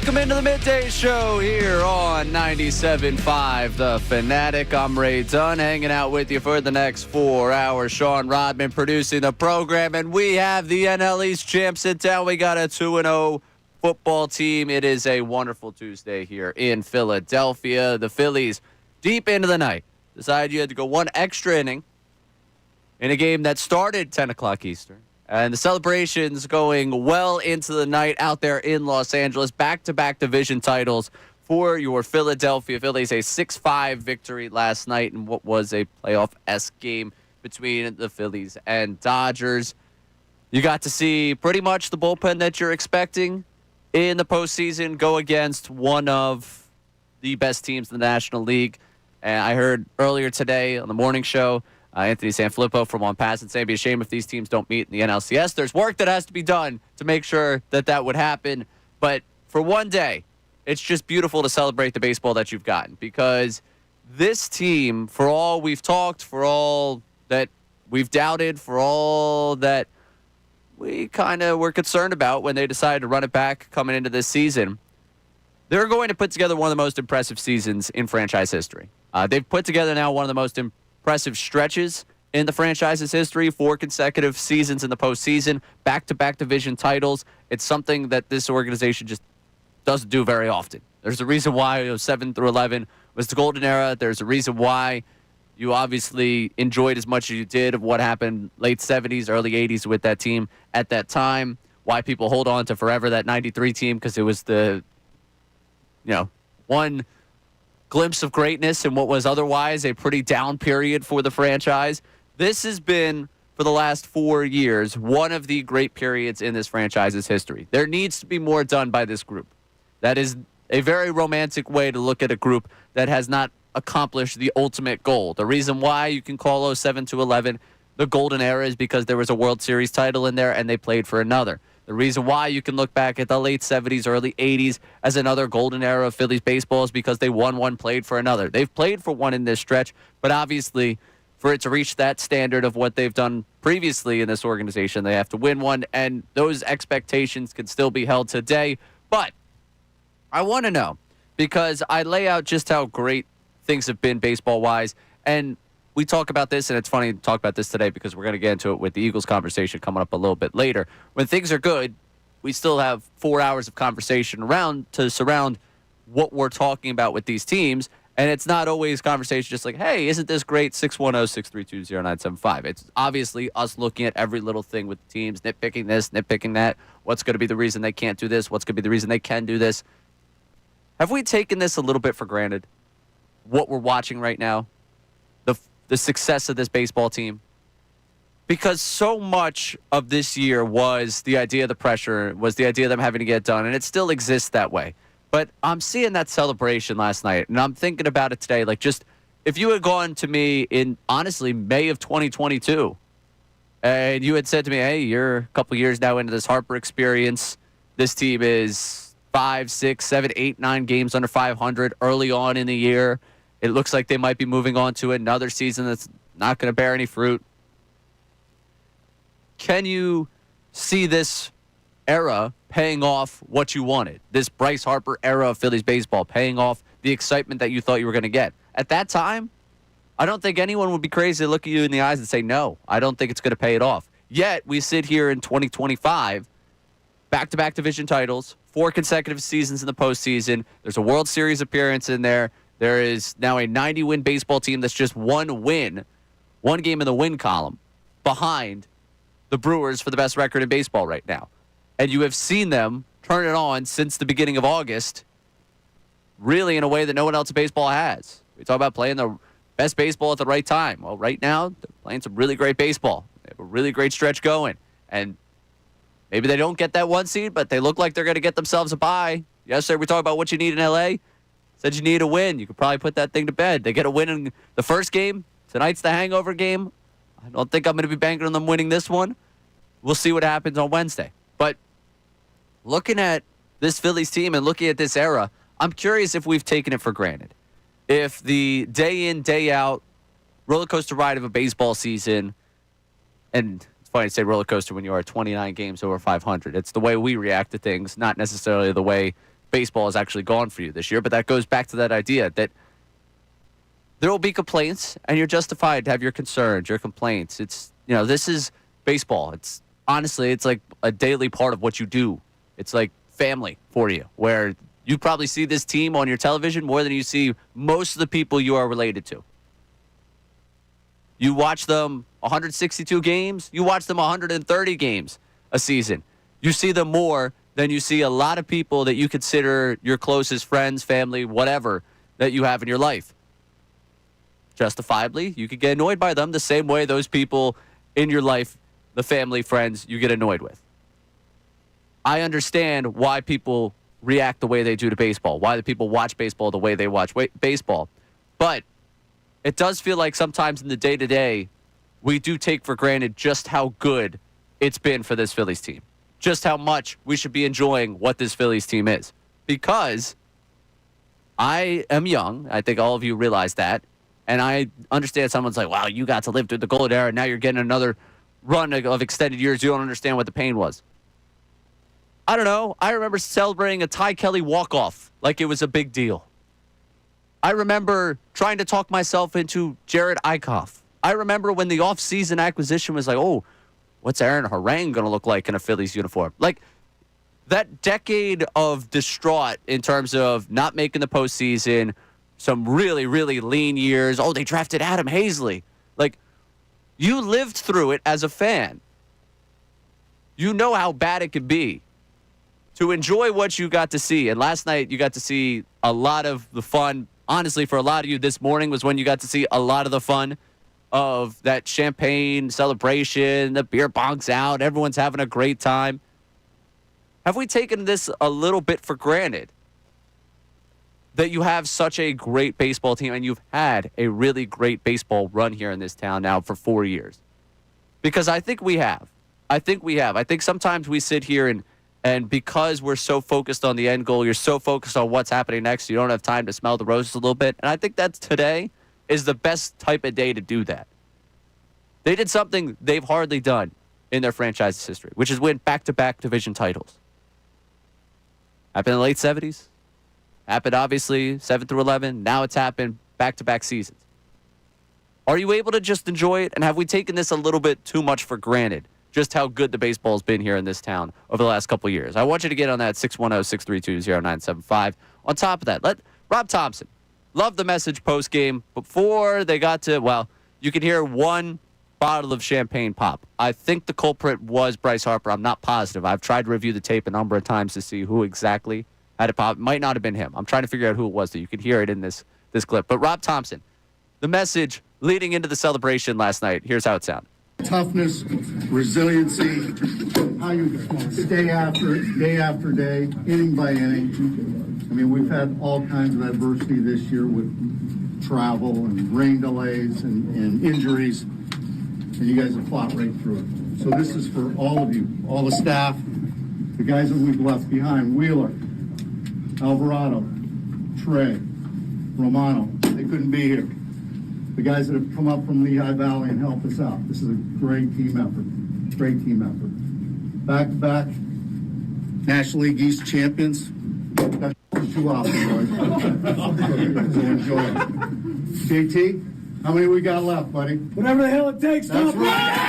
Welcome into the Midday Show here on 97.5 The Fanatic. I'm Ray Dunn, hanging out with you for the next 4 hours. Sean Rodman producing the program, and we have the NL East champs in town. We got a 2-0 football team. It is a wonderful Tuesday here in Philadelphia. The Phillies, deep into the night, decided you had to go one extra inning in a game that started 10 o'clock Eastern. And the celebrations going well into the night out there in Los Angeles. Back-to-back division titles for your Philadelphia Phillies. A 6-5 victory last night in what was a playoff-esque game between the Phillies and Dodgers. You got to see pretty much the bullpen that you're expecting in the postseason go against one of the best teams in the National League. And I heard earlier today on the morning show, Anthony Sanfilippo from On Pass and saying, be a shame if these teams don't meet in the NLCS. There's work that has to be done to make sure that that would happen. But for one day, it's just beautiful to celebrate the baseball that you've gotten, because this team, for all we've talked, for all that we've doubted, for all that we kind of were concerned about when they decided to run it back coming into this season, they're going to put together one of the most impressive seasons in franchise history. They've put together now one of the most impressive stretches in the franchise's history, 4 consecutive seasons in the postseason, back-to-back division titles. It's something that this organization just doesn't do very often. There's a reason why 7 through 11 was the golden era. There's a reason why you obviously enjoyed as much as you did of what happened late 70s, early 80s with that team at that time, why people hold on to forever that 93 team, because it was the, one glimpse of greatness in what was otherwise a pretty down period for the franchise. This has been, for the last 4 years, one of the great periods in this franchise's history. There needs to be more done by this group. That is a very romantic way to look at a group that has not accomplished the ultimate goal. The reason why you can call 07 to 11 the golden era is because there was a World Series title in there and they played for another. The reason why you can look back at the late 70s, early 80s as another golden era of Phillies baseball is because they won one, played for another. They've played for one in this stretch, but obviously for it to reach that standard of what they've done previously in this organization, they have to win one, and those expectations can still be held today. But I want to know, because I lay out just how great things have been baseball-wise, and we talk about this, and it's funny to talk about this today because we're going to get into it with the Eagles conversation coming up a little bit later. When things are good, we still have 4 hours of conversation around to surround what we're talking about with these teams, and it's not always conversation just like, hey, isn't this great? 610-632-0975. It's obviously us looking at every little thing with the teams, nitpicking this, nitpicking that. What's going to be the reason they can't do this? What's going to be the reason they can do this? Have we taken this a little bit for granted, what we're watching right now? The success of this baseball team, because so much of this year was the idea of the pressure, was the idea of them having to get it done, and it still exists that way. But I'm seeing that celebration last night, and I'm thinking about it today. Like, just if you had gone to me in, honestly, May of 2022, and you had said to me, hey, you're a couple years now into this Harper experience. This team is 5, 6, 7, 8, 9 games under 500 early on in the year. It looks like they might be moving on to another season that's not going to bear any fruit. Can you see this era paying off what you wanted? This Bryce Harper era of Phillies baseball paying off the excitement that you thought you were going to get? At that time, I don't think anyone would be crazy to look at you in the eyes and say, no, I don't think it's going to pay it off. Yet, we sit here in 2025, back-to-back division titles, 4 consecutive seasons in the postseason. There's a World Series appearance in there. There is now a 90-win baseball team that's just one win, one game in the win column, behind the Brewers for the best record in baseball right now. And you have seen them turn it on since the beginning of August, really in a way that no one else in baseball has. We talk about playing the best baseball at the right time. Well, right now, they're playing some really great baseball. They have a really great stretch going. And maybe they don't get that 1 seed, but they look like they're going to get themselves a bye. Yesterday, we talked about what you need in L.A., said you need a win. You could probably put that thing to bed. They get a win in the first game. Tonight's the hangover game. I don't think I'm going to be banking on them winning this one. We'll see what happens on Wednesday. But looking at this Phillies team and looking at this era, I'm curious if we've taken it for granted. If the day in, day out roller coaster ride of a baseball season, and it's funny to say roller coaster when you are 29 games over 500. It's the way we react to things, not necessarily the way baseball has actually gone for you this year. But that goes back to that idea that there will be complaints, and you're justified to have your concerns, your complaints. It's, this is baseball. It's honestly, it's like a daily part of what you do. It's like family for you, where you probably see this team on your television more than you see most of the people you are related to. You watch them 162 games, you watch them 130 games a season. You see them more than you see a lot of people that you consider your closest friends, family, whatever that you have in your life. Justifiably, you could get annoyed by them the same way those people in your life, the family, friends, you get annoyed with. I understand why people react the way they do to baseball, why the people watch baseball the way they watch baseball. But it does feel like sometimes in the day-to-day, we do take for granted just how good it's been for this Phillies team, just how much we should be enjoying what this Phillies team is. Because I am young. I think all of you realize that. And I understand someone's like, wow, you got to live through the golden era. Now you're getting another run of extended years. You don't understand what the pain was. I don't know. I remember celebrating a Ty Kelly walk-off like it was a big deal. I remember trying to talk myself into Jared Eichhoff. I remember when the off-season acquisition was like, oh, what's Aaron Harang going to look like in a Phillies uniform? Like, that decade of distraught in terms of not making the postseason, some really, really lean years. Oh, they drafted Adam Hazley. Like, you lived through it as a fan. You know how bad it could be. To enjoy what you got to see. And last night, you got to see a lot of the fun. Honestly, for a lot of you, this morning was when you got to see a lot of the fun of that champagne celebration, the beer bongs out, everyone's having a great time. Have we taken this a little bit for granted? That you have such a great baseball team and you've had a really great baseball run here in this town now for 4 years. Because I think we have. I think sometimes we sit here and because we're so focused on the end goal, you're so focused on what's happening next, you don't have time to smell the roses a little bit. And I think that today is the best type of day to do that. They did something they've hardly done in their franchise's history, which is win back-to-back division titles. Happened in the late 70s. Happened, obviously, 7 through 11. Now it's happened back-to-back seasons. Are you able to just enjoy it? And have we taken this a little bit too much for granted? Just how good the baseball's been here in this town over the last couple of years. I want you to get on that 610-632-0975. On top of that, let Rob Thompson, love the message post-game. Before they got to, well, you can hear one bottle of champagne pop. I think the culprit was Bryce Harper. I'm not positive. I've tried to review the tape a number of times to see who exactly had it pop. It might not have been him. I'm trying to figure out who it was, so you can hear it in this clip. But Rob Thompson, the message leading into the celebration last night, here's how it sounded. Toughness, resiliency, how you day after day, inning by inning. I mean, we've had all kinds of adversity this year with travel and rain delays and injuries, and you guys have fought right through it. So this is for all of you, all the staff, the guys that we've left behind, Wheeler, Alvarado, Trey, Romano. They couldn't be here. The guys that have come up from Lehigh Valley and helped us out. This is a great team effort. Great team effort. Back-to-back National League East champions. That's too often, boys. So enjoy it. JT, how many we got left, buddy? Whatever the hell it takes. That's right.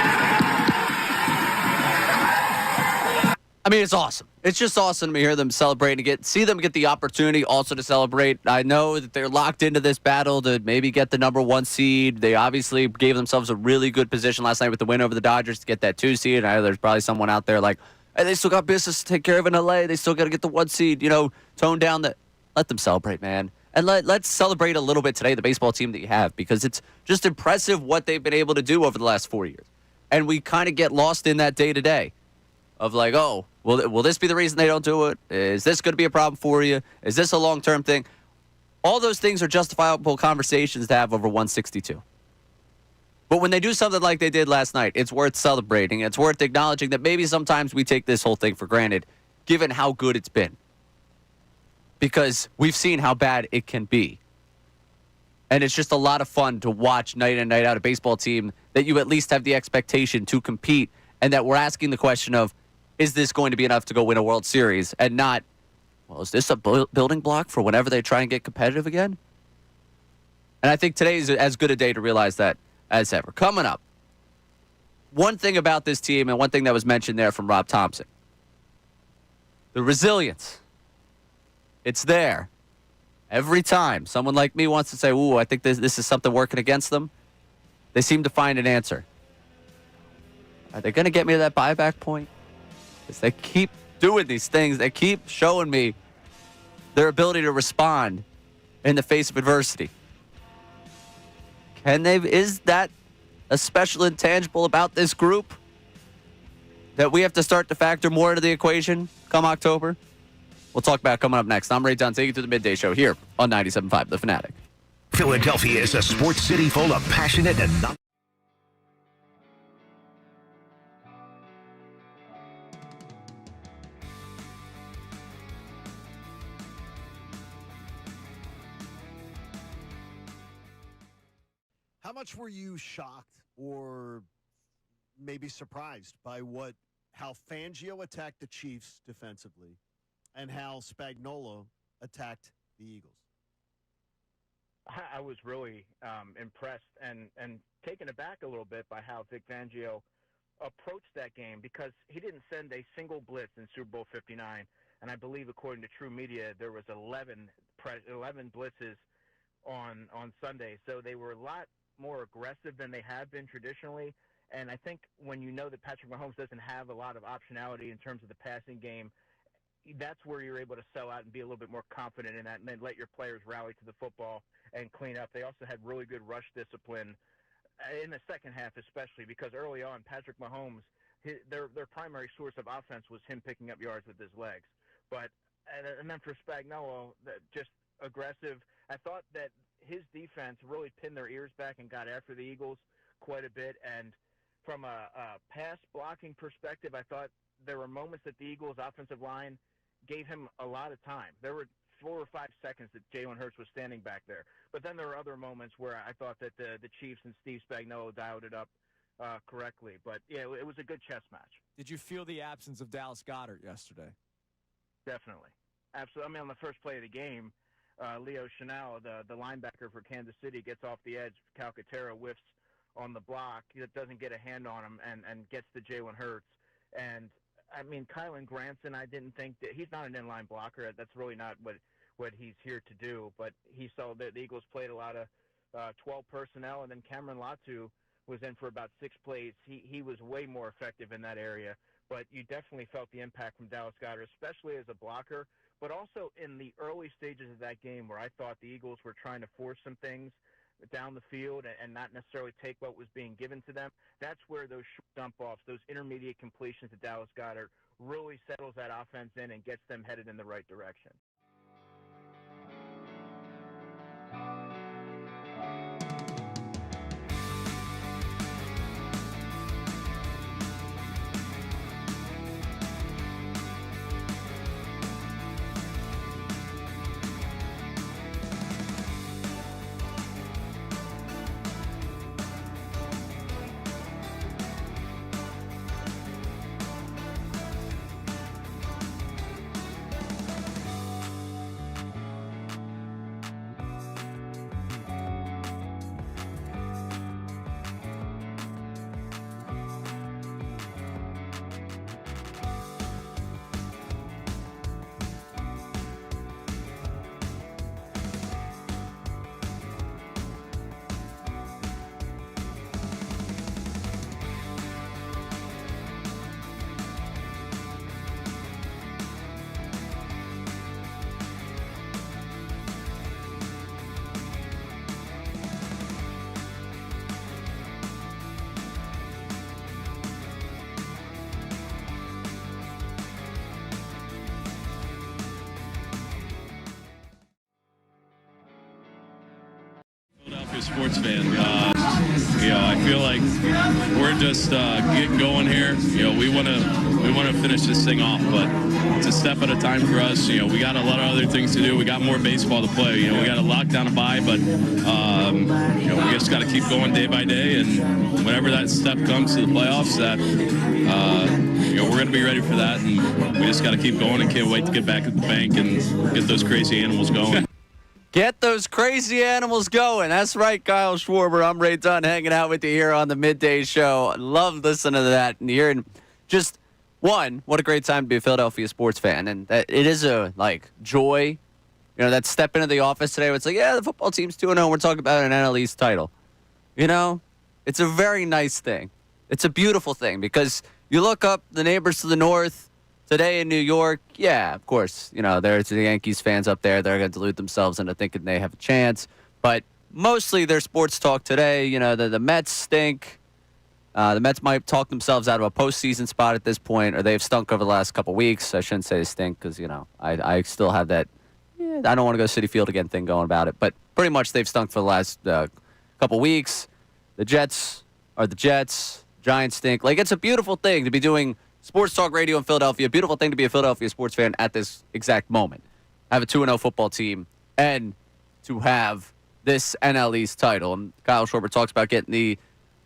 I mean, it's awesome. It's just awesome to hear them celebrate and see them get the opportunity also to celebrate. I know that they're locked into this battle to maybe get the number 1 seed. They obviously gave themselves a really good position last night with the win over the Dodgers to get that 2 seed. And I know there's probably someone out there like, hey, they still got business to take care of in LA. They still got to get the 1 seed. Tone down the. Let them celebrate, man. And let's celebrate a little bit today, the baseball team that you have, because it's just impressive what they've been able to do over the last 4 years. And we kind of get lost in that day-to-day of like, oh, will this be the reason they don't do it? Is this going to be a problem for you? Is this a long-term thing? All those things are justifiable conversations to have over 162. But when they do something like they did last night, it's worth celebrating. It's worth acknowledging that maybe sometimes we take this whole thing for granted, given how good it's been. Because we've seen how bad it can be. And it's just a lot of fun to watch night in and night out a baseball team that you at least have the expectation to compete and that we're asking the question of, is this going to be enough to go win a World Series? And not, well, is this a building block for whenever they try and get competitive again? And I think today is as good a day to realize that as ever. Coming up, one thing about this team and one thing that was mentioned there from Rob Thompson, the resilience. It's there. Every time someone like me wants to say, ooh, I think this is something working against them, they seem to find an answer. Are they going to get me to that buyback point? Because they keep doing these things. They keep showing me their ability to respond in the face of adversity. Is that a special intangible about this group that we have to start to factor more into the equation come October? We'll talk about it coming up next. I'm Ray Dunn, taking you through the midday show here on 97.5 The Fanatic. Philadelphia is a sports city full of passionate and not. How much were you shocked or maybe surprised by how Fangio attacked the Chiefs defensively and how Spagnuolo attacked the Eagles? I was really impressed and taken aback a little bit by how Vic Fangio approached that game, because he didn't send a single blitz in Super Bowl 59. And I believe, according to True Media, there was 11 blitzes on Sunday. So they were a lot more aggressive than they have been traditionally. And I think when you know that Patrick Mahomes doesn't have a lot of optionality in terms of the passing game, that's where you're able to sell out and be a little bit more confident in that, and then let your players rally to the football and clean up. They also had really good rush discipline in the second half, especially because early on, Patrick Mahomes, their primary source of offense was him picking up yards with his legs. And then for Spagnuolo, just aggressive. I thought that his defense really pinned their ears back and got after the Eagles quite a bit. And from a pass blocking perspective, I thought there were moments that the Eagles' offensive line gave him a lot of time. There were 4 or 5 seconds that Jalen Hurts was standing back there. But then there were other moments where I thought that the Chiefs and Steve Spagnuolo dialed it up correctly. But, yeah, it was a good chess match. Did you feel the absence of Dallas Goedert yesterday? Definitely. Absolutely. I mean, on the first play of the game, Leo Chenal, the linebacker for Kansas City, gets off the edge. Calcaterra whiffs on the block. He doesn't get a hand on him and gets to Jalen Hurts. And, I mean, Kylan Granson, I didn't think that he's not an inline blocker. That's really not what he's here to do. But he saw that the Eagles played a lot of 12 personnel, and then Cameron Latu was in for about 6 plays. He was way more effective in that area. But you definitely felt the impact from Dallas Goedert, especially as a blocker, but also in the early stages of that game where I thought the Eagles were trying to force some things down the field and not necessarily take what was being given to them. That's where those dump-offs, those intermediate completions to Dallas Goedert really settles that offense in and gets them headed in the right direction. Sports fan. I feel like we're just getting going here. We want to finish this thing off, but it's a step at a time for us. We got a lot of other things to do. We got more baseball to play. We got a lockdown to buy, but we just got to keep going day by day. And whenever that step comes to the playoffs, that we're going to be ready for that. And we just got to keep going and can't wait to get back at the bank and get those crazy animals going. Get those crazy animals going. That's right, Kyle Schwarber. I'm Ray Dunn hanging out with you here on the Midday Show. Love listening to that and hearing just, one, what a great time to be a Philadelphia sports fan. And that it is a, joy. That step into the office today where it's like, yeah, the football team's 2-0. We're talking about an NL East title. It's a very nice thing. It's a beautiful thing because you look up the neighbors to the north, today in New York, yeah, of course, there's the Yankees fans up there. They're going to delude themselves into thinking they have a chance. But mostly their sports talk today, the Mets stink. The Mets might talk themselves out of a postseason spot at this point, or they've stunk over the last couple weeks. I shouldn't say they stink because, I still have that, I don't want to go Citi Field again thing going about it. But pretty much they've stunk for the last couple weeks. The Jets are the Jets. Giants stink. It's a beautiful thing to be doing sports talk radio in Philadelphia. Beautiful thing to be a Philadelphia sports fan at this exact moment. Have a 2-0 football team and to have this NL East title. And Kyle Schwarber talks about getting the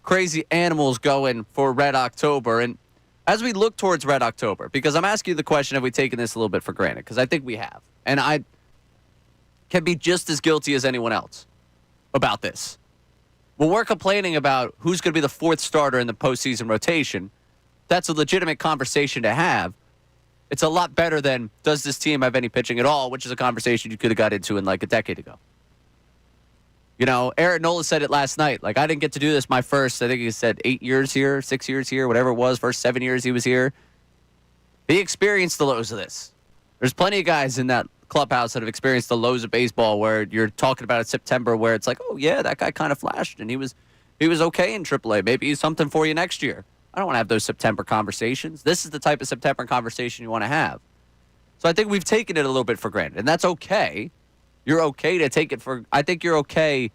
crazy animals going for Red October. And as we look towards Red October, because I'm asking you the question, have we taken this a little bit for granted? Because I think we have. And I can be just as guilty as anyone else about this. When we're complaining about who's going to be the fourth starter in the postseason rotation, that's a legitimate conversation to have. It's a lot better than, does this team have any pitching at all, which is a conversation you could have got into in a decade ago. Aaron Nola said it last night. I didn't get to do this my first, I think he said 8 years here, 6 years here, whatever it was, first 7 years he was here. He experienced the lows of this. There's plenty of guys in that clubhouse that have experienced the lows of baseball where you're talking about it September where it's like, oh, yeah, that guy kind of flashed and he was okay in AAA. Maybe he's something for you next year. I don't want to have those September conversations. This is the type of September conversation you want to have. So I think we've taken it a little bit for granted, and that's okay. You're okay to take it I think you're okay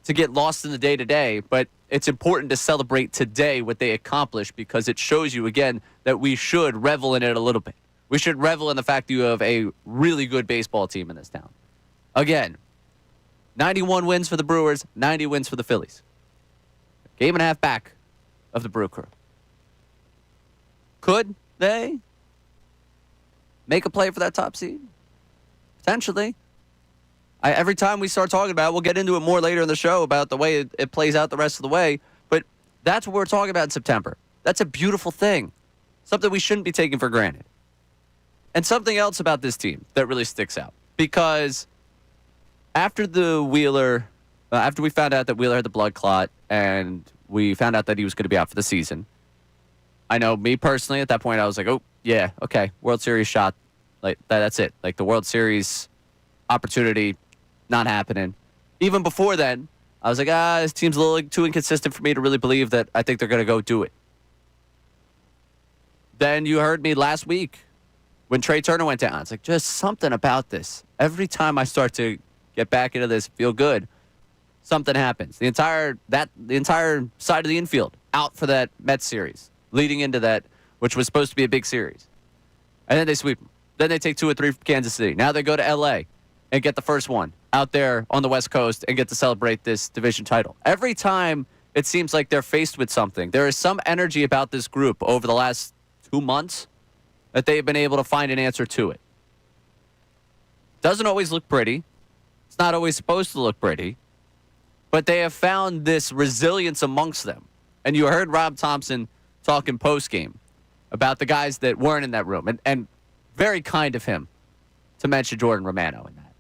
to get lost in the day-to-day, but it's important to celebrate today what they accomplished because it shows you, again, that we should revel in it a little bit. We should revel in the fact that you have a really good baseball team in this town. Again, 91 wins for the Brewers, 90 wins for the Phillies. Game and a half back of the Brew Crew. Could they make a play for that top seed? Potentially. Every time we start talking about it, we'll get into it more later in the show about the way it plays out the rest of the way, but that's what we're talking about in September. That's a beautiful thing. Something we shouldn't be taking for granted. And something else about this team that really sticks out. Because after we found out that Wheeler had the blood clot and we found out that he was going to be out for the season, I know me personally at that point, I was like, oh, yeah, okay, World Series shot. That's it. The World Series opportunity, not happening. Even before then, I was like, this team's a little too inconsistent for me to really believe that I think they're going to go do it. Then you heard me last week when Trey Turner went down. It's like, just something about this. Every time I start to get back into this, feel good, something happens. The entire side of the infield out for that Mets series, leading into that, which was supposed to be a big series. And then they sweep them. Then they take 2 or 3 from Kansas City. Now they go to L.A. and get the first one out there on the West Coast and get to celebrate this division title. Every time it seems like they're faced with something, there is some energy about this group over the last 2 months that they've been able to find an answer to it. Doesn't always look pretty. It's not always supposed to look pretty. But they have found this resilience amongst them. And you heard Rob Thompson talking post-game about the guys that weren't in that room. And very kind of him to mention Jordan Romano in that.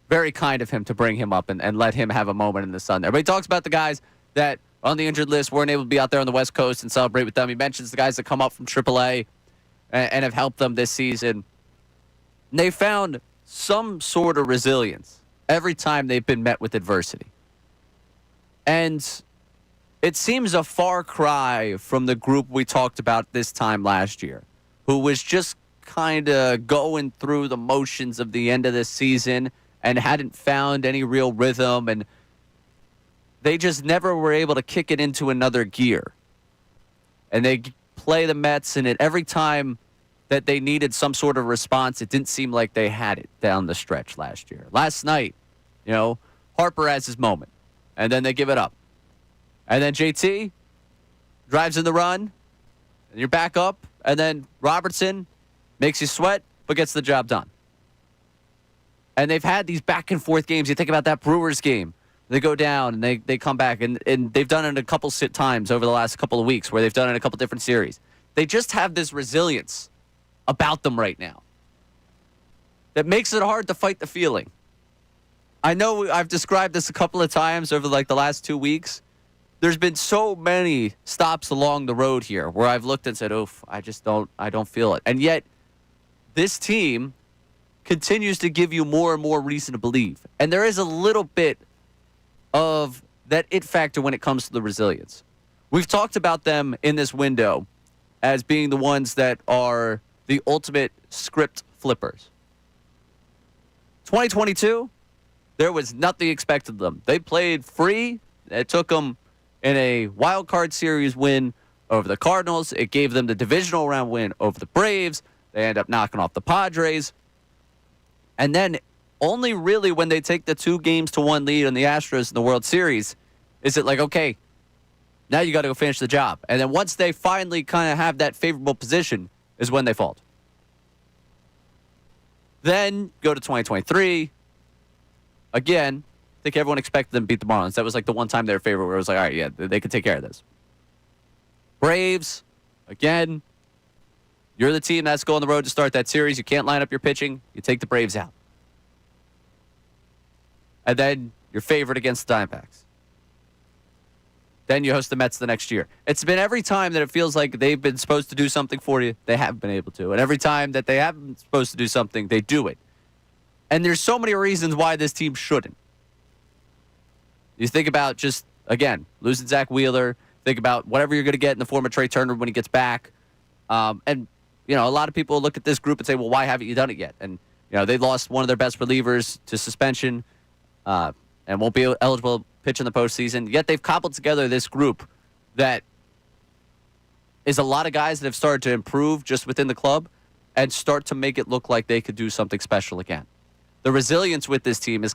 Very kind of him to bring him up and let him have a moment in the sun there. But he talks about the guys that on the injured list weren't able to be out there on the West Coast and celebrate with them. He mentions the guys that come up from AAA and have helped them this season. And they found some sort of resilience every time they've been met with adversity. And it seems a far cry from the group we talked about this time last year, who was just kind of going through the motions of the end of this season and hadn't found any real rhythm. And they just never were able to kick it into another gear. And they play the Mets, and every time that they needed some sort of response, it didn't seem like they had it down the stretch last year. Last night, Harper has his moment, and then they give it up. And then JT drives in the run, and you're back up, and then Robertson makes you sweat, but gets the job done. And they've had these back-and-forth games. You think about that Brewers game. They go down, and they come back, and they've done it a couple times over the last couple of weeks where they've done it in a couple different series. They just have this resilience about them right now that makes it hard to fight the feeling. I know I've described this a couple of times over the last 2 weeks. There's been so many stops along the road here where I've looked and said, "Oof, I don't feel it." And yet, this team continues to give you more and more reason to believe. And there is a little bit of that it factor when it comes to the resilience. We've talked about them in this window as being the ones that are the ultimate script flippers. 2022, there was nothing expected of them. They played free. It took them in a wild card series win over the Cardinals. It gave them the divisional round win over the Braves. They end up knocking off the Padres. And then only really when they take the 2-1 lead on the Astros in the World Series is it like, okay, now you got to go finish the job. And then once they finally kind of have that favorable position is when they falter. Then go to 2023. Again, I think everyone expected them to beat the Marlins. That was like the one time they were favored where it was like, all right, yeah, they could take care of this. Braves, again, you're the team that's going on the road to start that series. You can't line up your pitching. You take the Braves out. And then you're favored against the Diamondbacks. Then you host the Mets the next year. It's been every time that it feels like they've been supposed to do something for you, they haven't been able to. And every time that they haven't been supposed to do something, they do it. And there's so many reasons why this team shouldn't. You think about just, again, losing Zach Wheeler. Think about whatever you're going to get in the form of Trey Turner when he gets back. And, a lot of people look at this group and say, well, why haven't you done it yet? And, they lost one of their best relievers to suspension and won't be eligible to pitch in the postseason. Yet they've cobbled together this group that is a lot of guys that have started to improve just within the club and start to make it look like they could do something special again. The resilience with this team is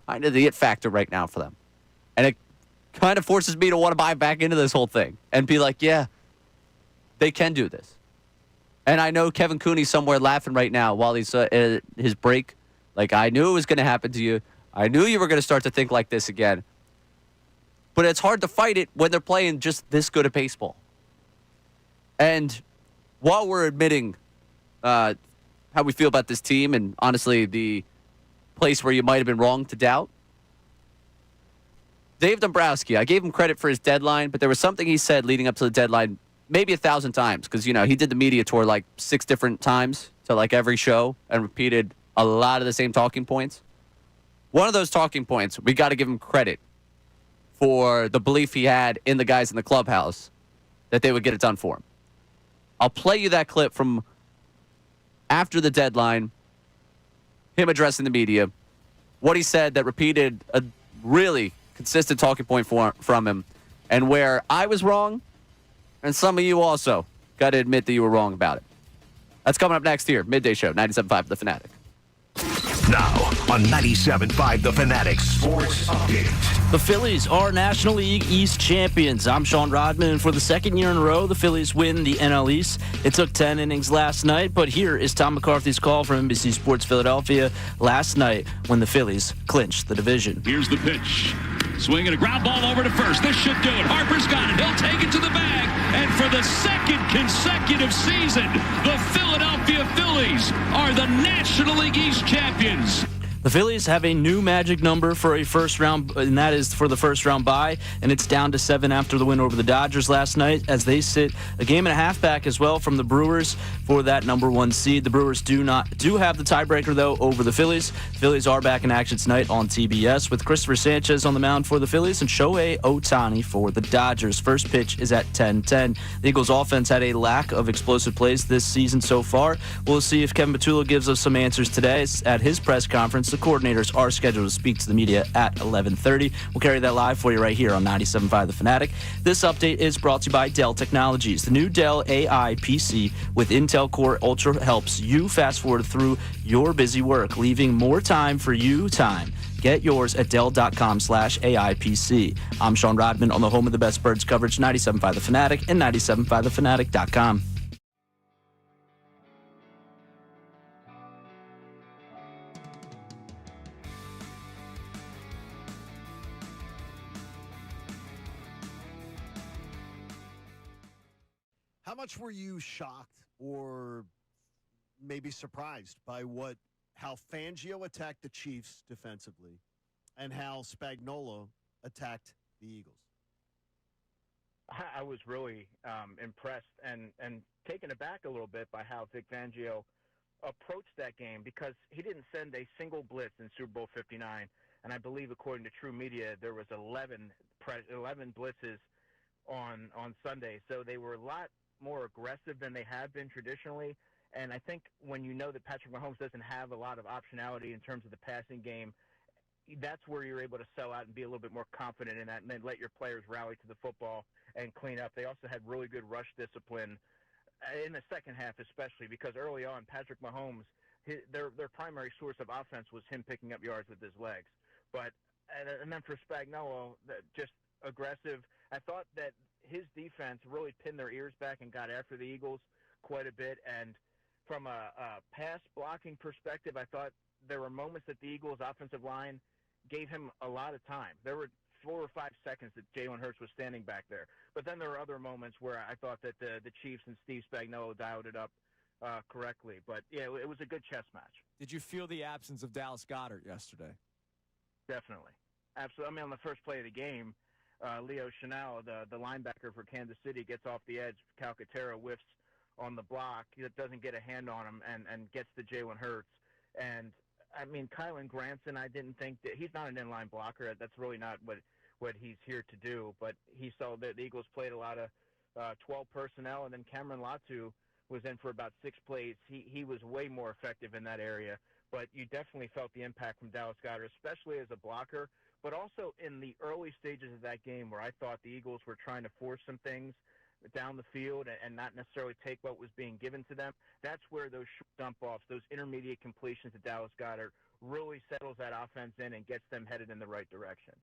kind of the it factor right now for them. And it kind of forces me to want to buy back into this whole thing and be like, yeah, they can do this. And I know Kevin Cooney's somewhere laughing right now while he's at his break. Like, I knew it was going to happen to you. I knew you were going to start to think like this again. But it's hard to fight it when they're playing just this good at baseball. And while we're admitting how we feel about this team and honestly the place where you might have been wrong to doubt, Dave Dombrowski, I gave him credit for his deadline, but there was something he said leading up to the deadline maybe 1,000 times because, he did the media tour like 6 different times to like every show and repeated a lot of the same talking points. One of those talking points, we got to give him credit for the belief he had in the guys in the clubhouse that they would get it done for him. I'll play you that clip from after the deadline, him addressing the media, what he said that repeated a really consistent talking point from him, and where I was wrong, and some of you also got to admit that you were wrong about it. That's coming up next here, Midday Show, 97.5 The Fanatic. Now on 97.5 The Fanatic Sports Update. The Phillies are National League East champions. I'm Sean Rodman, and for the second year in a row, the Phillies win the NL East. It took 10 innings last night, but here is Tom McCarthy's call from NBC Sports Philadelphia last night when the Phillies clinched the division. Here's the pitch. Swinging a ground ball over to first. This should do it. Harper's got it. He'll take it to the bag. And for the second consecutive season, the Philadelphia Phillies are the National League East champions. The Phillies have a new magic number for a first round, and that is for the first round bye, and it's down to 7 after the win over the Dodgers last night as they sit a game and a half back as well from the Brewers for that number 1 seed. The Brewers do have the tiebreaker, though, over the Phillies. The Phillies are back in action tonight on TBS with Christopher Sanchez on the mound for the Phillies and Shohei Ohtani for the Dodgers. First pitch is at 10:10. The Eagles' offense had a lack of explosive plays this season so far. We'll see if Kevin Patulo gives us some answers today at his press conference the coordinators, are scheduled to speak to the media at 11:30. We'll carry that live for you right here on 97.5 The Fanatic. This update is brought to you by Dell Technologies. The new Dell AI PC with Intel Core Ultra helps you fast forward through your busy work, leaving more time for you time. Get yours at Dell.com/AIPC. I'm Sean Rodman on the home of the best birds coverage, 97.5 The Fanatic and 97.5thefanatic.com. How much were you shocked or maybe surprised by how Fangio attacked the Chiefs defensively and how Spagnuolo attacked the Eagles? I was really impressed and taken aback a little bit by how Vic Fangio approached that game, because he didn't send a single blitz in Super Bowl 59. And I believe, according to True Media, there was 11 blitzes on Sunday. So they were a lot more aggressive than they have been traditionally. And I think when you know that Patrick Mahomes doesn't have a lot of optionality in terms of the passing game, that's where you're able to sell out and be a little bit more confident in that, and then let your players rally to the football and clean up. They also had really good rush discipline in the second half, especially because early on, Patrick Mahomes, their primary source of offense was him picking up yards with his legs. And then for Spagnuolo, just aggressive. I thought that his defense really pinned their ears back and got after the Eagles quite a bit. And from a pass blocking perspective, I thought there were moments that the Eagles' offensive line gave him a lot of time. There were 4 or 5 seconds that Jalen Hurts was standing back there. But then there were other moments where I thought that the Chiefs and Steve Spagnuolo dialed it up correctly. But, yeah, it was a good chess match. Did you feel the absence of Dallas Goedert yesterday? Definitely. Absolutely. I mean, on the first play of the game, Leo Chenal, the linebacker for Kansas City, gets off the edge. Calcaterra whiffs on the block. He doesn't get a hand on him and gets to Jalen Hurts. And, I mean, Kylan Granson, I didn't think that he's not an inline blocker. That's really not what he's here to do. But he saw that the Eagles played a lot of 12 personnel, and then Cameron Latu was in for about 6 plays. He was way more effective in that area. But you definitely felt the impact from Dallas Goedert, especially as a blocker, but also in the early stages of that game where I thought the Eagles were trying to force some things down the field and not necessarily take what was being given to them. That's where those short dump-offs, those intermediate completions to Dallas Goedert really settles that offense in and gets them headed in the right direction.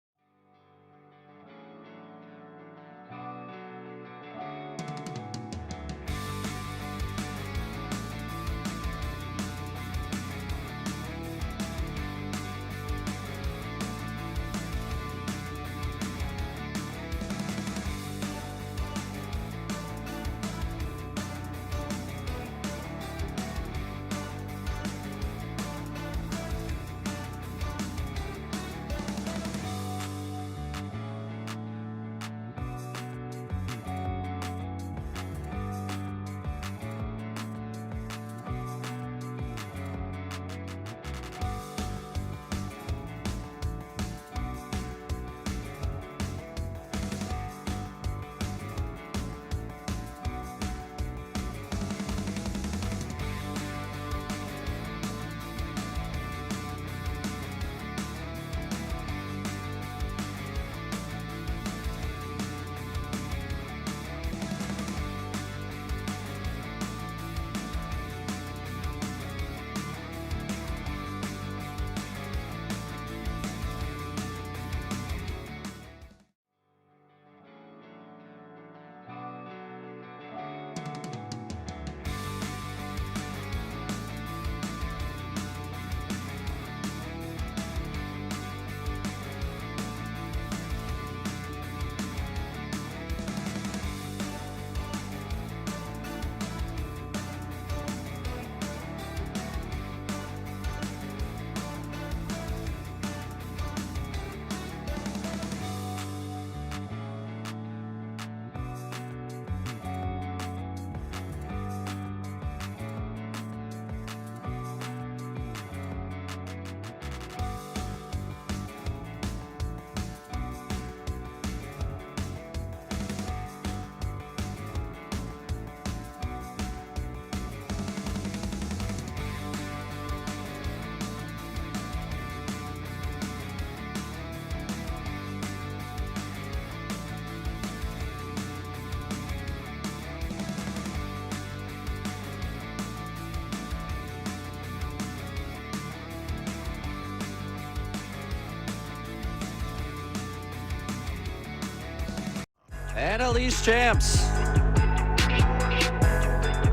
NL East champs.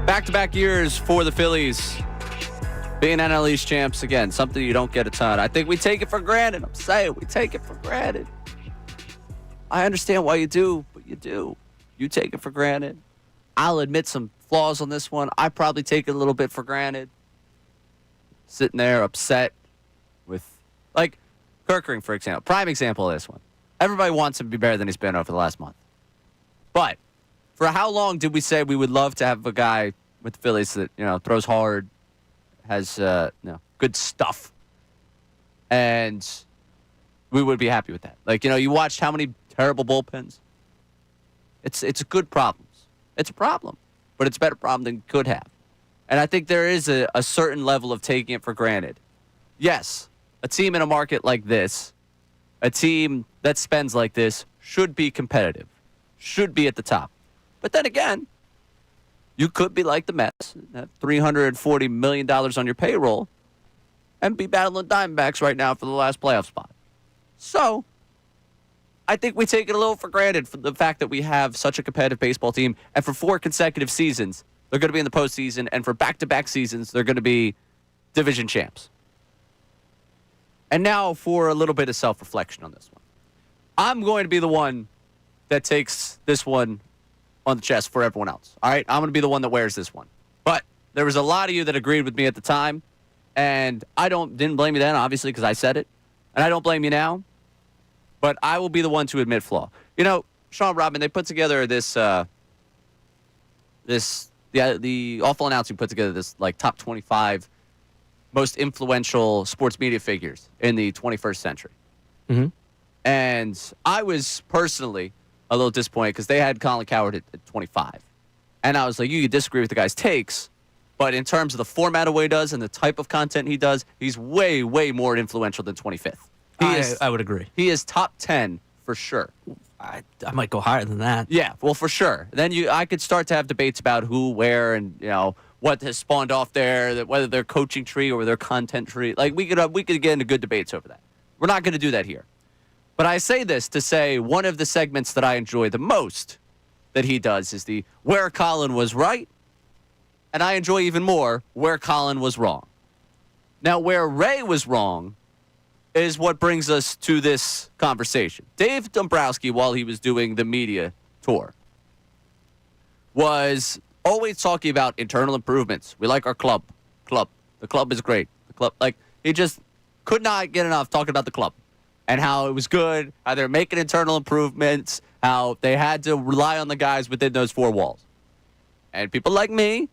Back-to-back years for the Phillies. Being NL East champs, again, something you don't get a ton. I think we take it for granted. I'm saying we take it for granted. I understand why you do, but you do. You take it for granted. I'll admit some flaws on this one. I probably take it a little bit for granted. Sitting there upset with, like, Kirkering, for example. Prime example of this one. Everybody wants him to be better than he's been over the last month. But for how long did we say we would love to have a guy with the Phillies that, throws hard, has good stuff, and we would be happy with that. Like, you watched how many terrible bullpens. It's a good problem. It's a problem, but it's a better problem than could have. And I think there is a certain level of taking it for granted. Yes, a team in a market like this, a team that spends like this, should be competitive, should be at the top. But then again, you could be like the Mets, have $340 million on your payroll, and be battling Diamondbacks right now for the last playoff spot. So, I think we take it a little for granted for the fact that we have such a competitive baseball team, and for 4 consecutive seasons, they're going to be in the postseason, and for back-to-back seasons, they're going to be division champs. And now for a little bit of self-reflection on this one. I'm going to be the one that takes this one on the chest for everyone else. All right? I'm going to be the one that wears this one. But there was a lot of you that agreed with me at the time, and I didn't blame you then, obviously, because I said it. And I don't blame you now. But I will be the one to admit flaw. Sean Rodman, they put together the Awful Announcing put together this top 25 most influential sports media figures in the 21st century. Mm-hmm. And I was personally a little disappointed because they had Colin Cowherd at 25. And I was like, you disagree with the guy's takes, but in terms of the format of what he does and the type of content he does, he's way, way more influential than 25th. I would agree. He is top 10 for sure. I might go higher than that. Yeah, well, for sure. Then I could start to have debates about who, where, and what has spawned off there, whether they're coaching tree or their content tree. Like we could get into good debates over that. We're not going to do that here. But I say this to say one of the segments that I enjoy the most that he does is the where Colin was right, and I enjoy even more where Colin was wrong. Now, where Ray was wrong is what brings us to this conversation. Dave Dombrowski, while he was doing the media tour, was always talking about internal improvements. We like our club. The club is great. He just could not get enough talking about the club and how it was good, how they're making internal improvements, how they had to rely on the guys within those 4 walls. And people like me,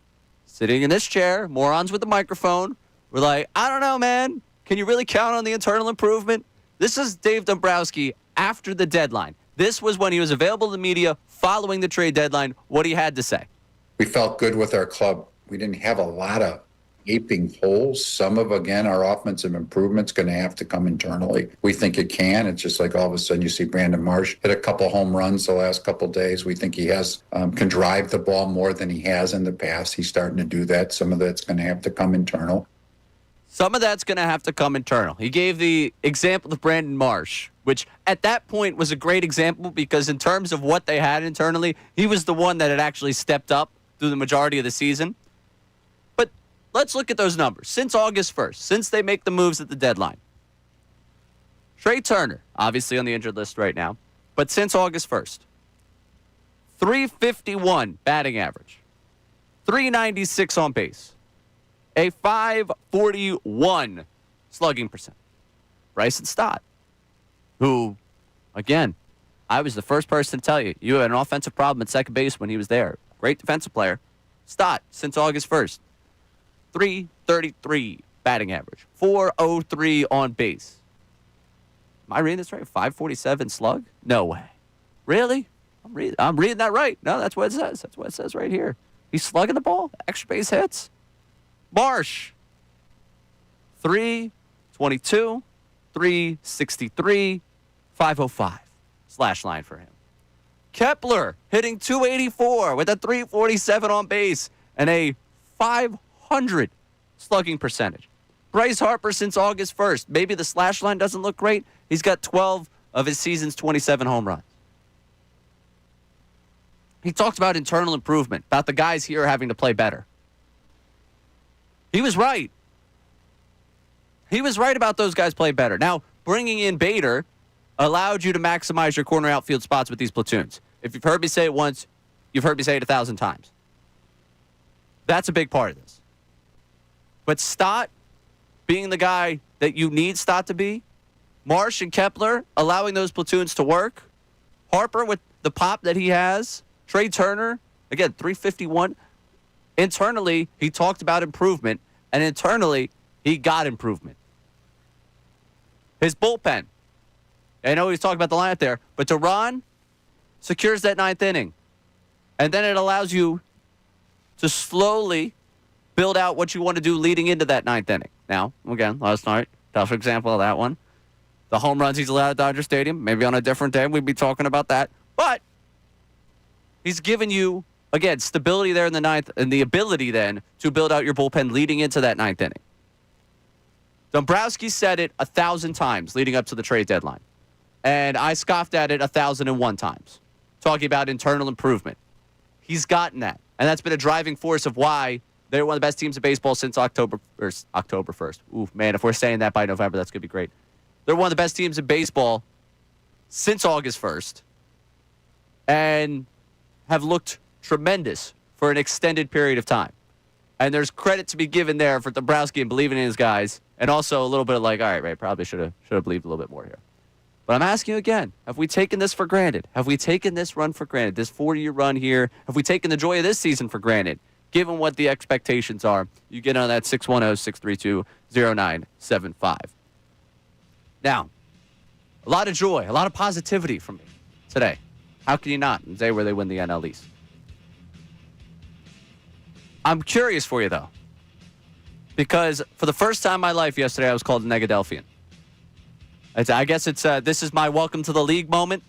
sitting in this chair, morons with the microphone, were like, I don't know, man. Can you really count on the internal improvement? This is Dave Dombrowski after the deadline. This was when he was available to the media following the trade deadline, what he had to say. We felt good with our club. We didn't have a lot of gaping holes. Some of, again, our offensive improvements going to have to come internally. We think it can. It's just like all of a sudden you see Brandon Marsh hit a couple home runs the last couple of days. We think he can drive the ball more than he has in the past. He's starting to do that. Some of that's going to have to come internal. Some of that's going to have to come internal. He gave the example of Brandon Marsh, which at that point was a great example because in terms of what they had internally, he was the one that had actually stepped up through the majority of the season. But let's look at those numbers. Since August 1st, since they make the moves at the deadline, Trey Turner, obviously on the injured list right now, but since August 1st, 351 batting average, 396 on base, a 541 slugging percent. Bryson Stott, who, again, I was the first person to tell you, you had an offensive problem at second base when he was there. Great defensive player. Stott, since August 1st, 333 batting average, 403 on base. Am I reading this right? 547 slug? No way. Really? I'm reading that right. No, that's what it says. That's what it says right here. He's slugging the ball. Extra base hits. Marsh, 322, 363, 505 slash line for him. Kepler hitting 284 with a 347 on base and a 500 slugging percentage. Bryce Harper since August 1st. Maybe the slash line doesn't look great. He's got 12 of his season's 27 home runs. He talked about internal improvement, about the guys here having to play better. He was right. He was right about those guys play better. Now, bringing in Bader allowed you to maximize your corner outfield spots with these platoons. If you've heard me say it once, you've heard me say it 1,000 times. That's a big part of this. But Stott being the guy that you need Stott to be, Marsh and Kepler allowing those platoons to work, Harper with the pop that he has, Trey Turner, again, 351. Internally, he talked about improvement, and internally, he got improvement. His bullpen, I know he's talking about the lineup there, but Duran secures that 9th inning. And then it allows you to slowly build out what you want to do leading into that 9th inning. Now, again, last night, tough example of that one. The home runs he's allowed at Dodger Stadium. Maybe on a different day we'd be talking about that. But he's given you, again, stability there in the 9th and the ability then to build out your bullpen leading into that 9th inning. Dombrowski said it 1,000 times leading up to the trade deadline. And I scoffed at it 1,001 times, talking about internal improvement. He's gotten that. And that's been a driving force of why they're one of the best teams in baseball since October 1st. Ooh, man, if we're saying that by November, that's going to be great. They're one of the best teams in baseball since August 1st and have looked tremendous for an extended period of time. And there's credit to be given there for Dombrowski and believing in his guys, and also a little bit of like, all right, Ray, probably should have believed a little bit more here. But I'm asking you again, have we taken this for granted? Have we taken this run for granted, this 4-year run here? Have we taken the joy of this season for granted, given what the expectations are? You get on that 610-632-0975. Now, a lot of joy, a lot of positivity from me today. How can you not? On the day where they win the NL East. I'm curious for you, though, because for the first time in my life yesterday, I was called a Negadelian. I guess this is my welcome to the league moment.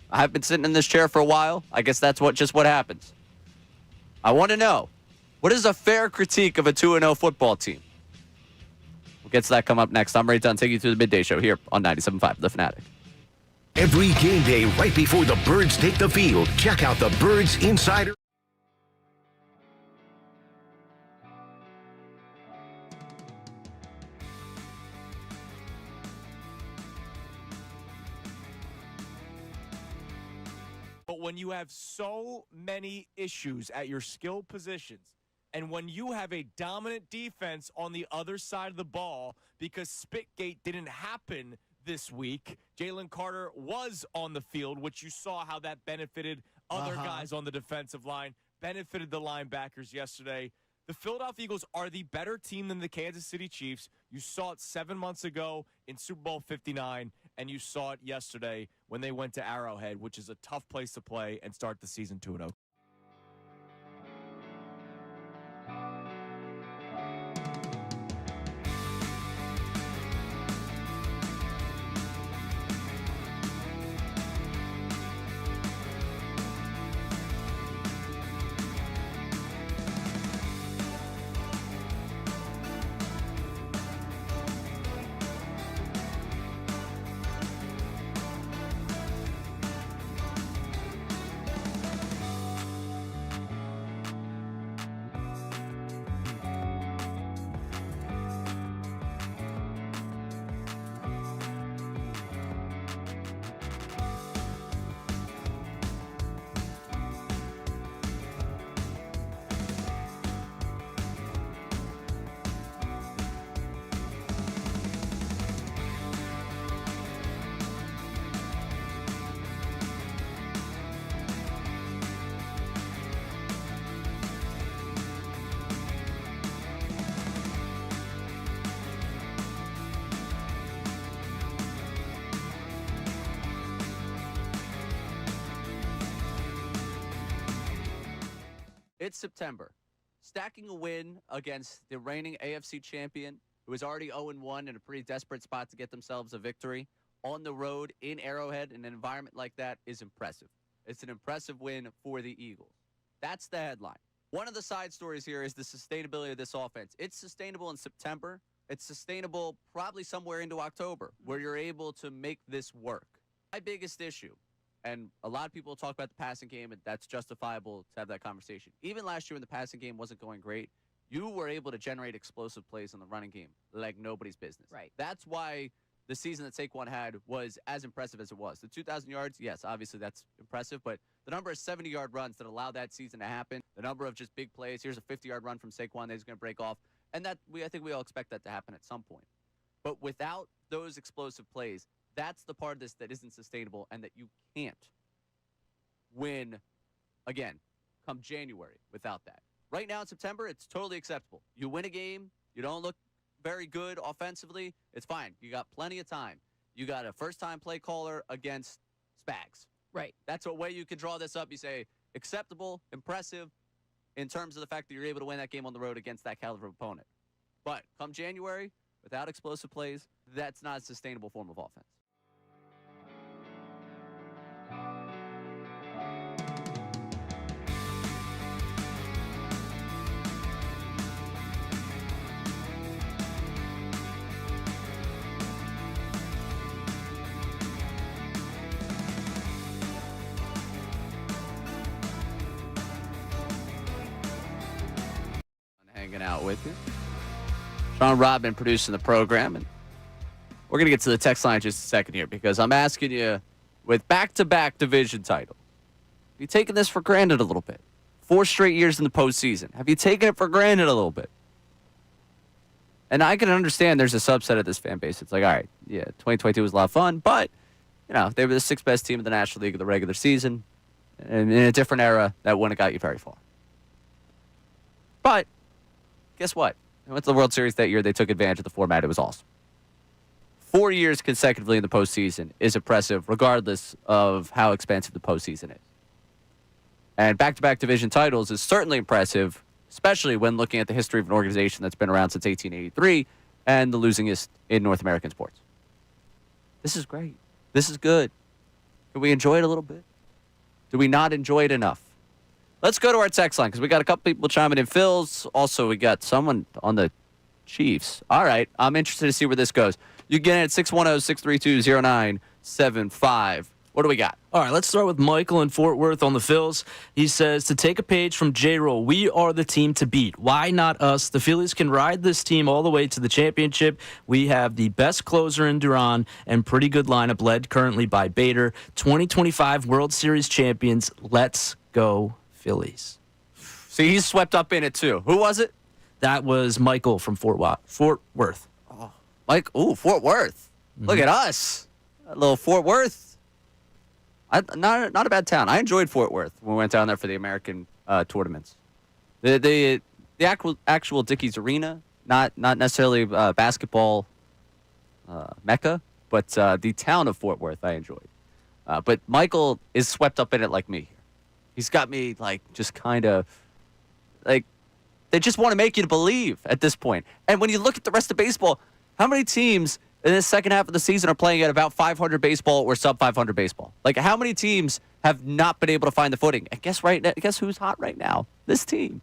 I've been sitting in this chair for a while. I guess that's what happens. I want to know, what is a fair critique of a 2-0 football team? We'll get to that come up next. I'm Ray Dunn, taking you through the midday show here on 97.5 The Fanatic. Every game day right before the Birds take the field, check out the Birds Insider. But when you have so many issues at your skill positions, and when you have a dominant defense on the other side of the ball, because Spitgate didn't happen this week, Jalen Carter was on the field, which you saw how that benefited other guys on the defensive line, benefited the linebackers yesterday. The Philadelphia Eagles are the better team than the Kansas City Chiefs. You saw it 7 months ago in Super Bowl 59, and you saw it yesterday when they went to Arrowhead, which is a tough place to play and start the season 2-0. It's September. Stacking a win against the reigning AFC champion, who is already 0-1 in a pretty desperate spot to get themselves a victory, on the road in Arrowhead in an environment like that is impressive. It's an impressive win for the Eagles. That's the headline. One of the side stories here is the sustainability of this offense. It's sustainable in September. It's sustainable probably somewhere into October, where you're able to make this work. My biggest issue And a lot of people talk about the passing game, and that's justifiable to have that conversation. Even last year when the passing game wasn't going great, you were able to generate explosive plays in the running game like nobody's business. Right. That's why the season that Saquon had was as impressive as it was. The 2,000 yards, yes, obviously that's impressive, but the number of 70-yard runs that allowed that season to happen, the number of just big plays, here's a 50-yard run from Saquon that he's going to break off, and I think we all expect that to happen at some point. But without those explosive plays, that's the part of this that isn't sustainable and that you can't win, again, come January without that. Right now in September, it's totally acceptable. You win a game, you don't look very good offensively, it's fine. You got plenty of time. You got a first-time play caller against Spags. Right. That's a way you can draw this up. You say acceptable, impressive, in terms of the fact that you're able to win that game on the road against that caliber of opponent. But come January, without explosive plays, that's not a sustainable form of offense. Hanging out with you. Sean Rodman producing the program, and we're going to get to the text line in just a second here because I'm asking you, with back-to-back division title, have you taken this for granted a little bit? 4 straight years in the postseason. Have you taken it for granted a little bit? And I can understand there's a subset of this fan base. It's like, all right, yeah, 2022 was a lot of fun, but, you know, they were the 6th best team in the National League of the regular season. And in a different era, that wouldn't have got you very far. But guess what? They went to the World Series that year. They took advantage of the format. It was awesome. 4 years consecutively in the postseason is impressive, regardless of how expensive the postseason is. And back-to-back division titles is certainly impressive, especially when looking at the history of an organization that's been around since 1883 and the losingest in North American sports. This is great. This is good. Can we enjoy it a little bit? Do we not enjoy it enough? Let's go to our text line because we got a couple people chiming in. Phil's. Also, we got someone on the Chiefs. All right. I'm interested to see where this goes. You get it at 610-632-0975. What do we got? All right, let's start with Michael in Fort Worth on the Phils. He says, to take a page from J-Roll, we are the team to beat. Why not us? The Phillies can ride this team all the way to the championship. We have the best closer in Duran and pretty good lineup led currently by Bader. 2025 World Series champions. Let's go, Phillies. See, he's swept up in it, too. Who was it? That was Michael from Fort Worth. Oh, Fort Worth. Mm-hmm. Look at us. A little Fort Worth. Not a bad town. I enjoyed Fort Worth when we went down there for the American tournaments. The actual Dickies Arena, not necessarily basketball mecca, but the town of Fort Worth I enjoyed. But Michael is swept up in it like me here. He's got me like just kind of like they just want to make you to believe at this point. And when you look at the rest of baseball, how many teams in the second half of the season are playing at about 500 baseball or sub 500 baseball? Like, how many teams have not been able to find the footing? And guess who's hot right now? This team.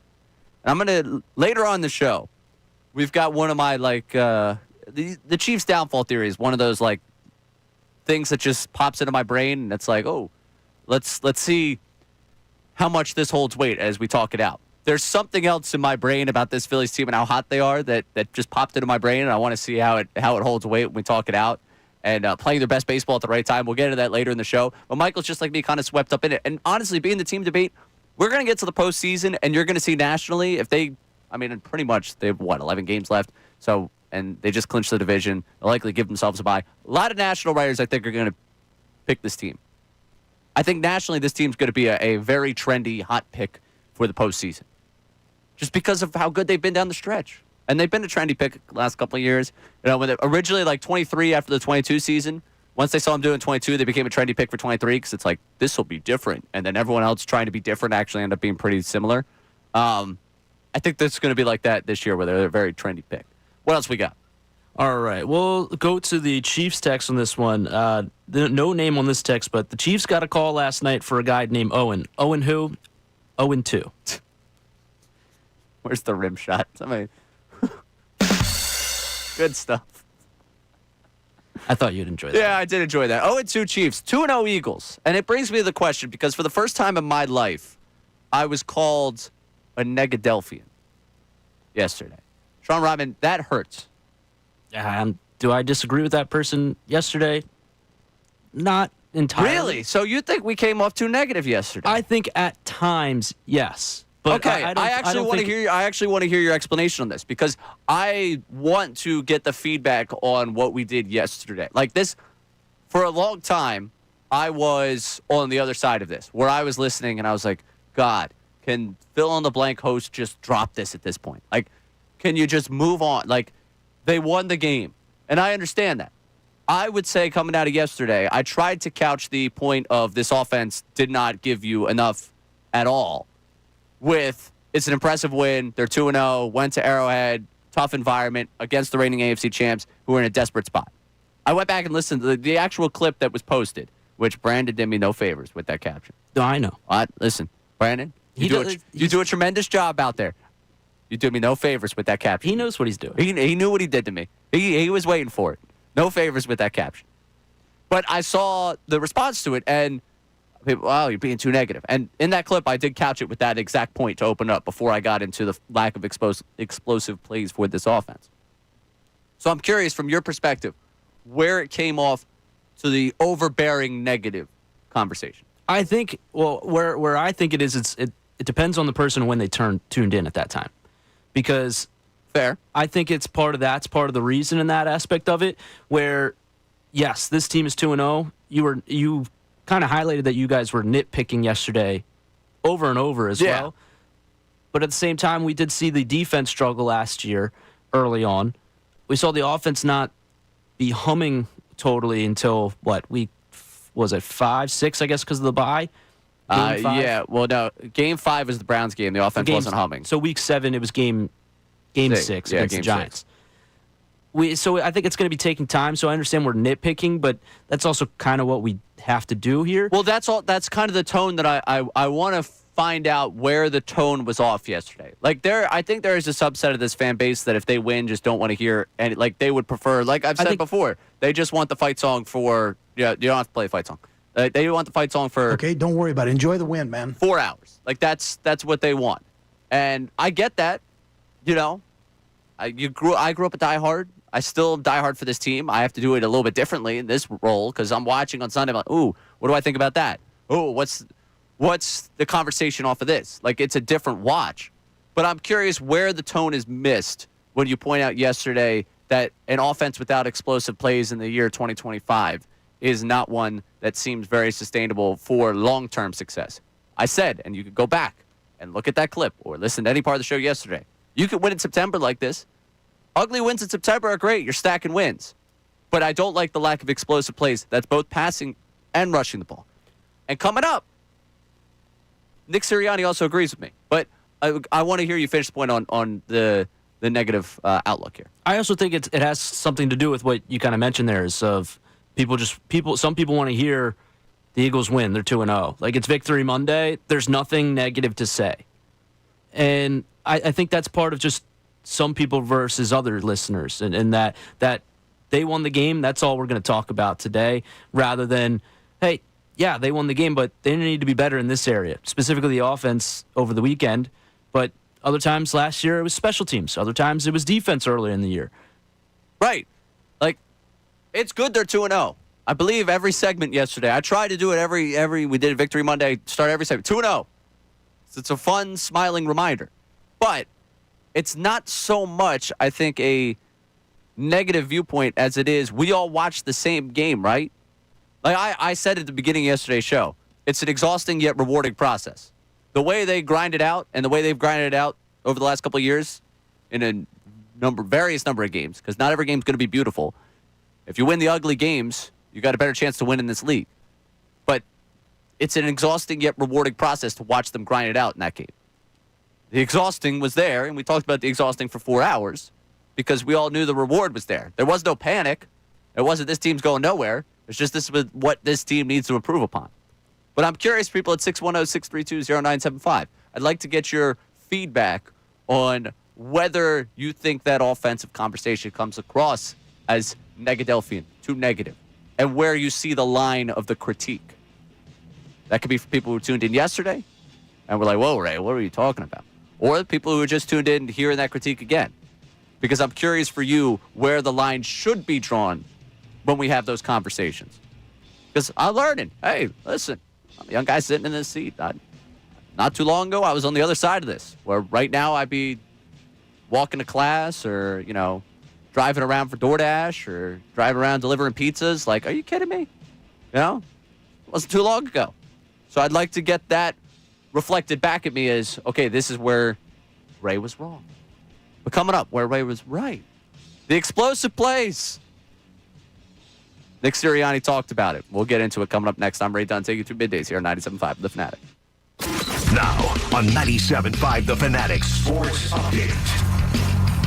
And I'm going to, later on in the show, we've got one of my, like, the Chiefs' downfall theory is one of those, like, things that just pops into my brain. And it's like, oh, let's see how much this holds weight as we talk it out. There's something else in my brain about this Phillies team and how hot they are that just popped into my brain, and I want to see how it holds weight when we talk it out. And playing their best baseball at the right time. We'll get into that later in the show. But Michael's just like me, kind of swept up in it. And honestly, being the team debate, we're going to get to the postseason, and you're going to see nationally if they, pretty much they have, 11 games left. So, and they just clinched the division. They'll likely give themselves a bye. A lot of national writers, I think, are going to pick this team. I think nationally, this team's going to be a very trendy, hot pick for the postseason. Just because of how good they've been down the stretch. And they've been a trendy pick the last couple of years. You know, when they originally, like 23 after the 22 season, once they saw them doing 22, they became a trendy pick for 23 because it's like, this will be different. And then everyone else trying to be different actually ended up being pretty similar. I think this is going to be like that this year where they're a very trendy pick. What else we got? All right, we'll go to the Chiefs text on this one. No name on this text, but the Chiefs got a call last night for a guy named Owen. Owen who? Owen 2. Where's the rim shot? Somebody. Good stuff. I thought you'd enjoy that. Yeah, I did enjoy that. 0-2 Chiefs, 2-0 Eagles. And it brings me to the question, because for the first time in my life, I was called a Negadelian yesterday. Sean Rodman, that hurts. Do I disagree with that person yesterday? Not entirely. Really? So you think we came off too negative yesterday? I think at times, yes. But okay, I actually want to hear your explanation on this, because I want to get the feedback on what we did yesterday. Like this, for a long time, I was on the other side of this, where I was listening and I was like, God, can fill in the blank host just drop this at this point? Like, can you just move on? Like, they won the game, and I understand that. I would say coming out of yesterday, I tried to couch the point of this offense did not give you enough at all. With it's an impressive win. They're 2-0, went to Arrowhead, tough environment against the reigning AFC champs who are in a desperate spot. I went back and listened to the actual clip that was posted, which Brandon did me no favors with that caption. No, I know. Listen, Brandon, you do a tremendous job out there. You do me no favors with that caption. He knows what he's doing. He knew what he did to me. He was waiting for it. No favors with that caption. But I saw the response to it, and people, wow, you're being too negative. And in that clip, I did couch it with that exact point to open up before I got into the lack of explosive plays for this offense. So I'm curious, from your perspective, where it came off to the overbearing negative conversation. I think, well, where I think it is, it depends on the person when they tuned in at that time. Because fair, I think it's part of the reason in that aspect of it, where, yes, this team is 2-0. You kind of highlighted that you guys were nitpicking yesterday over and over as well. But at the same time, we did see the defense struggle last year early on. We saw the offense not be humming totally until, week was it 5, 6, I guess, because of the bye? Game 5? Yeah, well, no, Game 5 was the Browns game. The offense wasn't humming. So Week 7, it was Game 6 against the Giants. So I think it's going to be taking time. So I understand we're nitpicking, but that's also kind of what we have to do here. Well, that's all. That's kind of the tone that I want to find out where the tone was off yesterday. Like I think there is a subset of this fan base that if they win, just don't want to hear, and like they would prefer. Like I've said before, they just want the fight song for. Yeah, you don't have to play a fight song. They want the fight song for. Okay, don't worry about it. Enjoy the win, man. 4 hours. Like that's what they want, and I get that. You know, I grew up a diehard. I still die hard for this team. I have to do it a little bit differently in this role because I'm watching on Sunday. I'm like, ooh, what do I think about that? Oh, what's the conversation off of this? Like, it's a different watch. But I'm curious where the tone is missed when you point out yesterday that an offense without explosive plays in the year 2025 is not one that seems very sustainable for long-term success. I said, and you could go back and look at that clip or listen to any part of the show yesterday. You could win in September like this. Ugly wins in September are great. You're stacking wins. But I don't like the lack of explosive plays. That's both passing and rushing the ball. And coming up, Nick Serriani also agrees with me. But I want to hear you finish the point on the negative outlook here. I also think it has something to do with what you kind of mentioned there is of some people want to hear the Eagles win. They're 2-0. Like, it's Victory Monday. There's nothing negative to say. And I think that's part of just some people versus other listeners, and that they won the game. That's all we're going to talk about today, rather than, hey, yeah, they won the game, but they need to be better in this area, specifically the offense over the weekend. But other times last year it was special teams. Other times it was defense earlier in the year. Right. Like, it's good they're 2-0. I believe every segment yesterday. I tried to do it every we did Victory Monday, start every segment. 2-0. So it's a fun, smiling reminder. But it's not so much, I think, a negative viewpoint as it is we all watch the same game, right? Like I said at the beginning of yesterday's show, it's an exhausting yet rewarding process. The way they grind it out and the way they've grinded it out over the last couple of years in a various number of games, because not every game's going to be beautiful. If you win the ugly games, you got a better chance to win in this league. But it's an exhausting yet rewarding process to watch them grind it out in that game. The exhausting was there, and we talked about the exhausting for 4 hours because we all knew the reward was there. There was no panic. It wasn't this team's going nowhere. It's just this is what this team needs to improve upon. But I'm curious, people at 610-632-0975. I'd like to get your feedback on whether you think that offensive conversation comes across as Negadelian. to negative, and where you see the line of the critique. That could be for people who tuned in yesterday and were like, whoa, Ray, what are you talking about? Or the people who are just tuned in hearing that critique again. Because I'm curious for you where the line should be drawn when we have those conversations. Because I'm learning. Hey, listen, I'm a young guy sitting in this seat. Not too long ago, I was on the other side of this, where right now I'd be walking to class or, driving around for DoorDash or driving around delivering pizzas. Like, are you kidding me? It wasn't too long ago. So I'd like to get that reflected back at me as, okay, this is where Ray was wrong. But coming up, where Ray was right. The explosive plays. Nick Serriani talked about it. We'll get into it coming up next. I'm Ray Dunn, taking you through middays here on 97.5 The Fanatic. Now on 97.5 The Fanatic Sports Update.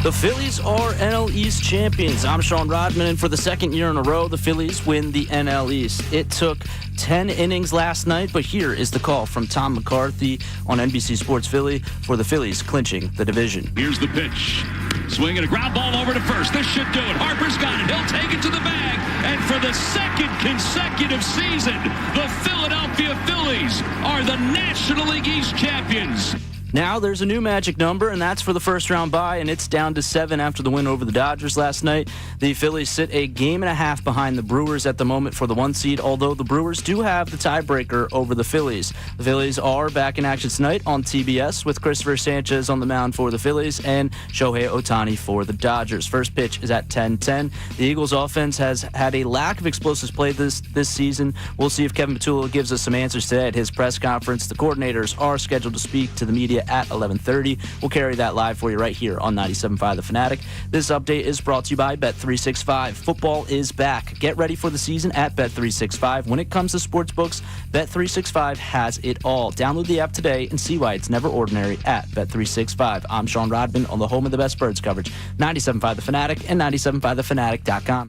The Phillies are NL East champions. I'm Sean Rodman, and for the second year in a row, the Phillies win the NL East. It took 10 innings last night, but here is the call from Tom McCarthy on NBC Sports Philly for the Phillies clinching the division. Here's the pitch. Swinging a ground ball over to first. This should do it. Harper's got it. He'll take it to the bag. And for the second consecutive season, the Philadelphia Phillies are the National League East champions. Now there's a new magic number, and that's for the first round bye, and it's down to 7 after the win over the Dodgers last night. The Phillies sit a game and a half behind the Brewers at the moment for the 1 seed, although the Brewers do have the tiebreaker over the Phillies. The Phillies are back in action tonight on TBS with Christopher Sanchez on the mound for the Phillies and Shohei Ohtani for the Dodgers. First pitch is at 10:10. The Eagles' offense has had a lack of explosive play this season. We'll see if Kevin Patulo gives us some answers today at his press conference. The coordinators are scheduled to speak to the media at 11:30. We'll carry that live for you right here on 97.5 The Fanatic. This update is brought to you by Bet365. Football is back. Get ready for the season at Bet365. When it comes to sportsbooks, Bet365 has it all. Download the app today and see why it's never ordinary at Bet365. I'm Sean Rodman on the home of the best birds coverage, 97.5 The Fanatic and 97.5thefanatic.com.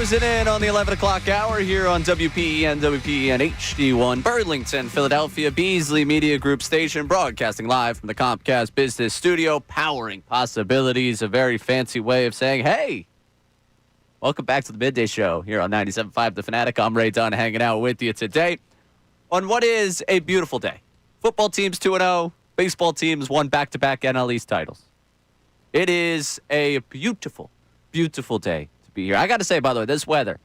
Cruising in on the 11 o'clock hour here on WPEN HD1 Burlington, Philadelphia, Beasley Media Group station, broadcasting live from the Comcast Business Studio, powering possibilities, a very fancy way of saying, hey, welcome back to the Midday Show here on 97.5 The Fanatic. I'm Ray Dunn hanging out with you today on what is a beautiful day. Football teams 2-0, baseball teams won back-to-back NL East titles. It is a beautiful, beautiful day to be here. I got to say, by the way, this weather,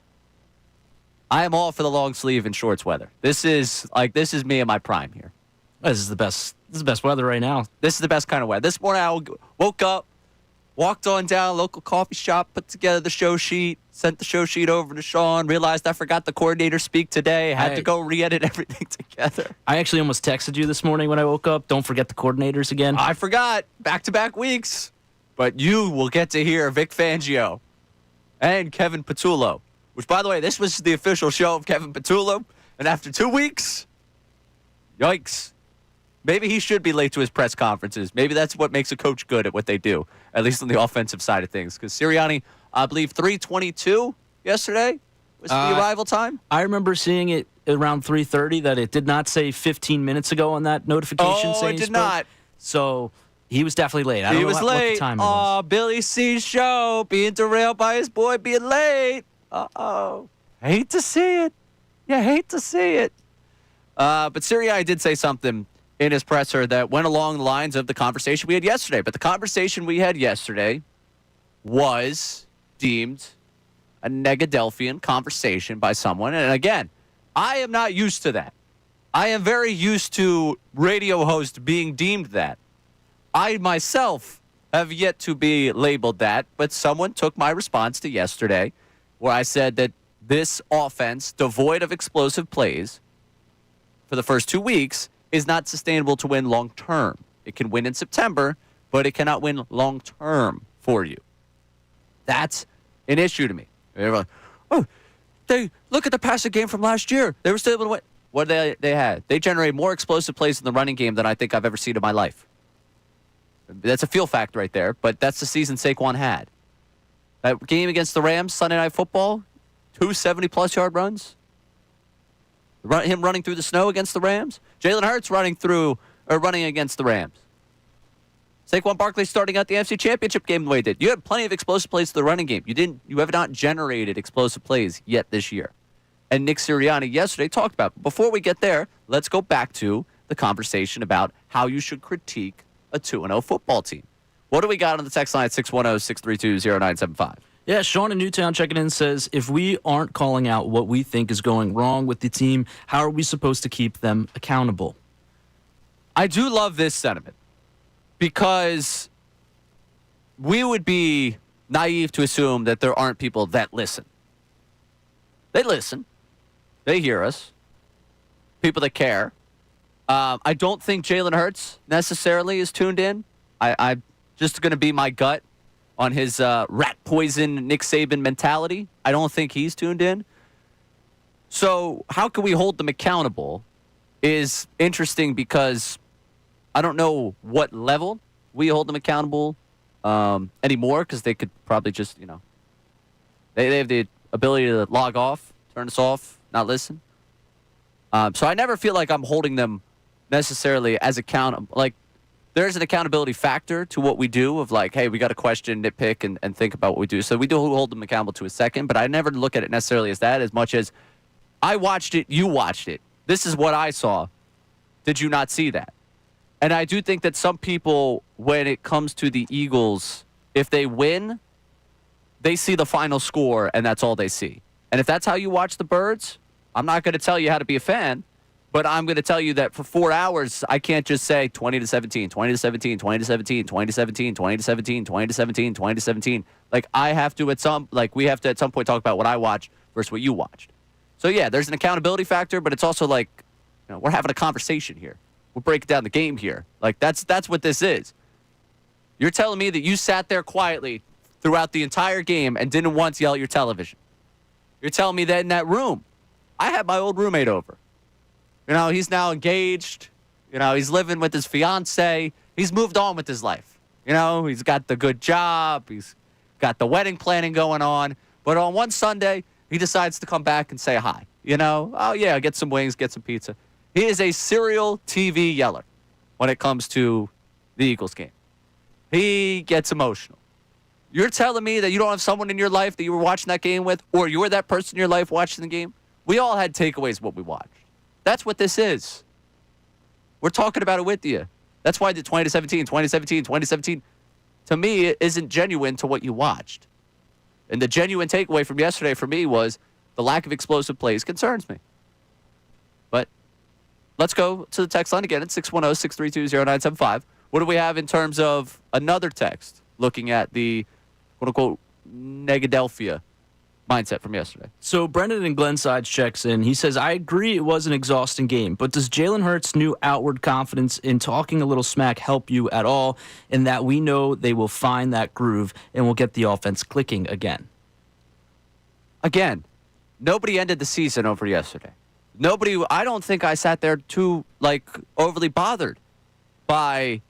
I am all for the long sleeve and shorts weather. This is me in my prime here. This is the best weather right now. This is the best kind of weather. This morning I woke up, walked on down, local coffee shop, put together the show sheet, sent the show sheet over to Sean, realized I forgot the coordinator speak today, had to go re-edit everything together. I actually almost texted you this morning when I woke up. Don't forget the coordinators again. I forgot. Back-to-back weeks. But you will get to hear Vic Fangio and Kevin Patulo, which, by the way, this was the official show of Kevin Patulo. And after 2 weeks, yikes. Maybe he should be late to his press conferences. Maybe that's what makes a coach good at what they do, at least on the offensive side of things. Because Serriani, I believe, 3:22 yesterday was the arrival time. I remember seeing it around 3:30 that it did not say 15 minutes ago on that notification. Oh, saying it did not. So he was definitely late. I don't know what the time was. Oh, Billy C's show being derailed by his boy being late. Uh-oh. Hate to see it. You hate to see it. But Serriani did say something in his presser that went along the lines of the conversation we had yesterday. But the conversation we had yesterday was deemed a Negadelian conversation by someone. And again, I am not used to that. I am very used to radio hosts being deemed that. I myself have yet to be labeled that, but someone took my response to yesterday where I said that this offense, devoid of explosive plays for the first 2 weeks, is not sustainable to win long term. It can win in September, but it cannot win long term for you. That's an issue to me. Everyone, they look at the passing game from last year. They were still able to win. What they had? They generated more explosive plays in the running game than I think I've ever seen in my life. That's a feel fact right there, but that's the season Saquon had. That game against the Rams, Sunday Night Football, 2 70-plus yard runs. Him running through the snow against the Rams. Jalen Hurts running against the Rams. Saquon Barkley starting out the NFC Championship game the way he did. You had plenty of explosive plays to the running game. You have not generated explosive plays yet this year. And Nick Sirianni yesterday talked about it. Before we get there, let's go back to the conversation about how you should critique a 2-0 football team. What do we got on the text line at 610-632-0975? Yeah, Sean in Newtown checking in says, if we aren't calling out what we think is going wrong with the team, how are we supposed to keep them accountable? I do love this sentiment because we would be naive to assume that there aren't people that listen. They listen. They hear us. People that care. I don't think Jalen Hurts necessarily is tuned in. I'm just going to be my gut on his rat poison Nick Saban mentality. I don't think he's tuned in. So how can we hold them accountable is interesting because I don't know what level we hold them accountable anymore because they could probably just, they have the ability to log off, turn us off, not listen. So I never feel like I'm holding them necessarily as accountable. Like, there's an accountability factor to what we do of like, hey, we got to question, nitpick, and think about what we do. So we do hold them accountable to a second, but I never look at it necessarily as that as much as I watched it, you watched it. This is what I saw. Did you not see that? And I do think that some people, when it comes to the Eagles, if they win, they see the final score, and that's all they see. And if that's how you watch the Birds, I'm not going to tell you how to be a fan, but I'm going to tell you that for 4 hours, I can't just say 20-17, 20-17, 20-17, 20-17, 20-17, 20-17, 20-17. Like, we have to at some point talk about what I watched versus what you watched. So, yeah, there's an accountability factor, but it's also like, we're having a conversation here. We're breaking down the game here. Like, that's what this is. You're telling me that you sat there quietly throughout the entire game and didn't once yell at your television. You're telling me that in that room, I had my old roommate over. He's now engaged. He's living with his fiance. He's moved on with his life. He's got the good job. He's got the wedding planning going on. But on one Sunday, he decides to come back and say hi. Oh, yeah, get some wings, get some pizza. He is a serial TV yeller when it comes to the Eagles game. He gets emotional. You're telling me that you don't have someone in your life that you were watching that game with, or you were that person in your life watching the game? We all had takeaways of what we watched. That's what this is. We're talking about it with you. That's why the 2017, to me, it isn't genuine to what you watched. And the genuine takeaway from yesterday for me was the lack of explosive plays concerns me. But let's go to the text line again at 610-632-0975. What do we have in terms of another text looking at the quote-unquote Negadelphia mindset from yesterday? So Brendan in Glensides checks in. He says, I agree it was an exhausting game, but does Jalen Hurts' new outward confidence in talking a little smack help you at all in that we know they will find that groove and will get the offense clicking again? Again, nobody ended the season over yesterday. I don't think I sat there too, overly bothered by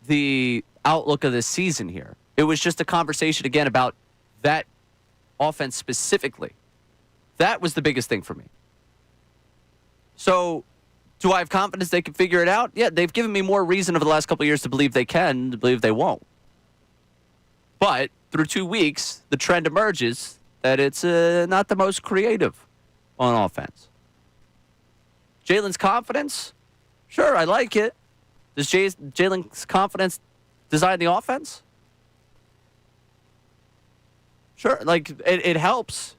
the outlook of this season here. It was just a conversation, again, about that offense specifically. That was the biggest thing for me. So, do I have confidence they can figure it out? Yeah, they've given me more reason over the last couple of years to believe they can, to believe they won't. But through 2 weeks, the trend emerges that it's not the most creative on offense. Jalen's confidence? Sure, I like it. Does Jalen's confidence design the offense? Sure, it helps,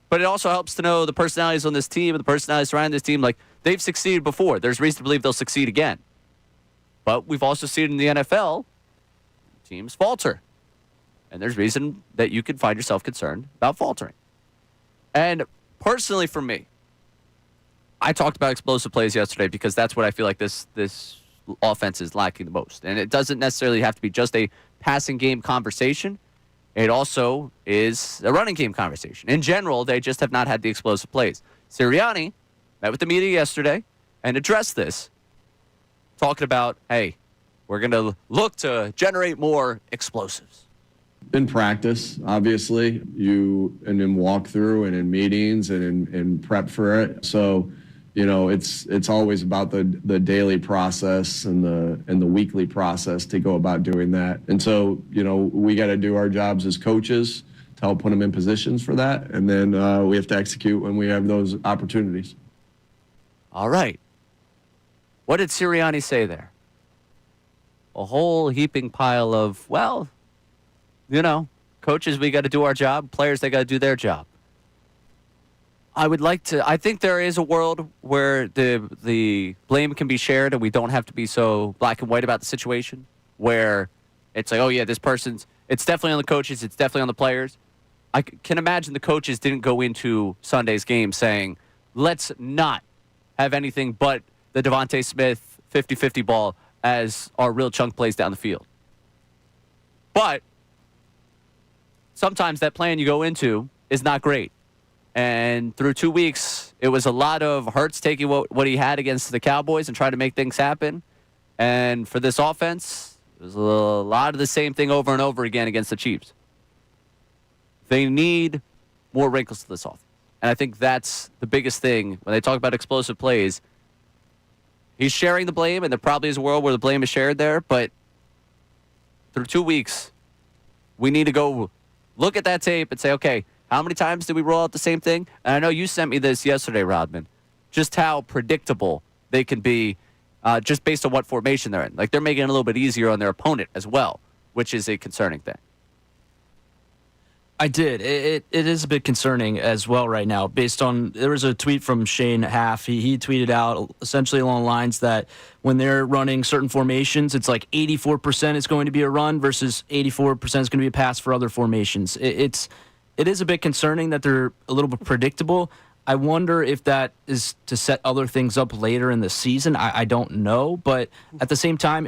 but it also helps to know the personalities on this team and the personalities surrounding this team. They've succeeded before. There's reason to believe they'll succeed again. But we've also seen in the NFL, teams falter. And there's reason that you could find yourself concerned about faltering. And personally for me, I talked about explosive plays yesterday because that's what I feel like this offense is lacking the most. And it doesn't necessarily have to be just a passing game conversation. It also is a running game conversation. In general, they just have not had the explosive plays. Serriani met with the media yesterday and addressed this, talking about, hey, we're going to look to generate more explosives. In practice, obviously, and in walkthrough and in meetings and in prep for it. So, it's always about the daily process and the weekly process to go about doing that. And so, we got to do our jobs as coaches to help put them in positions for that. And then we have to execute when we have those opportunities. All right. What did Serriani say there? A whole heaping pile of, coaches, we got to do our job. Players, they got to do their job. I think there is a world where the blame can be shared and we don't have to be so black and white about the situation, where it's like, oh, yeah, it's definitely on the coaches, it's definitely on the players. I can imagine the coaches didn't go into Sunday's game saying, let's not have anything but the Devontae Smith 50-50 ball as our real chunk plays down the field. But sometimes that plan you go into is not great. And through 2 weeks, it was a lot of Hurts taking what he had against the Cowboys and trying to make things happen. And for this offense, it was a lot of the same thing over and over again against the Chiefs. They need more wrinkles to this offense. And I think that's the biggest thing when they talk about explosive plays. He's sharing the blame, and there probably is a world where the blame is shared there. But through 2 weeks, we need to go look at that tape and say, okay, how many times did we roll out the same thing? And I know you sent me this yesterday, Rodman, just how predictable they can be just based on what formation they're in. They're making it a little bit easier on their opponent as well, which is a concerning thing. I did. It is a bit concerning as well right now. There was a tweet from Shane Half. He tweeted out essentially along the lines that when they're running certain formations, it's like 84% is going to be a run versus 84% is going to be a pass for other formations. It is a bit concerning that they're a little bit predictable. I wonder if that is to set other things up later in the season. I don't know, but at the same time,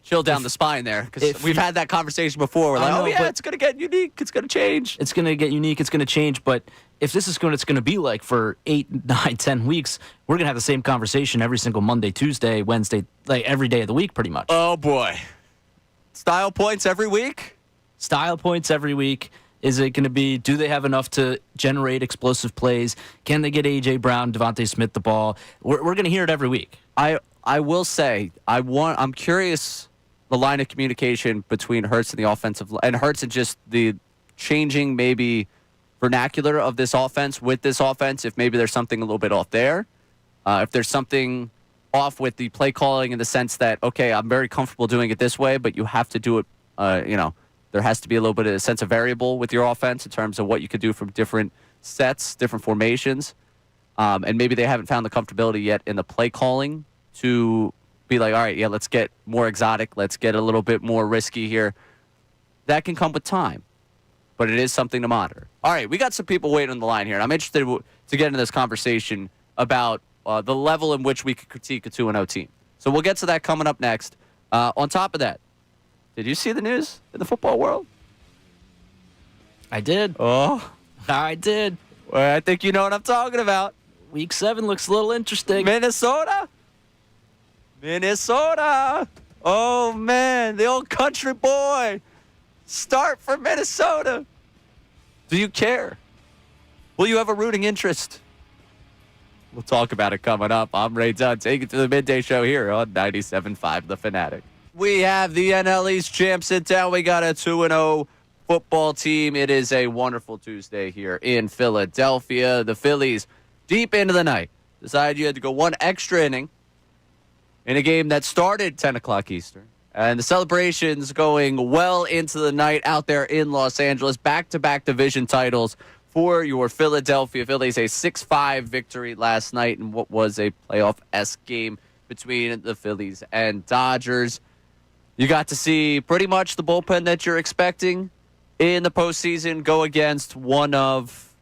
chill down the spine there, because we've had that conversation before. We're like, it's going to get unique. It's going to change. It's going to get unique. It's going to change. But if this is what it's going to be like for 8, 9, 10 weeks, we're going to have the same conversation every single Monday, Tuesday, Wednesday, every day of the week pretty much. Oh, boy. Style points every week? Style points every week. Is it going to be, do they have enough to generate explosive plays? Can they get A.J. Brown, Devontae Smith the ball? We're going to hear it every week. I will say, I'm curious the line of communication between Hurts and the offensive, and Hurts and just the changing maybe vernacular of this offense with this offense, if maybe there's something a little bit off there. If there's something off with the play calling in the sense that, okay, I'm very comfortable doing it this way, but you have to do it, there has to be a little bit of a sense of variable with your offense in terms of what you could do from different sets, different formations. And maybe they haven't found the comfortability yet in the play calling to be like, all right, yeah, let's get more exotic. Let's get a little bit more risky here. That can come with time, but it is something to monitor. All right, we got some people waiting on the line here, and I'm interested to get into this conversation about the level in which we could critique a 2-0 team. So we'll get to that coming up next. On top of that, did you see the news in the football world? I did. Oh, I did. well, I think you know what I'm talking about. Week 7 looks a little interesting. Minnesota. Oh, man, the old country boy. Start for Minnesota. Do you care? Will you have a rooting interest? We'll talk about it coming up. I'm Ray Dunn. Take it to the midday show here on 97.5 The Fanatic. We have the NL East champs in town. We got a 2-0 football team. It is a wonderful Tuesday here in Philadelphia. The Phillies, deep into the night, decided you had to go one extra inning in a game that started 10 o'clock Eastern. And the celebrations going well into the night out there in Los Angeles. Back-to-back division titles for your Philadelphia Phillies. A 6-5 victory last night in what was a playoff-esque game between the Phillies and Dodgers. You got to see pretty much the bullpen that you're expecting in the postseason go against one of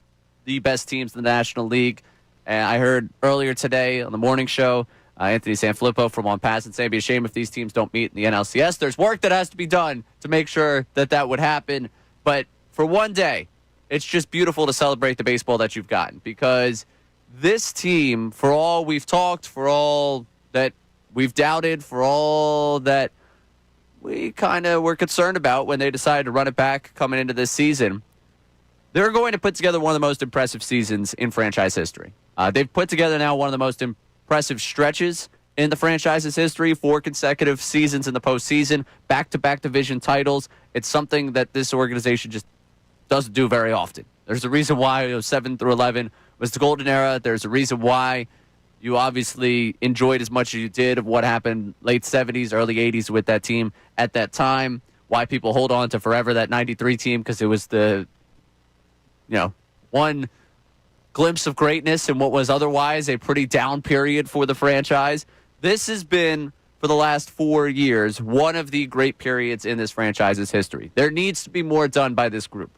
the best teams in the National League. And I heard earlier today on the morning show, Anthony Sanfilippo from On Pass and saying, be a shame if these teams don't meet in the NLCS. There's work that has to be done to make sure that that would happen. But for one day, it's just beautiful to celebrate the baseball that you've gotten, because this team, for all we've talked, for all that we've doubted, for all that we kind of were concerned about when they decided to run it back coming into this season, they're going to put together one of the most impressive seasons in franchise history. They've put together now one of the most impressive stretches in the franchise's history, 4 consecutive seasons in the postseason, back-to-back division titles. It's something that this organization just doesn't do very often. There's a reason why 7 through 11 was the golden era. There's a reason why you obviously enjoyed as much as you did of what happened late 70s, early 80s with that team at that time. Why people hold on to forever that 93 team, because it was the, one glimpse of greatness in what was otherwise a pretty down period for the franchise. This has been, for the last 4 years, one of the great periods in this franchise's history. There needs to be more done by this group.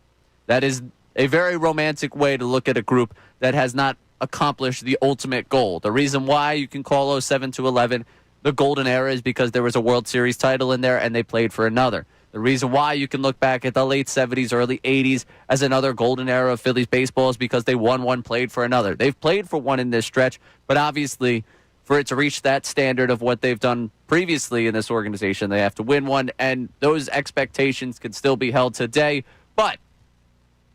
That is a very romantic way to look at a group that has not accomplished the ultimate goal. The reason why you can call 07 to 11 the golden era is because there was a World Series title in there and they played for another. The reason why you can look back at the late 70s, early 80s as another golden era of Phillies baseball is because they won one, played for another. They've played for one in this stretch, but obviously for it to reach that standard of what they've done previously in this organization, they have to win one, and those expectations can still be held today. But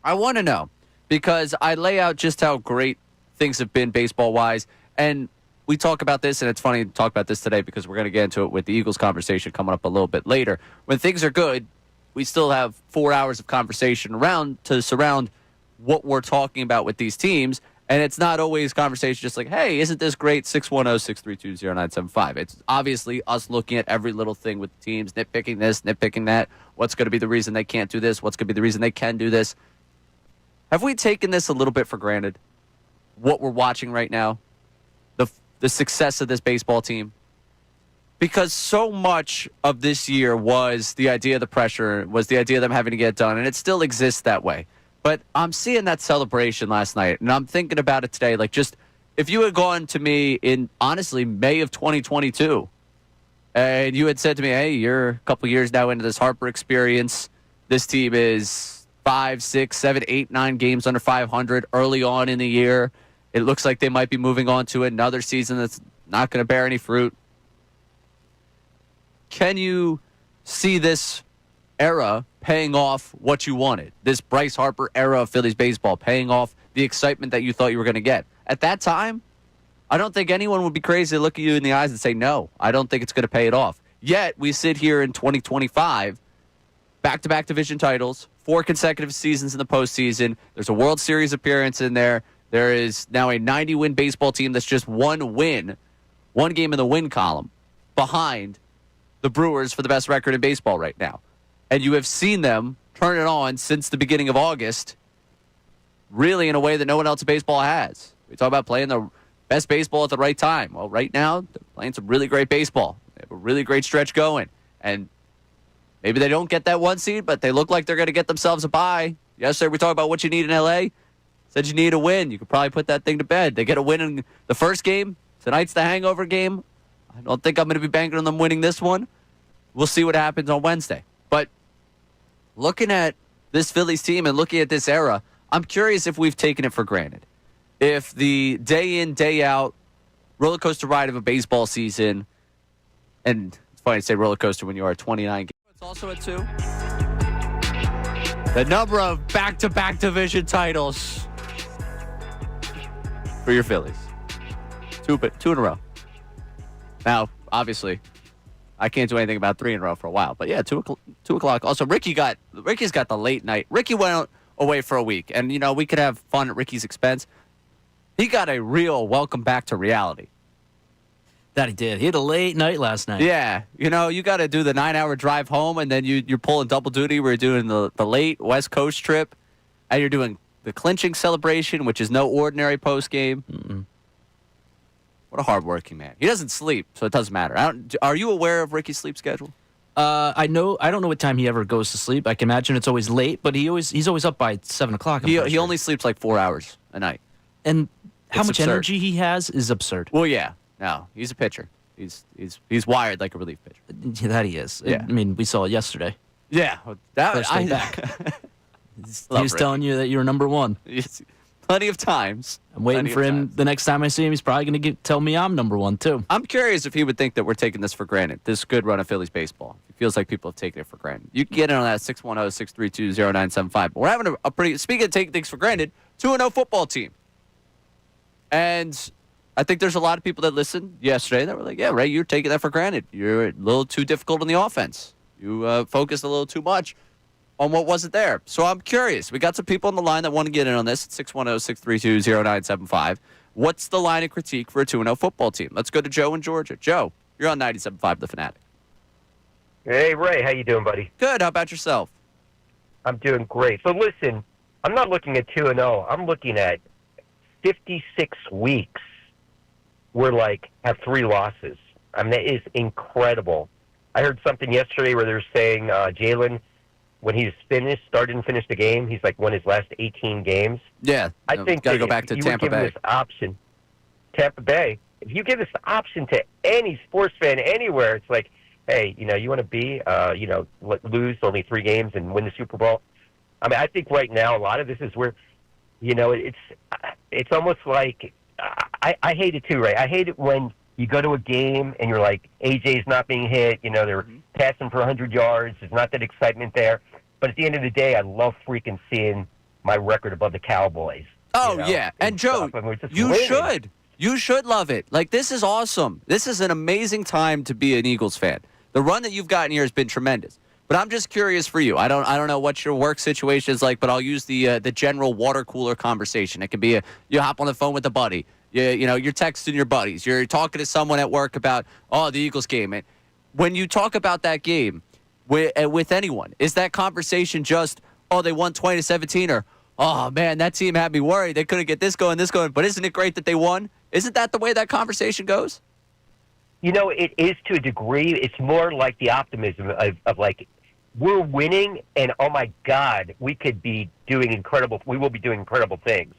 I want to know, because I lay out just how great things have been baseball-wise, and we talk about this, and it's funny to talk about this today because we're going to get into it with the Eagles conversation coming up a little bit later. When things are good, we still have 4 hours of conversation around to surround what we're talking about with these teams, and it's not always conversation just like, hey, isn't this great? 610-632-0975. It's obviously us looking at every little thing with the teams, nitpicking this, nitpicking that. What's going to be the reason they can't do this? What's going to be the reason they can do this? Have we taken this a little bit for granted? What we're watching right now? The success of this baseball team? Because so much of this year was the idea of the pressure, was the idea of them having to get it done, and it still exists that way. But I'm seeing that celebration last night, and I'm thinking about it today. Like, just if you had gone to me in, honestly, May of 2022, and you had said to me, hey, you're a couple years now into this Harper experience. This team is 5, 6, 7, 8, 9 games under 500 early on in the year. It looks like they might be moving on to another season that's not going to bear any fruit. Can you see this era paying off what you wanted. This Bryce Harper era of Phillies baseball paying off the excitement that you thought you were going to get. At that time, I don't think anyone would be crazy to look at you in the eyes and say, no, I don't think it's going to pay it off. Yet, we sit here in 2025, back-to-back division titles, 4 consecutive seasons in the postseason. There's a World Series appearance in there. There is now a 90-win baseball team that's just one win, one game in the win column, behind the Brewers for the best record in baseball right now. And you have seen them turn it on since the beginning of August, really in a way that no one else in baseball has. We talk about playing the best baseball at the right time. Well, right now, they're playing some really great baseball. They have a really great stretch going. And maybe they don't get that 1 seed, but they look like they're going to get themselves a bye. Yesterday, we talked about what you need in L.A. Said you need a win. You could probably put that thing to bed. They get a win in the first game. Tonight's the hangover game. I don't think I'm going to be banking on them winning this one. We'll see what happens on Wednesday. But looking at this Phillies team and looking at this era, I'm curious if we've taken it for granted. If the day in, day out roller coaster ride of a baseball season, and it's funny to say roller coaster when you are 29 games. It's also at 2. The number of back-to-back division titles for your Phillies. 2 in a row. Now, obviously, I can't do anything about 3 in a row for a while. But yeah, 2 o'clock. Also, Ricky's got the late night. Ricky went away for a week. And, we could have fun at Ricky's expense. He got a real welcome back to reality. That he did. He had a late night last night. Yeah. You got to do the 9-hour drive home, and then you're pulling double duty. We're doing the late West Coast trip, and you're doing the clinching celebration, which is no ordinary post game. Mm-mm. What a hardworking man. He doesn't sleep, so it doesn't matter. Are you aware of Ricky's sleep schedule? I know. I don't know what time he ever goes to sleep. I can imagine it's always late, but he's always up by 7 o'clock. He only sleeps like 4 hours a night. And how It's much absurd. energy he has is absurd. Well, yeah. No, he's a pitcher. He's wired like a relief pitcher. Yeah, that he is. Yeah. I mean, we saw it yesterday. Yeah. First day back. He was telling you that you were number 1. Plenty of times. I'm waiting for him. The next time I see him, he's probably going to tell me I'm number 1, too. I'm curious if he would think that we're taking this for granted, this good run of Phillies baseball. It feels like people have taken it for granted. You can get in on that 610-632-0975. But we're having a pretty, speaking of taking things for granted, 2-0 football team. And I think there's a lot of people that listened yesterday that were like, yeah, Ray, you're taking that for granted. You're a little too difficult on the offense. You focused a little too much on what wasn't there. So I'm curious. We got some people on the line that want to get in on this at 610-632-0975. What's the line of critique for a 2-0 football team? Let's go to Joe in Georgia. Joe, you're on 97.5 The Fanatic. Hey, Ray. How you doing, buddy? Good. How about yourself? I'm doing great. So listen, I'm not looking at 2-0. I'm looking at 56 weeks where, have 3 losses. I mean, that is incredible. I heard something yesterday where they're saying Jalen, when he's started and finished the game, he's won his last 18 games. Yeah. I think got to go back to Tampa Bay. This option, Tampa Bay. If you give this option to any sports fan anywhere, it's like, hey, you want to lose only 3 games and win the Super Bowl. I mean, I think right now a lot of this is where, it's almost like I hate it too, Ray. I hate it when you go to a game and you're like, AJ's not being hit. They're passing for 100 yards. There's not that excitement there. But at the end of the day, I love freaking seeing my record above the Cowboys. Oh, yeah. And Joe, you should. You should love it. This is awesome. This is an amazing time to be an Eagles fan. The run that you've gotten here has been tremendous. But I'm just curious for you. I don't know what your work situation is like, but I'll use the general water cooler conversation. It can be you hop on the phone with a buddy. You're texting your buddies. You're talking to someone at work about, the Eagles game. And when you talk about that game with anyone, is that conversation just, they won 20-17, or, oh, man, that team had me worried. They couldn't get this going, but isn't it great that they won? Isn't that the way that conversation goes? It is to a degree. It's more like the optimism of we're winning, and oh my God, we will be doing incredible things.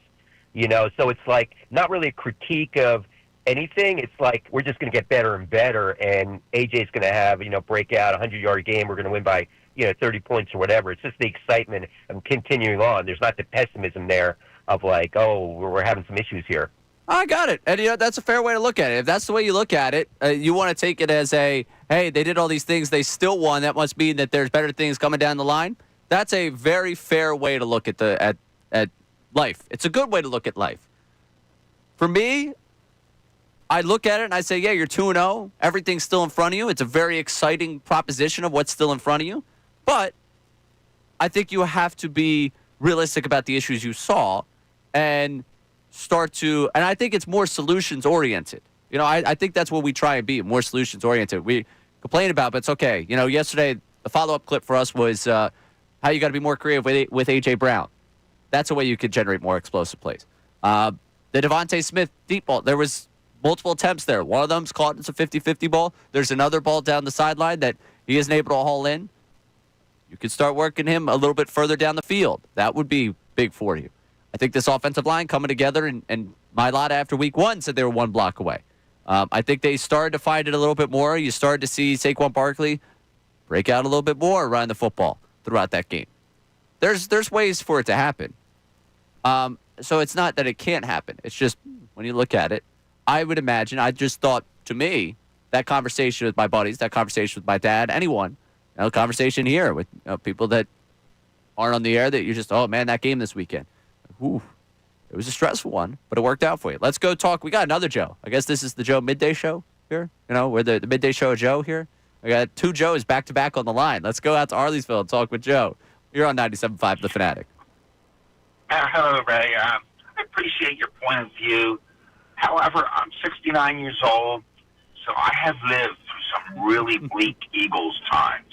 So it's not really a critique of anything. It's we're just going to get better and better, and AJ's going to have, break out a 100-yard game. We're going to win by, 30 points or whatever. It's just the excitement of continuing on. There's not the pessimism there of we're having some issues here. I got it. And, that's a fair way to look at it. If that's the way you look at it, you want to take it as hey, they did all these things, they still won. That must mean that there's better things coming down the line. That's a very fair way to look at at life. It's a good way to look at life. For me, I look at it and I say, yeah, you're 2-0. Everything's still in front of you. It's a very exciting proposition of what's still in front of you. But I think you have to be realistic about the issues you saw and and I think it's more solutions-oriented. I think that's what we try and be, more solutions-oriented. We complain about, but it's okay. Yesterday, the follow-up clip for us was how you got to be more creative with A.J. Brown. That's a way you could generate more explosive plays. The Devontae Smith deep ball, there was multiple attempts there. One of them's caught. It's a 50-50 ball. There's another ball down the sideline that he isn't able to haul in. You could start working him a little bit further down the field. That would be big for you. I think this offensive line coming together, and Mailata after week 1 said they were 1 block away. I think they started to find it a little bit more. You started to see Saquon Barkley break out a little bit more around the football throughout that game. There's ways for it to happen. So it's not that it can't happen. It's just when you look at it, I would imagine, I just thought, to me, that conversation with my buddies, that conversation with my dad, anyone, conversation here with people that aren't on the air that you're just, oh, man, that game this weekend. Ooh, it was a stressful one, but it worked out for you. Let's go talk. We got another Joe. I guess this is the Joe Midday Show here. We're the Midday Show of Joe here. I got 2 Joes back-to-back on the line. Let's go out to Arleysville and talk with Joe. You're on 97.5 The Fanatic. Hello, Ray. I appreciate your point of view. However, I'm 69 years old, so I have lived through some really bleak Eagles times.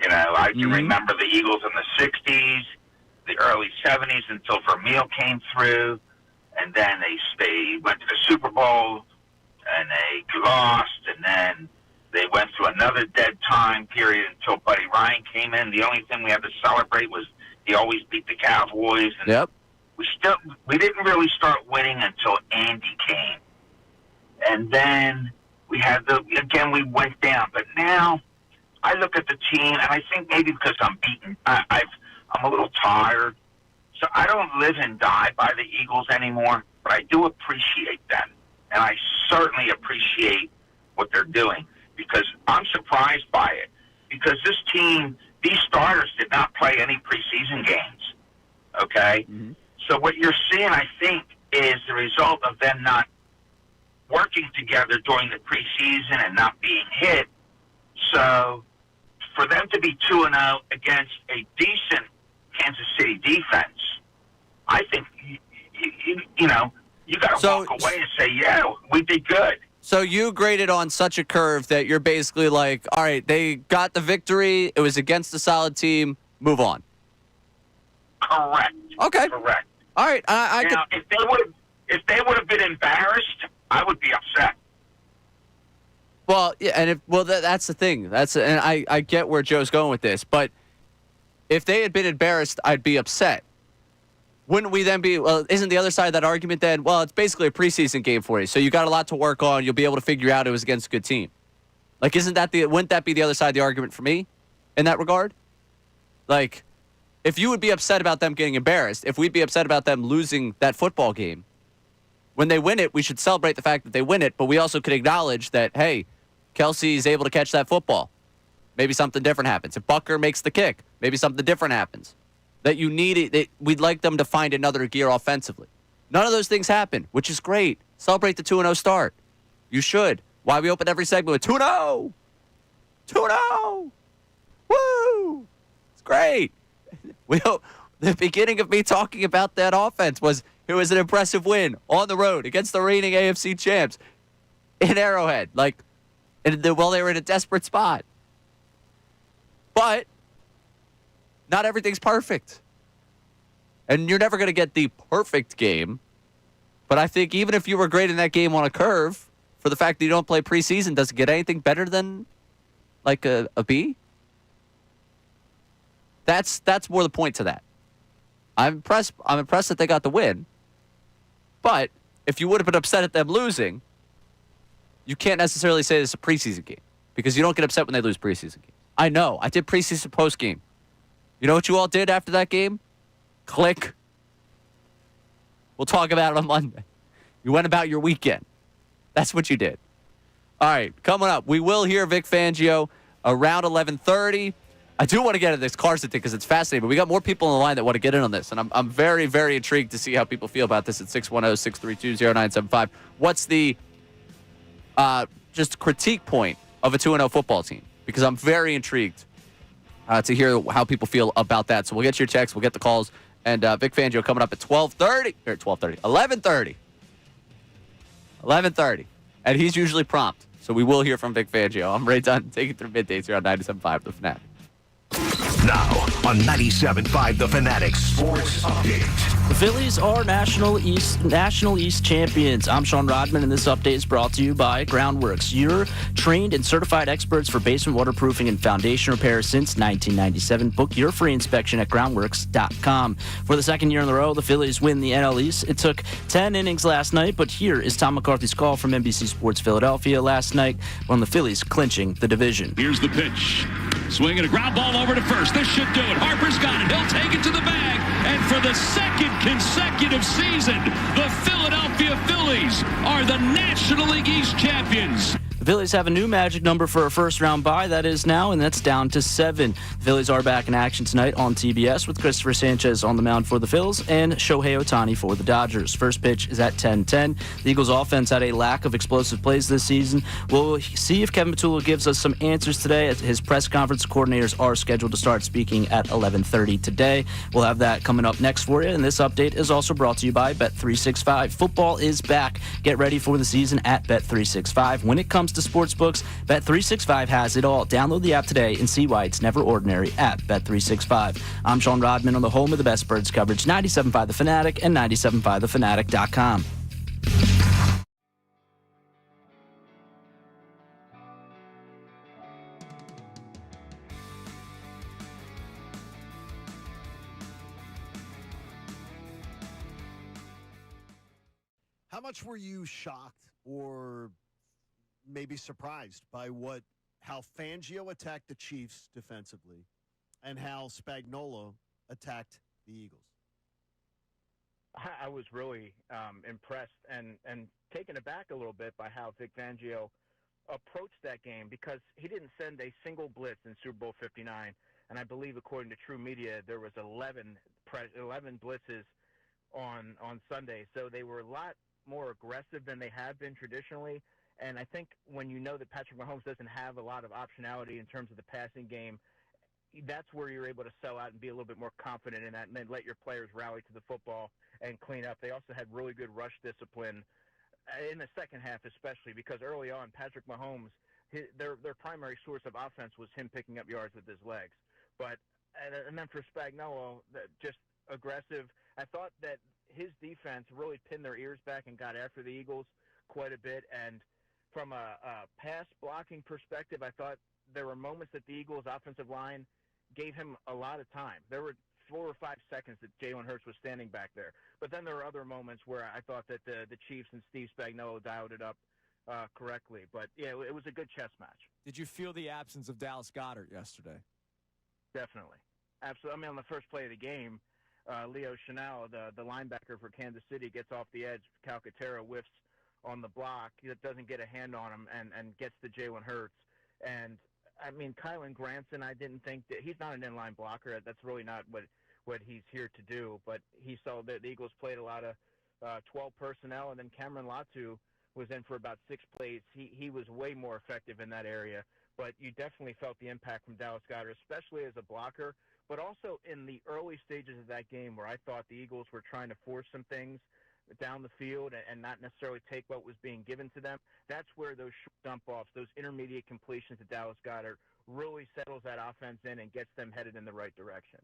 I can remember the Eagles in the 60s, the early 70s until Vermeil came through, and then they went to the Super Bowl, and they lost, and then they went through another dead time period until Buddy Ryan came in. The only thing we had to celebrate was he always beat the Cowboys. And yep. We didn't really start winning until Andy came. And then we we went down. But now I look at the team, and I think maybe because I'm beaten, I'm a little tired. So I don't live and die by the Eagles anymore, but I do appreciate them. And I certainly appreciate what they're doing because I'm surprised by it. Because this team, these starters did not play any preseason games. Okay? Mm-hmm. So what you're seeing, I think, is the result of them not working together during the preseason and not being hit. So for them to be 2-0 against a decent Kansas City defense, I think, you got to walk away and say, yeah, we did good. So you graded on such a curve that you're basically like, all right, they got the victory. It was against a solid team. Move on. Correct. Okay. Correct. All right. Now, if they would have been embarrassed, I would be upset. Well, yeah, and that's the thing. And I get where Joe's going with this, but if they had been embarrassed, I'd be upset. Wouldn't we then be, well, isn't the other side of that argument then, well, it's basically a preseason game for you, so you got a lot to work on. You'll be able to figure out it was against a good team. Like, wouldn't that be the other side of the argument for me in that regard? Like, if you would be upset about them getting embarrassed, if we'd be upset about them losing that football game, when they win it, we should celebrate the fact that they win it, but we also could acknowledge that, hey, Kelsey's able to catch that football. Maybe something different happens. If Bucker makes the kick, maybe something different happens. That you need it. We'd like them to find another gear offensively. None of those things happen, which is great. Celebrate the 2-0 start. You should. Why we open every segment with 2-0. 2-0. Woo! It's great. The beginning of me talking about that offense was it was an impressive win on the road against the reigning AFC champs in Arrowhead. They were in a desperate spot. But not everything's perfect. And you're never going to get the perfect game. But I think even if you were great in that game on a curve, for the fact that you don't play preseason, does it get anything better than like a B? That's more the point to that. I'm impressed that they got the win. But if you would have been upset at them losing, you can't necessarily say it's a preseason game because you don't get upset when they lose preseason games. I know. I did preseason post-game. You know what you all did after that game? Click. We'll talk about it on Monday. You went about your weekend. That's what you did. All right, coming up, we will hear Vic Fangio around 11:30. I do want to get at this Carson thing because it's fascinating, but we got more people on the line that want to get in on this, and I'm very, very intrigued to see how people feel about this at 610-632-0975. What's the just critique point of a 2-0 football team? Because I'm very intrigued to hear how people feel about that. So we'll get your texts, we'll get the calls, and Vic Fangio coming up at 11:30. 11:30. And he's usually prompt, so we will hear from Vic Fangio. I'm Ray Dunn, taking through middays here on 97.5 The Fanatic. Now on 97.5 The Fanatic Sports Update. The Phillies are National East champions. I'm Sean Rodman, and this update is brought to you by Groundworks. Your trained and certified experts for basement waterproofing and foundation repair since 1997. Book your free inspection at groundworks.com. For the second year in a row, the Phillies win the NL East. It took 10 innings last night, but here is Tom McCarthy's call from NBC Sports Philadelphia last night on the Phillies clinching the division. Here's the pitch. Swinging a ground ball over to first. This should do it. Harper's got it. He'll take it to the bag. And for the second consecutive season, the Philadelphia Phillies are the National League East champions. The Phillies have a new magic number for a first-round bye. That is now, and that's down to 7. The Phillies are back in action tonight on TBS with Christopher Sanchez on the mound for the Phils and Shohei Ohtani for the Dodgers. First pitch is at 10:10. The Eagles' offense had a lack of explosive plays this season. We'll see if Kevin Patulo gives us some answers today. His press conference coordinators are scheduled to start speaking at 11:30 today. We'll have that coming up next for you, and this update is also brought to you by Bet365. Football is back. Get ready for the season at Bet365. When it comes to sportsbooks, Bet365 has it all. Download the app today and see why it's never ordinary at Bet365. I'm Sean Rodman on the home of the best birds coverage, 97.5 The Fanatic and 97.5thefanatic.com. How much were you shocked or maybe surprised by how Fangio attacked the Chiefs defensively and how Spagnuolo attacked the Eagles? I was really impressed and taken aback a little bit by how Vic Fangio approached that game, because he didn't send a single blitz in Super Bowl 59, and I believe according to True Media there was 11 blitzes on Sunday, so they were a lot more aggressive than they have been traditionally. And I think when you know that Patrick Mahomes doesn't have a lot of optionality in terms of the passing game, that's where you're able to sell out and be a little bit more confident in that, and then let your players rally to the football and clean up. They also had really good rush discipline in the second half, especially because early on, Patrick Mahomes, their primary source of offense was him picking up yards with his legs. And then for Spagnuolo, just aggressive. I thought that his defense really pinned their ears back and got after the Eagles quite a bit. And from a pass blocking perspective, I thought there were moments that the Eagles' offensive line gave him a lot of time. There were 4 or 5 seconds that Jalen Hurts was standing back there. But then there were other moments where I thought that the Chiefs and Steve Spagnuolo dialed it up correctly. But, yeah, it was a good chess match. Did you feel the absence of Dallas Goedert yesterday? Definitely. Absolutely. I mean, on the first play of the game, Leo Chenal, the linebacker for Kansas City, gets off the edge. Calcaterra whiffs on the block. He doesn't get a hand on him and gets to Jalen Hurts. And, I mean, Kylan Granson, I didn't think that – he's not an inline blocker. That's really not what he's here to do. But he saw that the Eagles played a lot of 12 personnel, and then Cameron Latu was in for about 6 plays. He was way more effective in that area. But you definitely felt the impact from Dallas Goedert, especially as a blocker, but also in the early stages of that game where I thought the Eagles were trying to force some things down the field and not necessarily take what was being given to them. That's where those short dump-offs, those intermediate completions to Dallas Goedert really settles that offense in and gets them headed in the right direction.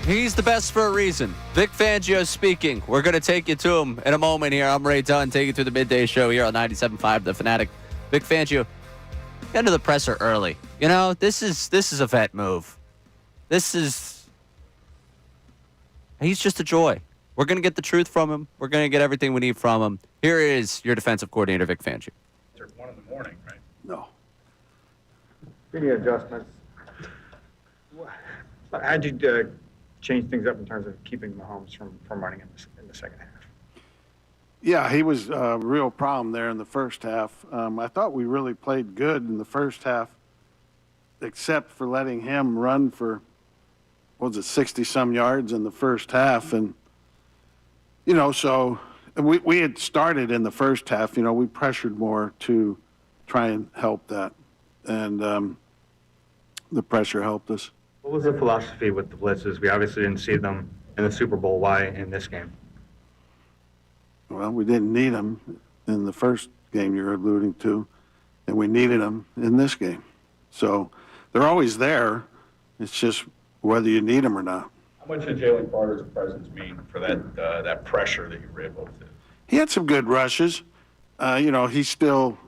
He's the best for a reason. Vic Fangio speaking. We're going to take you to him in a moment here. I'm Ray Dunn, take you through the midday show here on 97.5 The Fanatic. Vic Fangio, get into the presser early. You know, this is a vet move. He's just a joy. We're going to get the truth from him. We're going to get everything we need from him. Here is your defensive coordinator, Vic Fangio. It's 1 in the morning, right? No. Any adjustments? How'd you change things up in terms of keeping Mahomes from running in the second half? Yeah, he was a real problem there in the first half. I thought we really played good in the first half, except for letting him run for, 60-some yards in the first half. And, so we had started in the first half. We pressured more to try and help that. And the pressure helped us. What was the philosophy with the blitzes? We obviously didn't see them in the Super Bowl. Why in this game? Well, we didn't need them in the first game you're alluding to, and we needed them in this game. So they're always there. It's just whether you need them or not. How much did Jalen Carter's presence mean for that pressure that you were able to? He had some good rushes. He's still,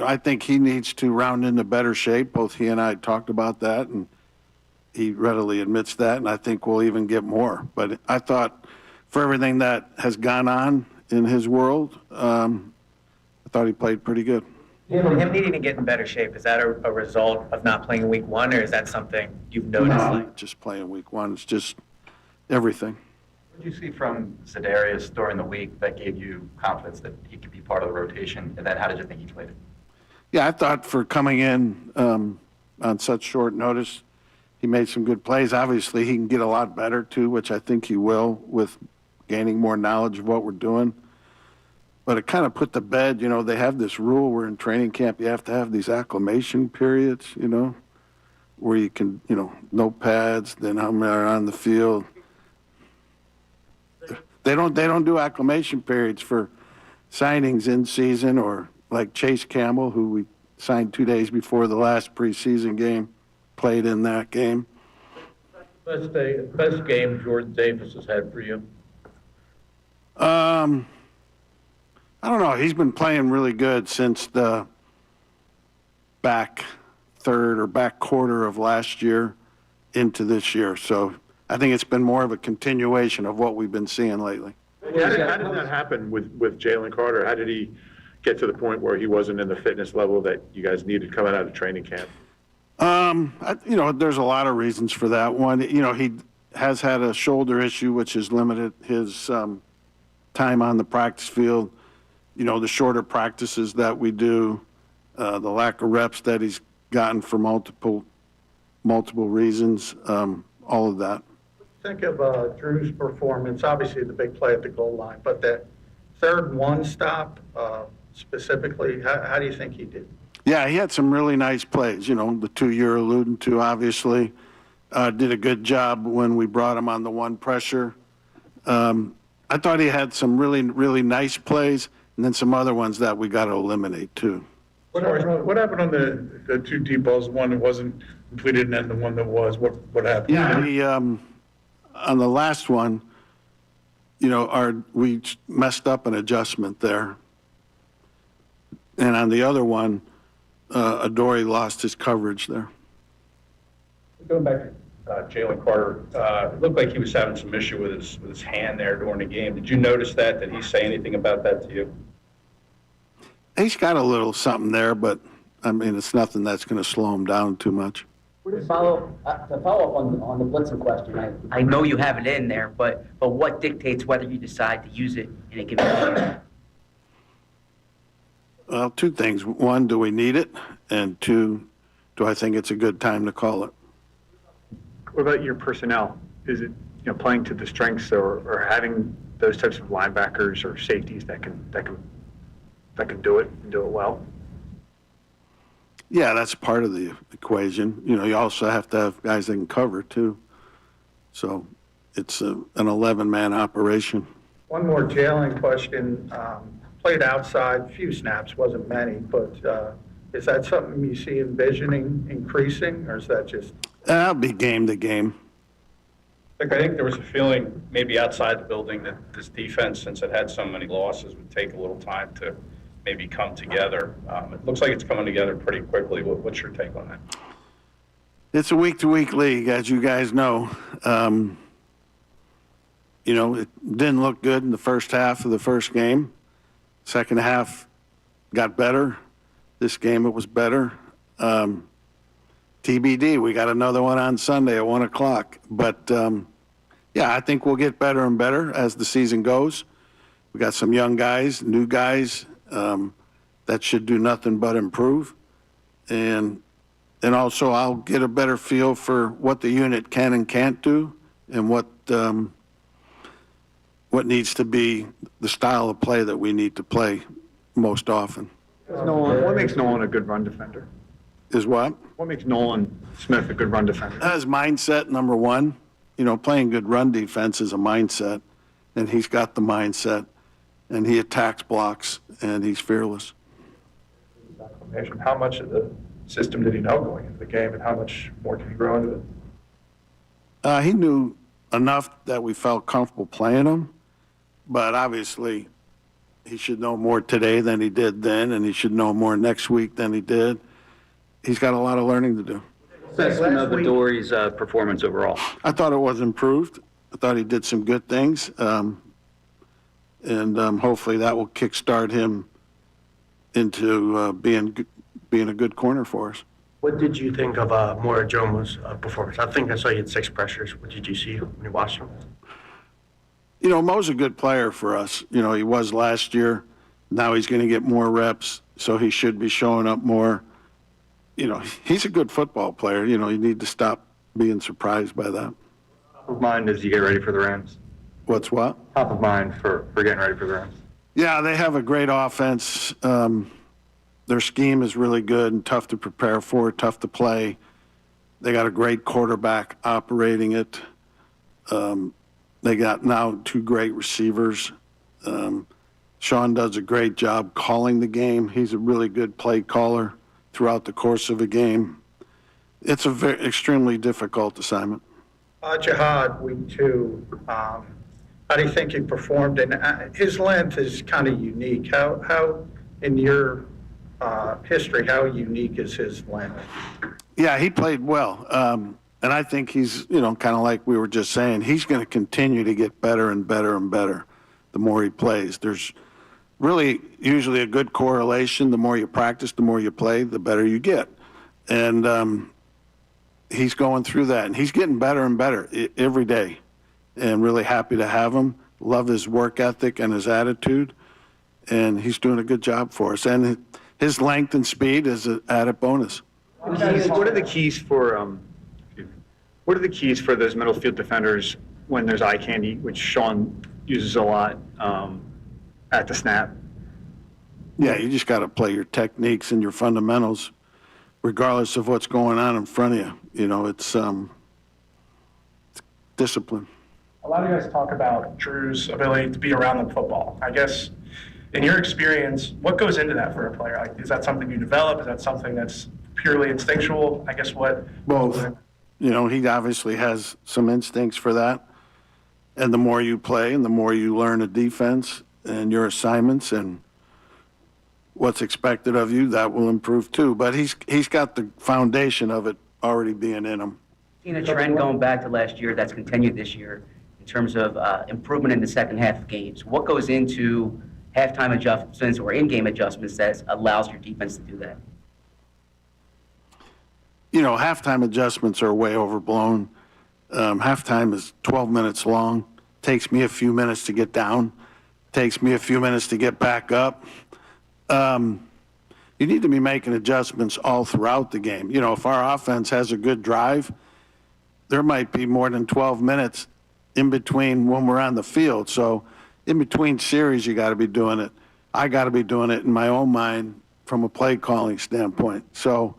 I think he needs to round into better shape. Both he and I talked about that, and he readily admits that, and I think we'll even get more. But I thought for everything that has gone on in his world, I thought he played pretty good. Him needing to get in better shape, is that a result of not playing week one, or is that something you've noticed? No, just playing week one. It's just everything. What did you see from Za'Darius during the week that gave you confidence that he could be part of the rotation? And then how did you think he played it? Yeah, I thought for coming in on such short notice, he made some good plays. Obviously, he can get a lot better, too, which I think he will with gaining more knowledge of what we're doing. But it kind of put to bed, they have this rule where in training camp you have to have these acclimation periods, where you can, no pads, then how many are on the field. They don't do acclimation periods for signings in season, or like Chase Campbell, who we signed 2 days before the last preseason game, played in that game. Best game Jordan Davis has had for you? I don't know. He's been playing really good since the back third or back quarter of last year into this year. So I think it's been more of a continuation of what we've been seeing lately. How did that happen with Jalen Carter? How did he get to the point where he wasn't in the fitness level that you guys needed coming out of training camp? There's a lot of reasons for that. One, he has had a shoulder issue, which has limited his time on the practice field. The shorter practices that we do, the lack of reps that he's gotten for multiple reasons, all of that. Think of Drew's performance, obviously the big play at the goal line, but that third one stop specifically, how do you think he did? Yeah, he had some really nice plays. The two you're alluding to, obviously, did a good job when we brought him on the one pressure. I thought he had some really, really nice plays, and then some other ones that we got to eliminate, too. What happened on the two deep balls, one that wasn't completed and the one that was? What happened? Yeah, on the last one, we messed up an adjustment there. And on the other one, Adoree lost his coverage there. Going back to Jalen Carter, it looked like he was having some issue with his hand there during the game. Did you notice that? Did he say anything about that to you? He's got a little something there, but, it's nothing that's going to slow him down too much. To follow up on the blitzing question, I know you have it in there, but what dictates whether you decide to use it in a given game? Well, two things. One, do we need it? And two, do I think it's a good time to call it? What about your personnel? Is it playing to the strengths or having those types of linebackers or safeties that can do it and do it well? Yeah, that's part of the equation. You also have to have guys that can cover, too. So it's an 11-man operation. One more Jalen question. Played outside, few snaps, wasn't many, but is that something you see envisioning increasing, or is that just? That'll be game to game. Like, I think there was a feeling maybe outside the building that this defense, since it had so many losses, would take a little time to maybe come together. It looks like it's coming together pretty quickly. What's your take on that? It's a week-to-week league, as you guys know. It didn't look good in the first half of the first game. Second half got better. This game, it was better. TBD, we got another one on Sunday at 1 o'clock. But, I think we'll get better and better as the season goes. We got some young guys, new guys, that should do nothing but improve. And also I'll get a better feel for what the unit can and can't do and what needs to be the style of play that we need to play most often. What makes Nolan a good run defender? Is what? What makes Nolan Smith a good run defender? His mindset, number one. Playing good run defense is a mindset, and he's got the mindset, and he attacks blocks, and he's fearless. How much of the system did he know going into the game, and how much more can he grow into it? He knew enough that we felt comfortable playing him, but obviously he should know more today than he did then, and he should know more next week than he did. He's got a lot of learning to do. Assessment of Dory's performance overall. I thought it was improved. I thought he did some good things, and hopefully that will kickstart him into being a good corner for us. What did you think of Morijomo's performance? I think I saw you had 6 pressures. What did you see when you watched him? Mo's a good player for us. He was last year. Now he's going to get more reps, so he should be showing up more. He's a good football player. You need to stop being surprised by that. Top of mind as you get ready for the Rams? What's what? Top of mind for getting ready for the Rams. Yeah, they have a great offense. Their scheme is really good and tough to prepare for, tough to play. They got a great quarterback operating it. They got now 2 great receivers. Sean does a great job calling the game. He's a really good play caller throughout the course of a game. It's a extremely difficult assignment. Jihad, week 2, how do you think he performed? And his length is kind of unique. How in your history, how unique is his length? Yeah, he played well. And I think he's, kind of like we were just saying, he's going to continue to get better and better and better the more he plays. There's really usually a good correlation. The more you practice, the more you play, the better you get. And he's going through that, and he's getting better and better every day. And really happy to have him. Love his work ethic and his attitude. And he's doing a good job for us. And his length and speed is an added bonus. What are the keys for those middle field defenders when there's eye candy, which Sean uses a lot at the snap? Yeah, you just got to play your techniques and your fundamentals, regardless of what's going on in front of you. It's discipline. A lot of you guys talk about Drew's ability to be around the football. I guess, in your experience, what goes into that for a player? Like, is that something you develop? Is that something that's purely instinctual? I guess what? Both. He obviously has some instincts for that. And the more you play and the more you learn a defense and your assignments and what's expected of you, that will improve too. But he's got the foundation of it already being in him. Seen a trend going back to last year that's continued this year in terms of improvement in the second half of games. What goes into halftime adjustments or in-game adjustments that allows your defense to do that? Halftime adjustments are way overblown. Halftime is 12 minutes long. Takes me a few minutes to get down. Takes me a few minutes to get back up. You need to be making adjustments all throughout the game. If our offense has a good drive, there might be more than 12 minutes in between when we're on the field. So in between series, you got to be doing it. I got to be doing it in my own mind from a play calling standpoint. So,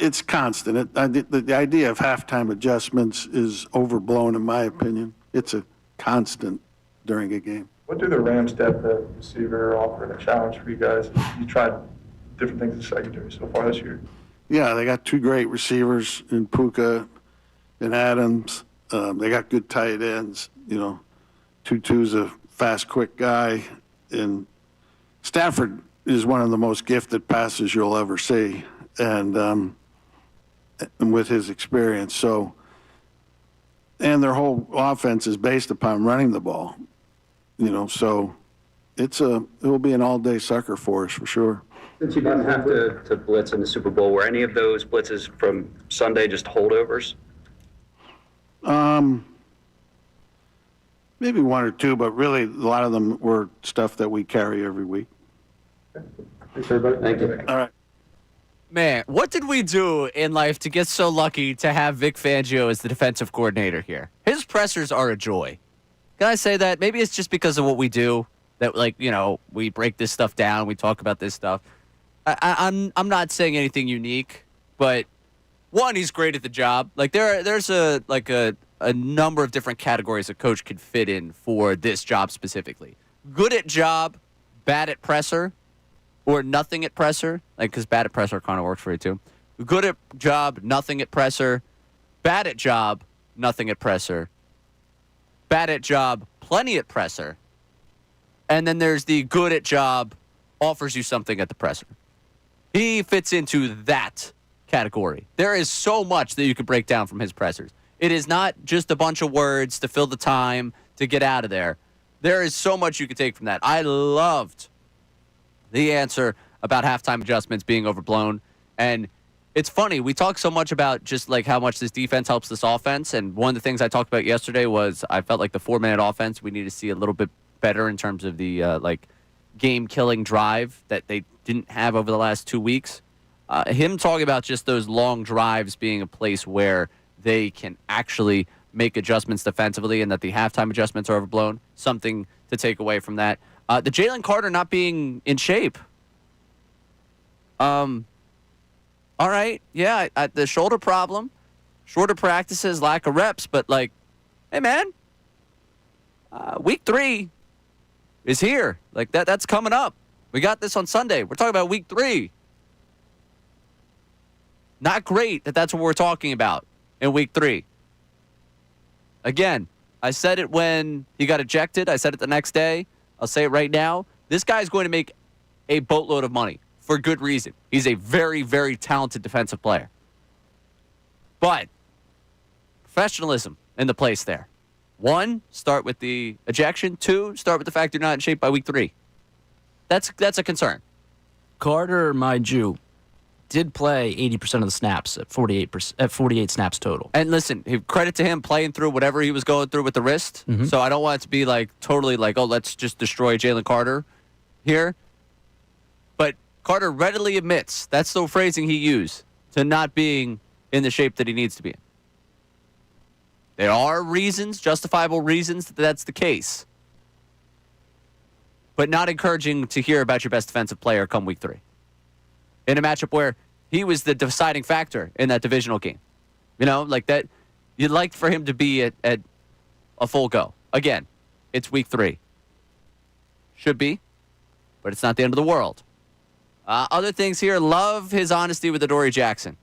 it's constant. The idea of halftime adjustments is overblown, in my opinion. It's a constant during a game. What do the Rams depth at receiver offer a challenge for you guys? You tried different things in secondary so far this year. Yeah, they got two great receivers in Puka and Adams. They got good tight ends. Tutu's a fast, quick guy. And Stafford is one of the most gifted passers you'll ever see, and with his experience. So, and their whole offense is based upon running the ball. So it will be an all-day sucker for us for sure. Since you didn't have to blitz in the Super Bowl, were any of those blitzes from Sunday just holdovers? Maybe one or two, but really a lot of them were stuff that we carry every week. Thanks, everybody. Thank you. All right. Man, what did we do in life to get so lucky to have Vic Fangio as the defensive coordinator here? His pressers are a joy. Can I say that? Maybe it's just because of what we do that, we break this stuff down, we talk about this stuff. I'm not saying anything unique, but one, he's great at the job. There's a number of different categories a coach could fit in for this job specifically. Good at job, bad at presser, or nothing at presser. Because bad at presser kind of works for you too. Good at job, nothing at presser. Bad at job, nothing at presser. Bad at job, plenty at presser. And then there's the good at job, offers you something at the presser. He fits into that category. There is so much that you could break down from his pressers. It is not just a bunch of words to fill the time to get out of there. There is so much you could take from that. I loved the answer about halftime adjustments being overblown. And it's funny, we talk so much about just how much this defense helps this offense. And one of the things I talked about yesterday was I felt like the 4-minute offense, we need to see a little bit better in terms of the game-killing drive that they didn't have over the last 2 weeks. Him talking about just those long drives being a place where they can actually make adjustments defensively and that the halftime adjustments are overblown, something to take away from that. The Jalen Carter not being in shape. All right, yeah, the shoulder problem, shorter practices, lack of reps, but hey man, week 3 is here. That's coming up. We got this on Sunday. We're talking about week 3. Not great that's what we're talking about in week 3. Again, I said it when he got ejected. I said it the next day. I'll say it right now. This guy's going to make a boatload of money for good reason. He's a very, very talented defensive player. But professionalism in the place there. 1, start with the ejection. 2, start with the fact you're not in shape by week 3. That's a concern. Carter, mind you, did play 80% of the snaps at 48 snaps total. And listen, credit to him playing through whatever he was going through with the wrist. Mm-hmm. So I don't want it to be totally let's just destroy Jalen Carter here. But Carter readily admits, that's the phrasing he used, to not being in the shape that he needs to be in. There are reasons, justifiable reasons that that's the case. But not encouraging to hear about your best defensive player come week 3. In a matchup where he was the deciding factor in that divisional game. That you'd like for him to be at a full go. Again, it's week 3. Should be, but it's not the end of the world. Other things here, love his honesty with Adoree Jackson.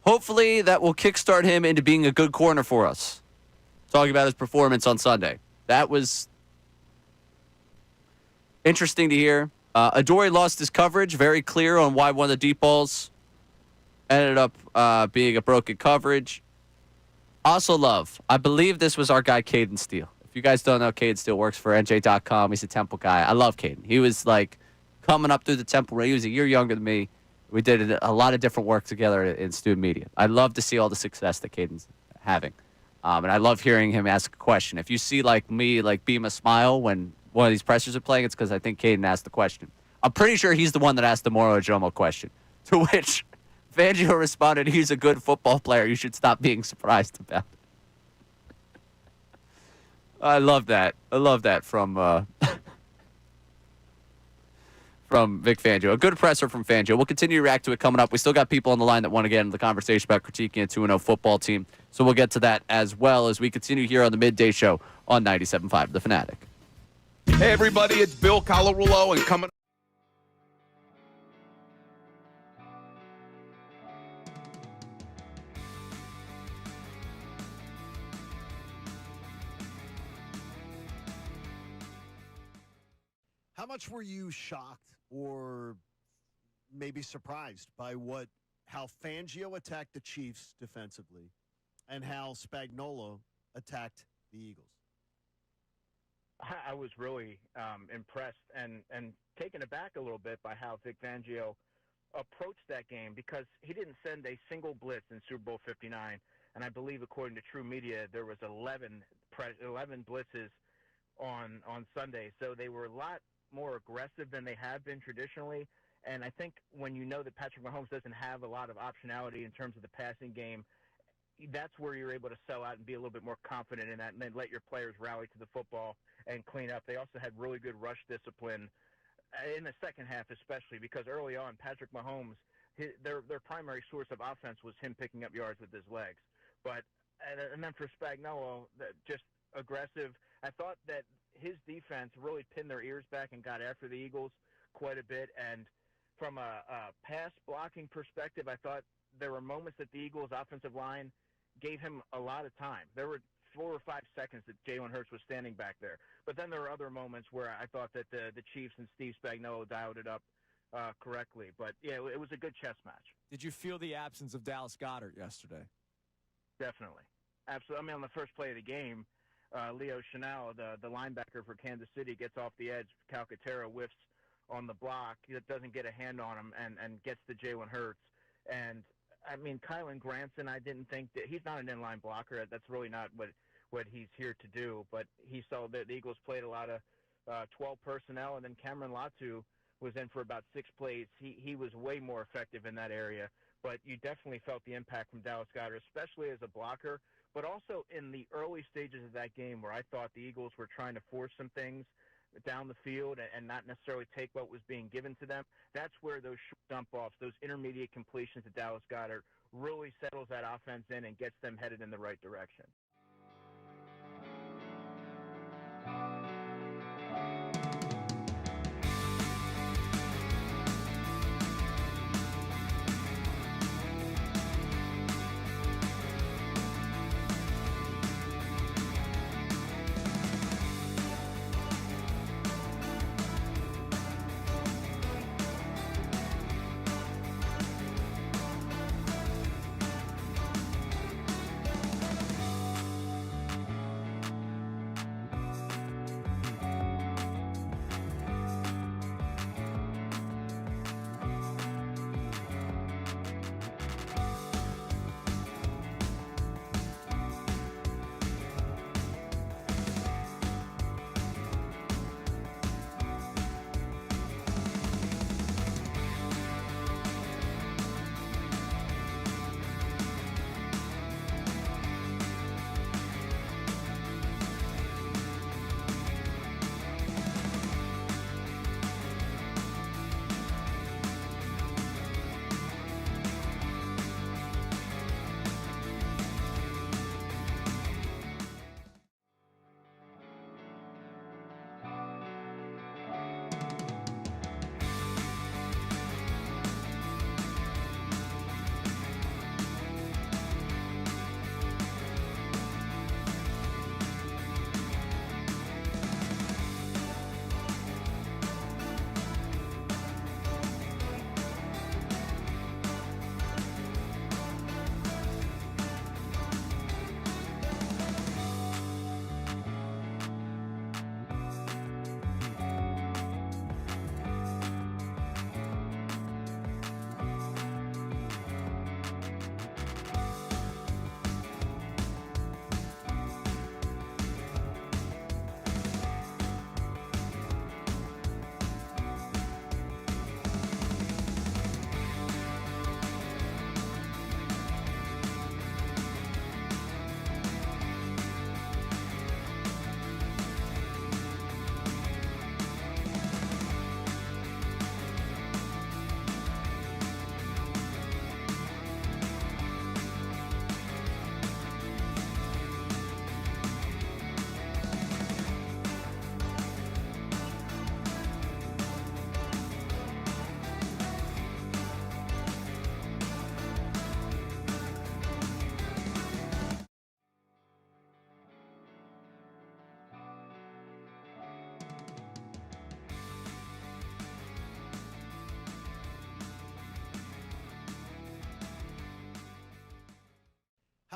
Hopefully that will kickstart him into being a good corner for us. Talking about his performance on Sunday. That was interesting to hear. Adoree lost his coverage, very clear on why one of the deep balls ended up being a broken coverage. Also love, I believe this was our guy Caden Steele. If you guys don't know, Caden Steele works for NJ.com. He's a Temple guy. I love Caden. He was coming up through the Temple. He was a year younger than me. We did a lot of different work together in student media. I love to see all the success that Caden's having. And I love hearing him ask a question. If you see me beam a smile when one of these pressers are playing, it's because I think Caden asked the question. I'm pretty sure he's the one that asked the Moro Jomo question, to which Fangio responded, he's a good football player. You should stop being surprised about it. I love that. I love that from Vic Fangio. A good presser from Fangio. We'll continue to react to it coming up. We still got people on the line that want to get into the conversation about critiquing a 2-0 football team. So we'll get to that as well as we continue here on the Midday Show on 97.5 The Fanatic. Hey, everybody, it's Bill Colarulo, and coming How much were you shocked or maybe surprised by how Fangio attacked the Chiefs defensively and how Spagnuolo attacked the Eagles? I was really impressed and taken aback a little bit by how Vic Fangio approached that game, because he didn't send a single blitz in Super Bowl 59. And I believe, according to True Media, there was 11 blitzes on Sunday. So they were a lot more aggressive than they have been traditionally. And I think when you know that Patrick Mahomes doesn't have a lot of optionality in terms of the passing game, that's where you're able to sell out and be a little bit more confident in that, and then let your players rally to the football and clean up. They also had really good rush discipline in the second half, especially because early on, Patrick Mahomes, their primary source of offense was him picking up yards with his legs. And then for Spagnuolo, just aggressive. I thought that his defense really pinned their ears back and got after the Eagles quite a bit. And from a pass blocking perspective, I thought there were moments that the Eagles' offensive line gave him a lot of time. There were 4 or 5 seconds that Jalen Hurts was standing back there. But then there were other moments where I thought that the Chiefs and Steve Spagnuolo dialed it up correctly. But, yeah, it was a good chess match. Did you feel the absence of Dallas Goedert yesterday? Definitely. Absolutely. I mean, on the first play of the game, Leo Chenal, the linebacker for Kansas City, gets off the edge. Calcaterra whiffs on the block. He doesn't get a hand on him and gets to Jalen Hurts. And, I mean, Kylan Granson, I didn't think that he's not an inline blocker. That's really not what he's here to do. But he saw that the Eagles played a lot of 12 personnel, and then Cameron Latu was in for about 6 plays. He was way more effective in that area. But you definitely felt the impact from Dallas Goedert, especially as a blocker, but also in the early stages of that game where I thought the Eagles were trying to force some things down the field and not necessarily take what was being given to them. That's where those short dump-offs, those intermediate completions to Dallas Goedert really settles that offense in and gets them headed in the right direction.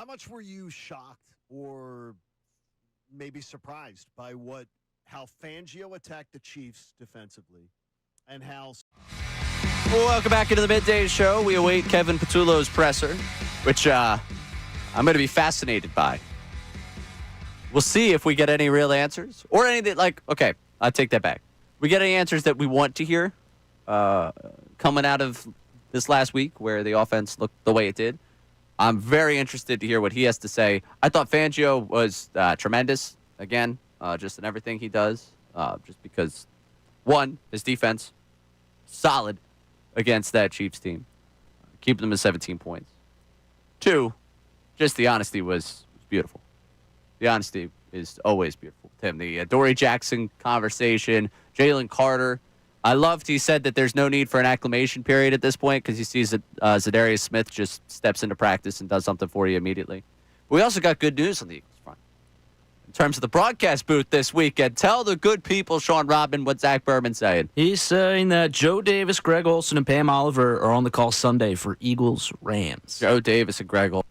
How much were you shocked or maybe surprised by how Fangio attacked the Chiefs defensively and how... Welcome back into the Midday Show. We await Kevin Patulo's presser, which I'm going to be fascinated by. We'll see if we get any real answers or anything okay, I'll take that back. We get any answers that we want to hear coming out of this last week where the offense looked the way it did. I'm very interested to hear what he has to say. I thought Fangio was tremendous, again, just in everything he does, just because, one, his defense, solid against that Chiefs team, keeping them to 17 points. Two, just the honesty was beautiful. The honesty is always beautiful. Tim, the Dory Jackson conversation, Jalen Carter. I loved he said that there's no need for an acclimation period at this point because he sees that Zadarius Smith just steps into practice and does something for you immediately. But we also got good news on the Eagles front. In terms of the broadcast booth this weekend, tell the good people, Sean Rodman, what Zach Berman's saying. He's saying that Joe Davis, Greg Olson, and Pam Oliver are on the call Sunday for Eagles-Rams. Joe Davis and Greg Olson.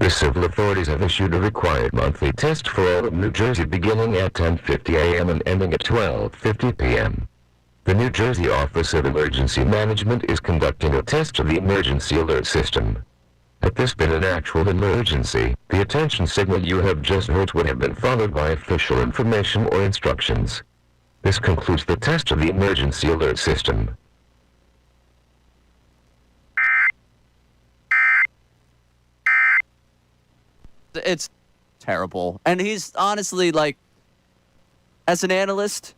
The civil authorities have issued a required monthly test for all of New Jersey beginning at 10:50 a.m. and ending at 12:50 p.m. The New Jersey Office of Emergency Management is conducting a test of the emergency alert system. Had this been an actual emergency, the attention signal you have just heard would have been followed by official information or instructions. This concludes the test of the emergency alert system. It's terrible. And he's honestly, as an analyst,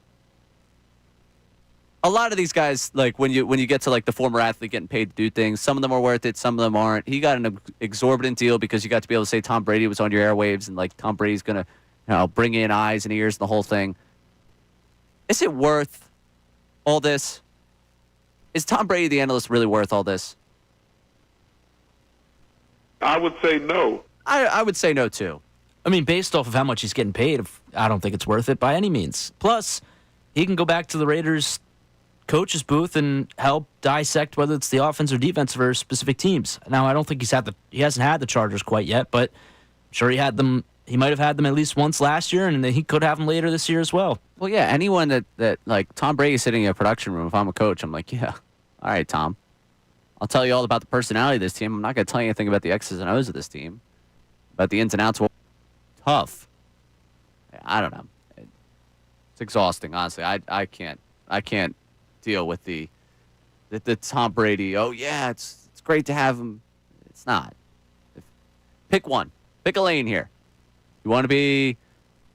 a lot of these guys, when you get to the former athlete getting paid to do things, some of them are worth it, some of them aren't. He got an exorbitant deal because you got to be able to say Tom Brady was on your airwaves and Tom Brady's going to bring in eyes and ears and the whole thing. Is it worth all this? Is Tom Brady, the analyst, really worth all this? I would say no. I would say no, too. I mean, based off of how much he's getting paid, I don't think it's worth it by any means. Plus, he can go back to the Raiders coach's booth and help dissect whether it's the offense or defense for specific teams. Now, I don't think he hasn't had the Chargers quite yet, but I'm sure he had them. He might have had them at least once last year, and he could have them later this year as well. Well, yeah, anyone that Tom Brady sitting in a production room, if I'm a coach, I'm like, yeah, all right, Tom. I'll tell you all about the personality of this team. I'm not going to tell you anything about the X's and O's of this team. But the ins and outs were tough. I don't know. It's exhausting, honestly. I can't deal with the Tom Brady. Oh yeah, it's great to have him. It's not. Pick one. Pick a lane here. You want to be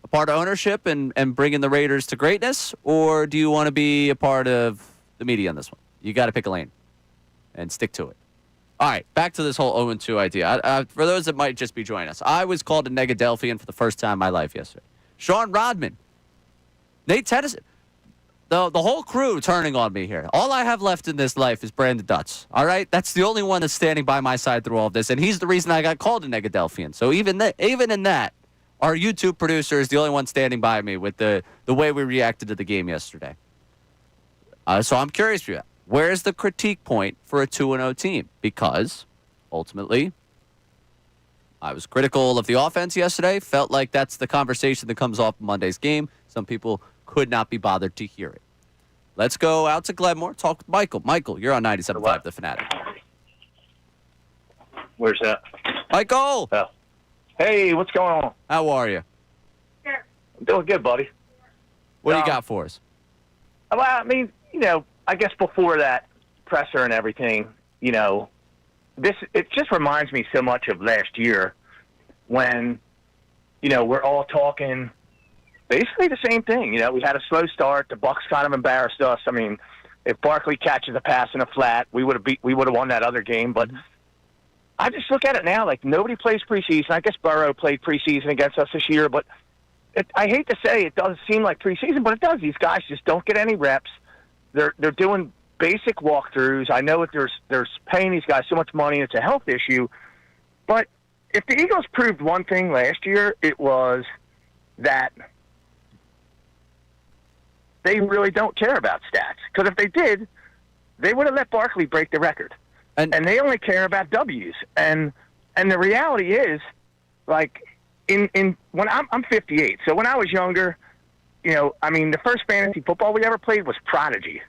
a part of ownership and bringing the Raiders to greatness, or do you want to be a part of the media on this one? You got to pick a lane and stick to it. All right, back to this whole 0-2 idea. For those that might just be joining us, I was called a Negadelian for the first time in my life yesterday. Sean Rodman, Nate Tennyson, the whole crew turning on me here. All I have left in this life is Brandon Dutz. All right, that's the only one that's standing by my side through all of this, and he's the reason I got called a Negadelian. So even in that, our YouTube producer is the only one standing by me with the way we reacted to the game yesterday. So I'm curious for you. Where's the critique point for a 2-0 team? Because, ultimately, I was critical of the offense yesterday. Felt like that's the conversation that comes off Monday's game. Some people could not be bothered to hear it. Let's go out to Glenmore, talk with Michael. Michael, you're on 97.5 The Fanatic. Where's that? Michael! Oh. Hey, what's going on? How are you? I'm doing good, buddy. What do you got for us? Well, I mean, I guess before that presser and everything, it just reminds me so much of last year when, we're all talking basically the same thing. We had a slow start. The Bucs kind of embarrassed us. I mean, if Barkley catches a pass in a flat, we would have won that other game. But I just look at it now like nobody plays preseason. I guess Burrow played preseason against us this year, but I hate to say it doesn't seem like preseason, but it does. These guys just don't get any reps. They're doing basic walkthroughs. I know that there's paying these guys so much money. It's a health issue, but if the Eagles proved one thing last year, it was that they really don't care about stats. Because if they did, they would have let Barkley break the record. And they only care about W's. And the reality is, like, when I'm 58, so when I was younger, the first fantasy football we ever played was Prodigy.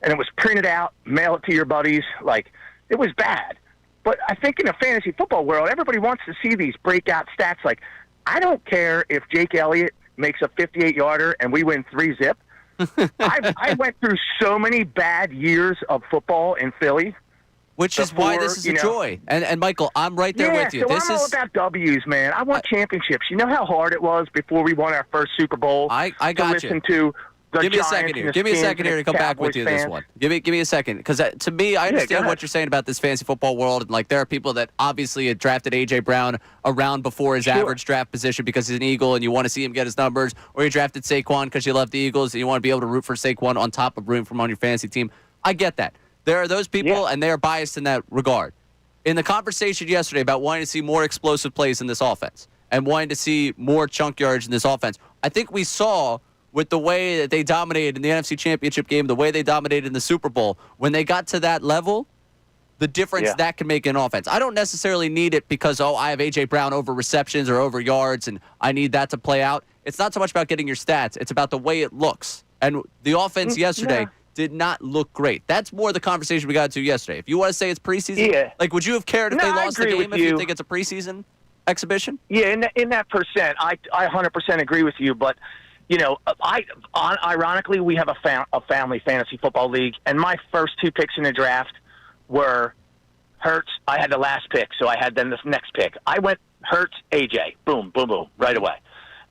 And it was printed out, mail it to your buddies. Like, it was bad. But I think in the fantasy football world, everybody wants to see these breakout stats. Like, I don't care if Jake Elliott makes a 58-yarder and we win 3-zip. I went through so many bad years of football in Philly. Which is why this is a joy. And Michael, I'm right there with you. So I'm all about W's, man. I want championships. You know how hard it was before we won our first Super Bowl? I got to listen to the Give me a Giants second here. and the Give me a Skins second here to and come back with Cowboys you this fans. one. Give me a second. Because to me, I go understand ahead. what you're saying about this fantasy football world. And, like, there are people that obviously had drafted A.J. Brown around before his average draft position because he's an Eagle and you want to see him get his numbers. Or you drafted Saquon because you love the Eagles and you want to be able to root for Saquon on top of rooting for him on your fantasy team. I get that. There are those people, and they are biased in that regard. In the conversation yesterday about wanting to see more explosive plays in this offense and wanting to see more chunk yards in this offense, I think we saw with the way that they dominated in the NFC Championship game, the way they dominated in the Super Bowl, when they got to that level, the difference that can make in offense. I don't necessarily need it because, I have A.J. Brown over receptions or over yards, and I need that to play out. It's not so much about getting your stats. It's about the way it looks. And the offense yesterday did not look great. That's more the conversation we got to yesterday. If you want to say it's preseason, like, would you have cared if they lost the game if you think it's a preseason exhibition? Yeah, in that percent, I 100% agree with you, but ironically, we have a family fantasy football league, and my first two picks in the draft were Hurts. I had the last pick, so I had then this next pick. I went Hurts, AJ, boom, boom, boom, right away.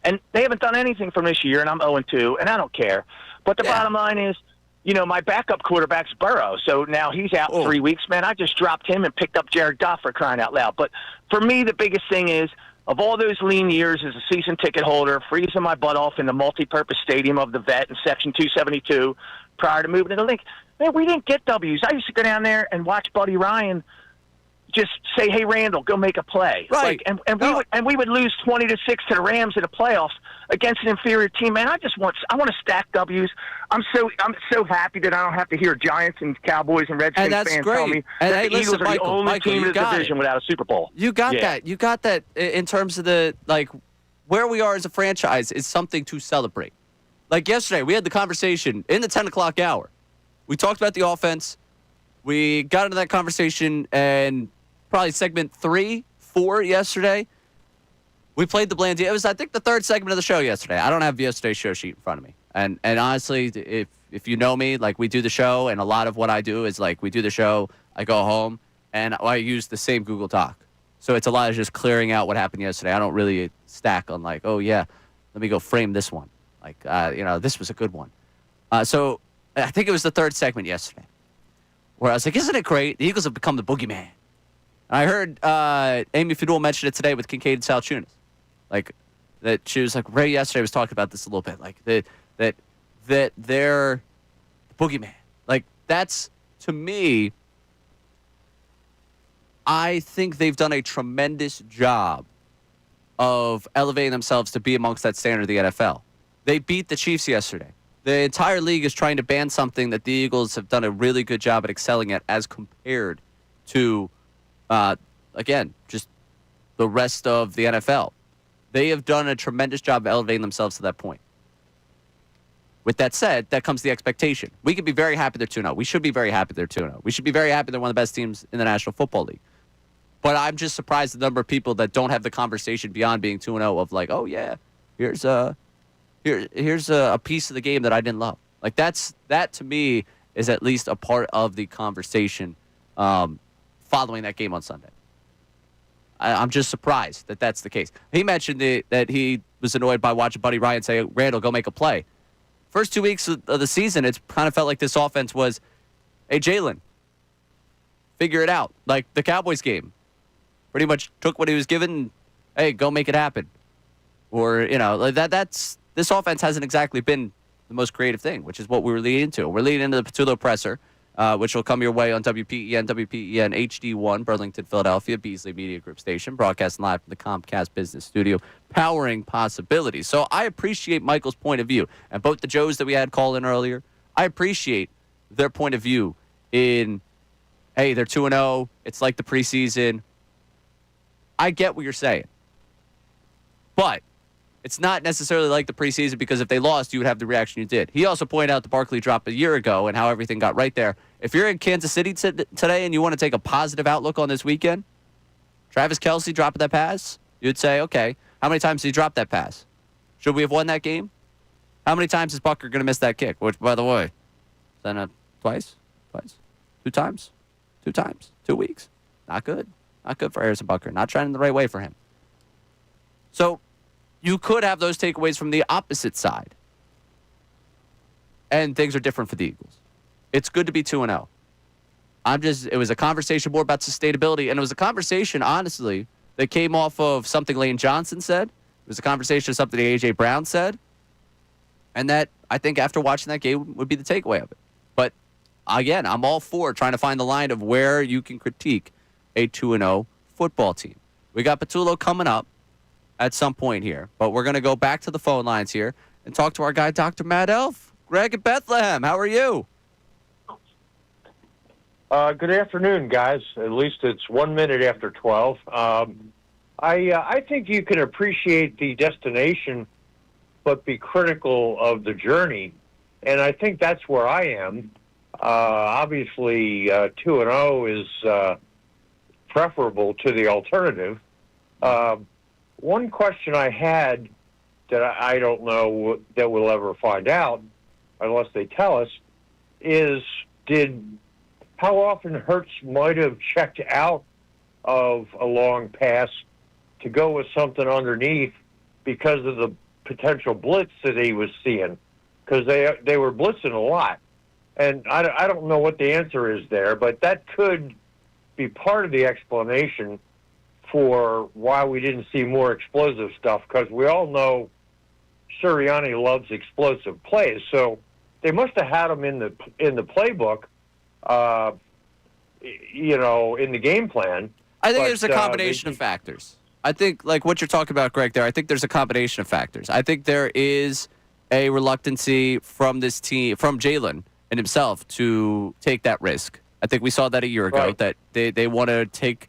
And they haven't done anything from this year, and I'm 0-2, and I don't care. But the bottom line is, my backup quarterback's Burrow, so now he's out 3 weeks, man. I just dropped him and picked up Jared Goff for crying out loud. But for me, the biggest thing is, of all those lean years as a season ticket holder, freezing my butt off in the multi-purpose stadium of the Vet in Section 272 prior to moving to the link, man, we didn't get W's. I used to go down there and watch Buddy Ryan just say, "Hey, Randall, go make a play." Right. We would lose 20-6 to the Rams in the playoffs against an inferior team. Man, I want to stack W's. I'm so happy that I don't have to hear Giants and Cowboys and Redskins fans tell me that the Eagles are the only team in the division without a Super Bowl. You got that. You got that in terms of the, like, where we are as a franchise is something to celebrate. Like yesterday, we had the conversation in the 10 o'clock hour. We talked about the offense. We got into that conversation and probably segment 3, 4 yesterday. We played the Blandy. It was, I think, the third segment of the show yesterday. I don't have yesterday's show sheet in front of me. And honestly, if you know me, like, we do the show, and a lot of what I do is, like, we do the show, I go home, and I use the same Google Doc. So it's a lot of just clearing out what happened yesterday. I don't really stack on, like, oh, yeah, let me go frame this one. Like, this was a good one. So I think it was the third segment yesterday where I was like, isn't it great? The Eagles have become the boogeyman. And I heard Amy Patulo mention it today with Kincade and Salciunas. Like, that she was like, Ray yesterday was talking about this a little bit. Like, that they're the boogeyman. Like, that's, to me, I think they've done a tremendous job of elevating themselves to be amongst that standard of the NFL. They beat the Chiefs yesterday. The entire league is trying to ban something that the Eagles have done a really good job at excelling at as compared to, again, just the rest of the NFL. They have done a tremendous job of elevating themselves to that point. With that said, that comes the expectation. We could be very happy they're 2-0. We should be very happy they're 2-0. We should be very happy they're one of the best teams in the National Football League. But I'm just surprised at the number of people that don't have the conversation beyond being 2-0 of like, oh, yeah, here's a piece of the game that I didn't love. Like, that to me is at least a part of the conversation following that game on Sunday. I'm just surprised that that's the case. He mentioned that he was annoyed by watching Buddy Ryan say, Randall, go make a play. First 2 weeks of the season, it's kind of felt like this offense was, hey, Jalen, figure it out. Like the Cowboys game. Pretty much took what he was given and, hey, go make it happen. Or, like that's this offense hasn't exactly been the most creative thing, which is what we were leading into. We're leading into the Patulo presser, which will come your way on WPEN HD1, Burlington, Philadelphia, Beasley Media Group station, broadcasting live from the Comcast Business Studio, powering possibilities. So I appreciate Michael's point of view, and both the Joes that we had call in earlier, I appreciate their point of view in, hey, they're 2-0, it's like the preseason. I get what you're saying. But it's not necessarily like the preseason, because if they lost, you would have the reaction you did. He also pointed out the Barkley drop a year ago and how everything got right there. If you're in Kansas City today and you want to take a positive outlook on this weekend, Travis Kelce dropping that pass, you'd say, okay, how many times did he drop that pass? Should we have won that game? How many times is Bucker going to miss that kick? Which, by the way, then twice? 2 times? 2 times? 2 weeks? Not good. Not good for Harrison Bucker. Not trending the right way for him. So you could have those takeaways from the opposite side. And things are different for the Eagles. It's good to be 2-0. It was a conversation more about sustainability, and it was a conversation, honestly, that came off of something Lane Johnson said. It was a conversation of something A.J. Brown said. And that, I think, after watching that game, would be the takeaway of it. But, again, I'm all for trying to find the line of where you can critique a 2-0 football team. We got Patulo coming up at some point here, but we're going to go back to the phone lines here and talk to our guy, Dr. Matt Elf. Greg at Bethlehem, how are you? Good afternoon, guys. At least it's 1 minute after 12. I think you can appreciate the destination, but be critical of the journey, and I think that's where I am. Obviously, 2-0 is preferable to the alternative. One question I had that I don't know that we'll ever find out unless they tell us is, how often Hurts might have checked out of a long pass to go with something underneath because of the potential blitz that he was seeing, because they were blitzing a lot. And I don't know what the answer is there, but that could be part of the explanation for why we didn't see more explosive stuff, because we all know Serriani loves explosive plays. So they must have had him in the playbook, in the game plan. I think there's a combination of factors. I think, like what you're talking about, Greg, there, I think there's a combination of factors. I think there is a reluctancy from this team, from Jalen and himself, to take that risk. I think we saw that a year ago, that they want to take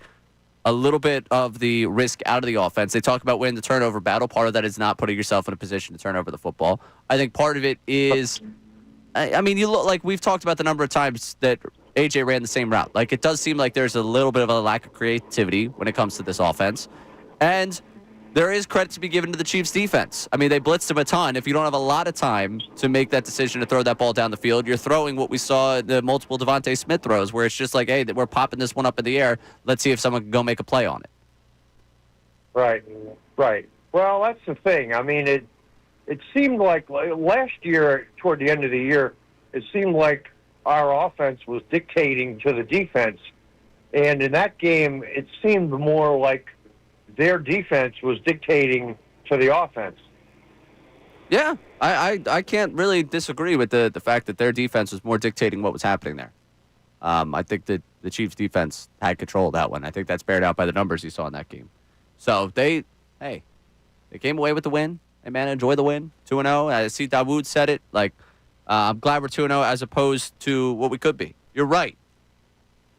a little bit of the risk out of the offense. They talk about winning the turnover battle. Part of that is not putting yourself in a position to turn over the football. I think part of it is, I mean, you look, like we've talked about the number of times that AJ ran the same route. Like, it does seem like there's a little bit of a lack of creativity when it comes to this offense. And there is credit to be given to the Chiefs' defense. I mean, they blitzed him a ton. If you don't have a lot of time to make that decision to throw that ball down the field, you're throwing what we saw in the multiple Devontae Smith throws, where it's just like, hey, we're popping this one up in the air. Let's see if someone can go make a play on it. Right. Well, that's the thing. I mean, it seemed like last year, toward the end of the year, it seemed like our offense was dictating to the defense. And in that game, it seemed more like their defense was dictating to the offense. Yeah, I can't really disagree with the fact that their defense was more dictating what was happening there. I think that the Chiefs' defense had control of that one. I think that's bared out by the numbers you saw in that game. So they came away with the win. Hey, man, enjoy the win. 2-0. I see Dawood said it. Like, I'm glad we're 2-0 as opposed to what we could be. You're right.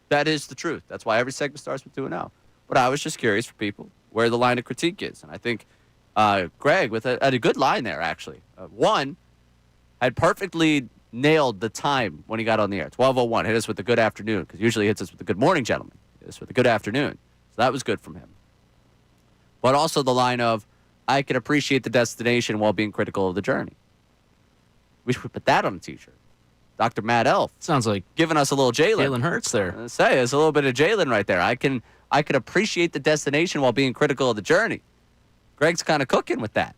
That is the truth. That's why every segment starts with 2-0. But I was just curious for people where the line of critique is. And I think Greg, with a good line there, actually. One, had perfectly nailed the time when he got on the air. 12:01, hit us with a good afternoon, because usually he hits us with a good morning, gentlemen. Hit us with a good afternoon. So that was good from him. But also the line of, I can appreciate the destination while being critical of the journey. We should put that on a t-shirt. Dr. Matt Elf. Sounds like giving us a little Jalen. Jalen Hurts there. Say, it's a little bit of Jalen right there. I can appreciate the destination while being critical of the journey. Greg's kind of cooking with that.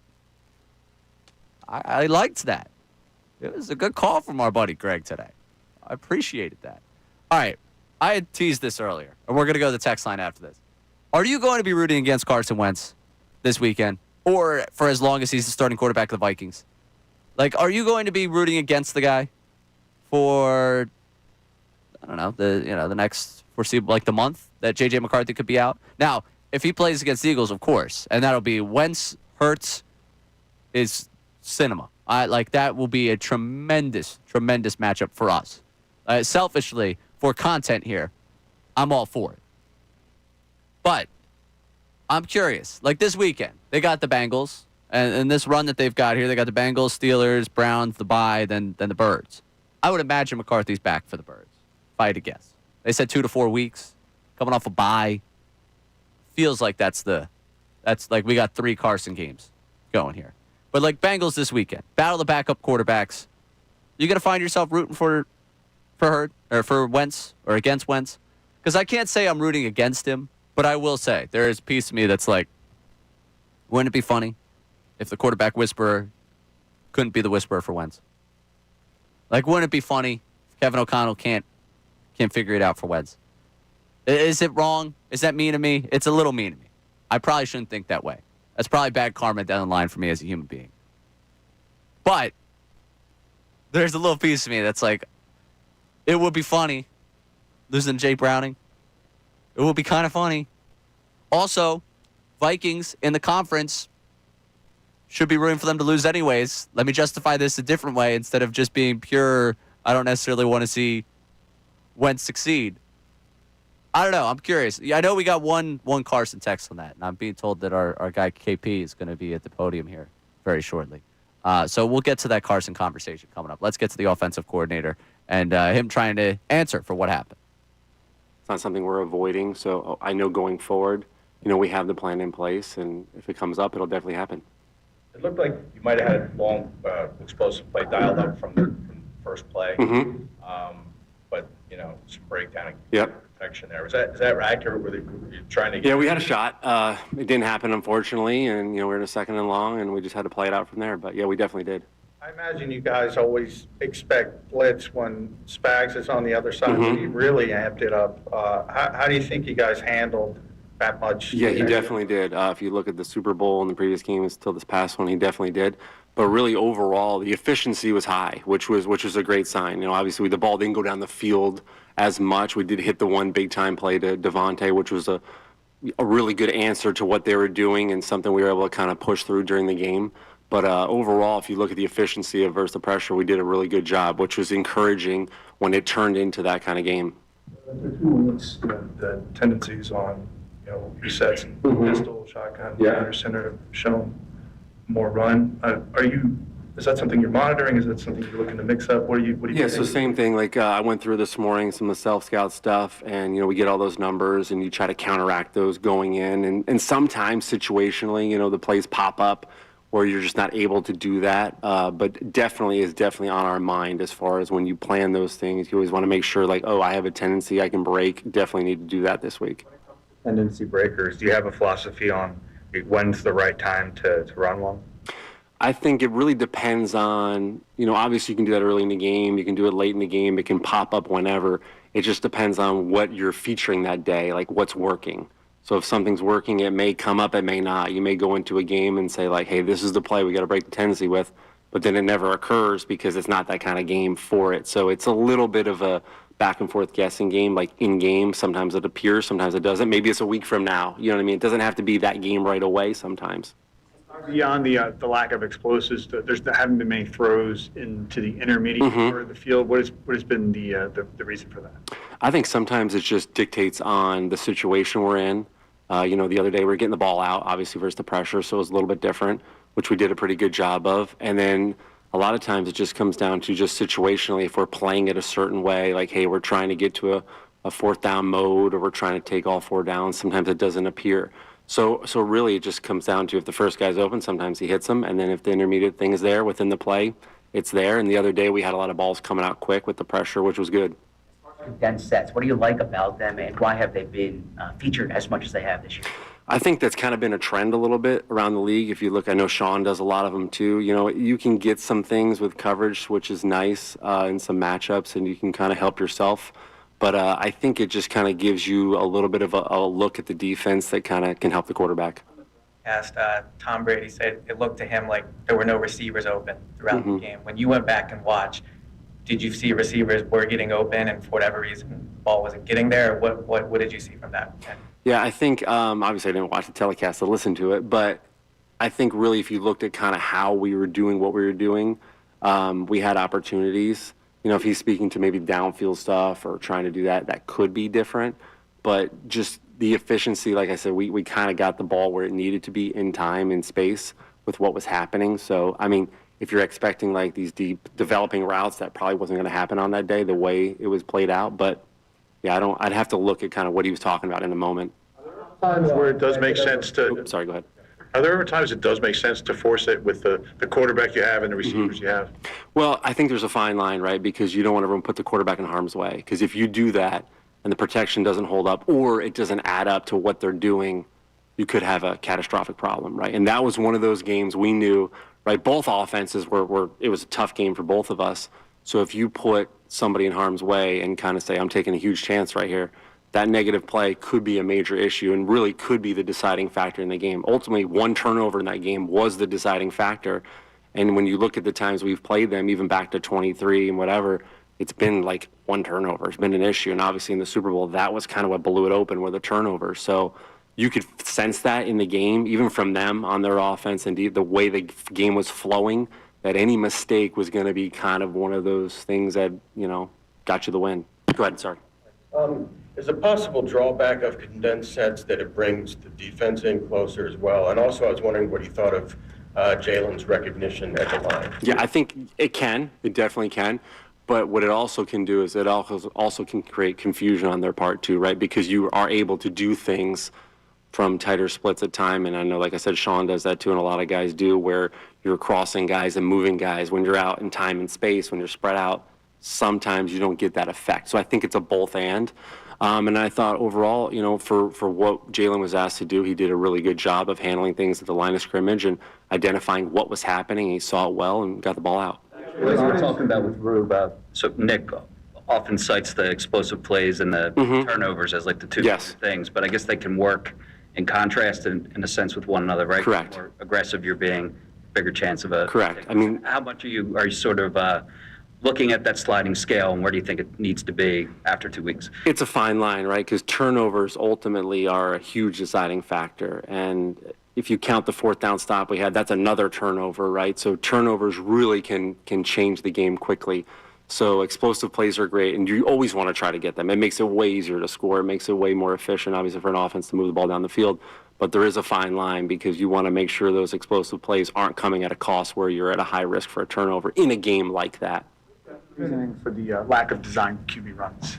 I liked that. It was a good call from our buddy Greg today. I appreciated that. All right. I had teased this earlier, and we're going to go to the text line after this. Are you going to be rooting against Carson Wentz this weekend, or for as long as he's the starting quarterback of the Vikings? Like, are you going to be rooting against the guy for I don't know, the next foreseeable, like the month that J.J. McCarthy could be out. Now, if he plays against the Eagles, of course, and that'll be Wentz, Hurts is cinema. That will be a tremendous, tremendous matchup for us. Selfishly, for content here, I'm all for it. But I'm curious. Like this weekend, they got the Bengals, and this run that they've got here, they got the Bengals, Steelers, Browns, the bye, then the Birds. I would imagine McCarthy's back for the Birds, if I had to guess. They said 2 to 4 weeks, coming off a bye. Feels like that's like we got 3 Carson games going here. But like Bengals this weekend, battle the backup quarterbacks. You gonna find yourself rooting for Hurt or for Wentz or against Wentz? Because I can't say I'm rooting against him, but I will say there is a piece of me that's like, wouldn't it be funny if the quarterback whisperer couldn't be the whisperer for Wentz? Like, wouldn't it be funny if Kevin O'Connell can't figure it out for Wentz? Is it wrong? Is that mean to me? It's a little mean to me. I probably shouldn't think that way. That's probably bad karma down the line for me as a human being. But there's a little piece of me that's like, it would be funny losing to Jay Browning. It would be kind of funny. Also, Vikings in the conference should be rooting for them to lose anyways. Let me justify this a different way instead of just being pure, I don't necessarily want to see Wentz succeed. I don't know. I'm curious. I know we got one Carson text on that, and I'm being told that our guy KP is going to be at the podium here very shortly. So we'll get to that Carson conversation coming up. Let's get to the offensive coordinator and him trying to answer for what happened. It's not something we're avoiding, so I know going forward, we have the plan in place, and if it comes up, it'll definitely happen. It looked like you might have had a long, explosive play dialed up from the first play. Mm-hmm. But, some breakdown and protection there. Is that accurate? Were you trying to get... Yeah, we had a shot. It didn't happen, unfortunately, and, we were in a 2nd and long, and we just had to play it out from there. But, yeah, we definitely did. I imagine you guys always expect blitz when Spags is on the other side. Mm-hmm. So you really amped it up. How do you think you guys handled that much? Yeah, he definitely did. If you look at the Super Bowl and the previous games till this past one, he definitely did. But really, overall, the efficiency was high, which was a great sign. Obviously, the ball didn't go down the field as much. We did hit the one big-time play to Devontae, which was a really good answer to what they were doing and something we were able to kind of push through during the game. But overall, if you look at the efficiency versus the pressure, we did a really good job, which was encouraging when it turned into that kind of game. After 2 weeks, the tendencies on, resets and pistol, shotgun, under center have shown more run. Is that something you're monitoring? Is that something you're looking to mix up? What do you Yeah, so same thing. Like I went through this morning, some of the self-scout stuff, and, we get all those numbers, and you try to counteract those going in. And sometimes situationally, the plays pop up where you're just not able to do that. But definitely on our mind as far as when you plan those things. You always want to make sure, like, I have a tendency I can break. Definitely need to do that this week. Tendency breakers, do you have a philosophy on when's the right time to run one? I think it really depends on, obviously you can do that early in the game. You can do it late in the game. It can pop up whenever. It just depends on what you're featuring that day, like what's working. So if something's working, it may come up, it may not. You may go into a game and say, like, hey, this is the play we got to break the tendency with, but then it never occurs because it's not that kind of game for it. So it's a little bit of a back and forth guessing game, like in game. Sometimes it appears, sometimes it doesn't. Maybe it's a week from now. You know what I mean? It doesn't have to be that game right away sometimes. Beyond the lack of explosives, there haven't been many throws into the intermediate part of the field. What has been the reason for that? I think sometimes it just dictates on the situation we're in. The other day we were getting the ball out, obviously versus the pressure, so it was a little bit different, which we did a pretty good job of. And then a lot of times it just comes down to just situationally, if we're playing it a certain way, like, hey, we're trying to get to a 4th down mode, or we're trying to take all 4 downs, sometimes it doesn't appear. So really it just comes down to if the first guy's open, sometimes he hits them, and then if the intermediate thing is there within the play, it's there. And the other day we had a lot of balls coming out quick with the pressure, which was good. Dense sets, what do you like about them, and why have they been featured as much as they have this year? I think that's kind of been a trend a little bit around the league. If you look, I know Sean does a lot of them too. You can get some things with coverage, which is nice, in some matchups, and you can kind of help yourself. But I think it just kind of gives you a little bit of a look at the defense that kind of can help the quarterback. Asked Tom Brady said it looked to him like there were no receivers open throughout the game. When you went back and watched, did you see receivers were getting open and for whatever reason the ball wasn't getting there? What did you see from that? Yeah, I think obviously I didn't watch the telecast to listen to it, but I think really if you looked at kind of how we were doing what we were doing, we had opportunities. You know, if he's speaking to maybe downfield stuff or trying to do that, that could be different. But just the efficiency, like I said, we kind of got the ball where it needed to be in time and space with what was happening. So, I mean, if you're expecting like these deep developing routes, that probably wasn't going to happen on that day the way it was played out. But yeah, I'd have to look at kind of what he was talking about in the moment. Times where it does make sense to. Sorry, go ahead. Are there ever times it does make sense to force it with the quarterback you have and the receivers you have? Well, I think there's a fine line, right? Because you don't want everyone to put the quarterback in harm's way. Because if you do that and the protection doesn't hold up or it doesn't add up to what they're doing, you could have a catastrophic problem, right? And that was one of those games we knew, right? Both offenses it was a tough game for both of us. So if you put somebody in harm's way and kind of say, I'm taking a huge chance right here, that negative play could be a major issue and really could be the deciding factor in the game. Ultimately, one turnover in that game was the deciding factor. And when you look at the times we've played them, even back to 23 and whatever, it's been like one turnover. It's been an issue. And obviously in the Super Bowl, that was kind of what blew it open with a turnover. So you could sense that in the game, even from them on their offense and the way the game was flowing, that any mistake was going to be kind of one of those things that, you know, got you the win. Go ahead, sorry. Is a possible drawback of condensed sets that it brings the defense in closer as well? And also, I was wondering what you thought of Jalen's recognition at the line. Yeah, I think it can. It definitely can. But what it also can do is it also can create confusion on their part too, right? Because you are able to do things from tighter splits at time. And I know, like I said, Sean does that too, and a lot of guys do, where you're crossing guys and moving guys. When you're out in time and space, when you're spread out, sometimes you don't get that effect. So I think it's a both and. And I thought overall, you know, for what Jalen was asked to do, he did a really good job of handling things at the line of scrimmage and identifying what was happening. He saw it well and got the ball out. What you were talking about with Rube, so Nick often cites the explosive plays and the turnovers as like the two things, but I guess they can work in contrast in a sense with one another, right? Correct. The more aggressive you're being, bigger chance of a correct. I mean, how much are you sort of looking at that sliding scale, and where do you think it needs to be after 2 weeks? It's a fine line, right? Because turnovers ultimately are a huge deciding factor. And if you count the fourth down stop we had, that's another turnover, right? So turnovers really can change the game quickly. So explosive plays are great, and you always want to try to get them. It makes it way easier to score. It makes it way more efficient, obviously, for an offense to move the ball down the field. But there is a fine line because you want to make sure those explosive plays aren't coming at a cost where you're at a high risk for a turnover in a game like that. Reasoning for the lack of design QB runs?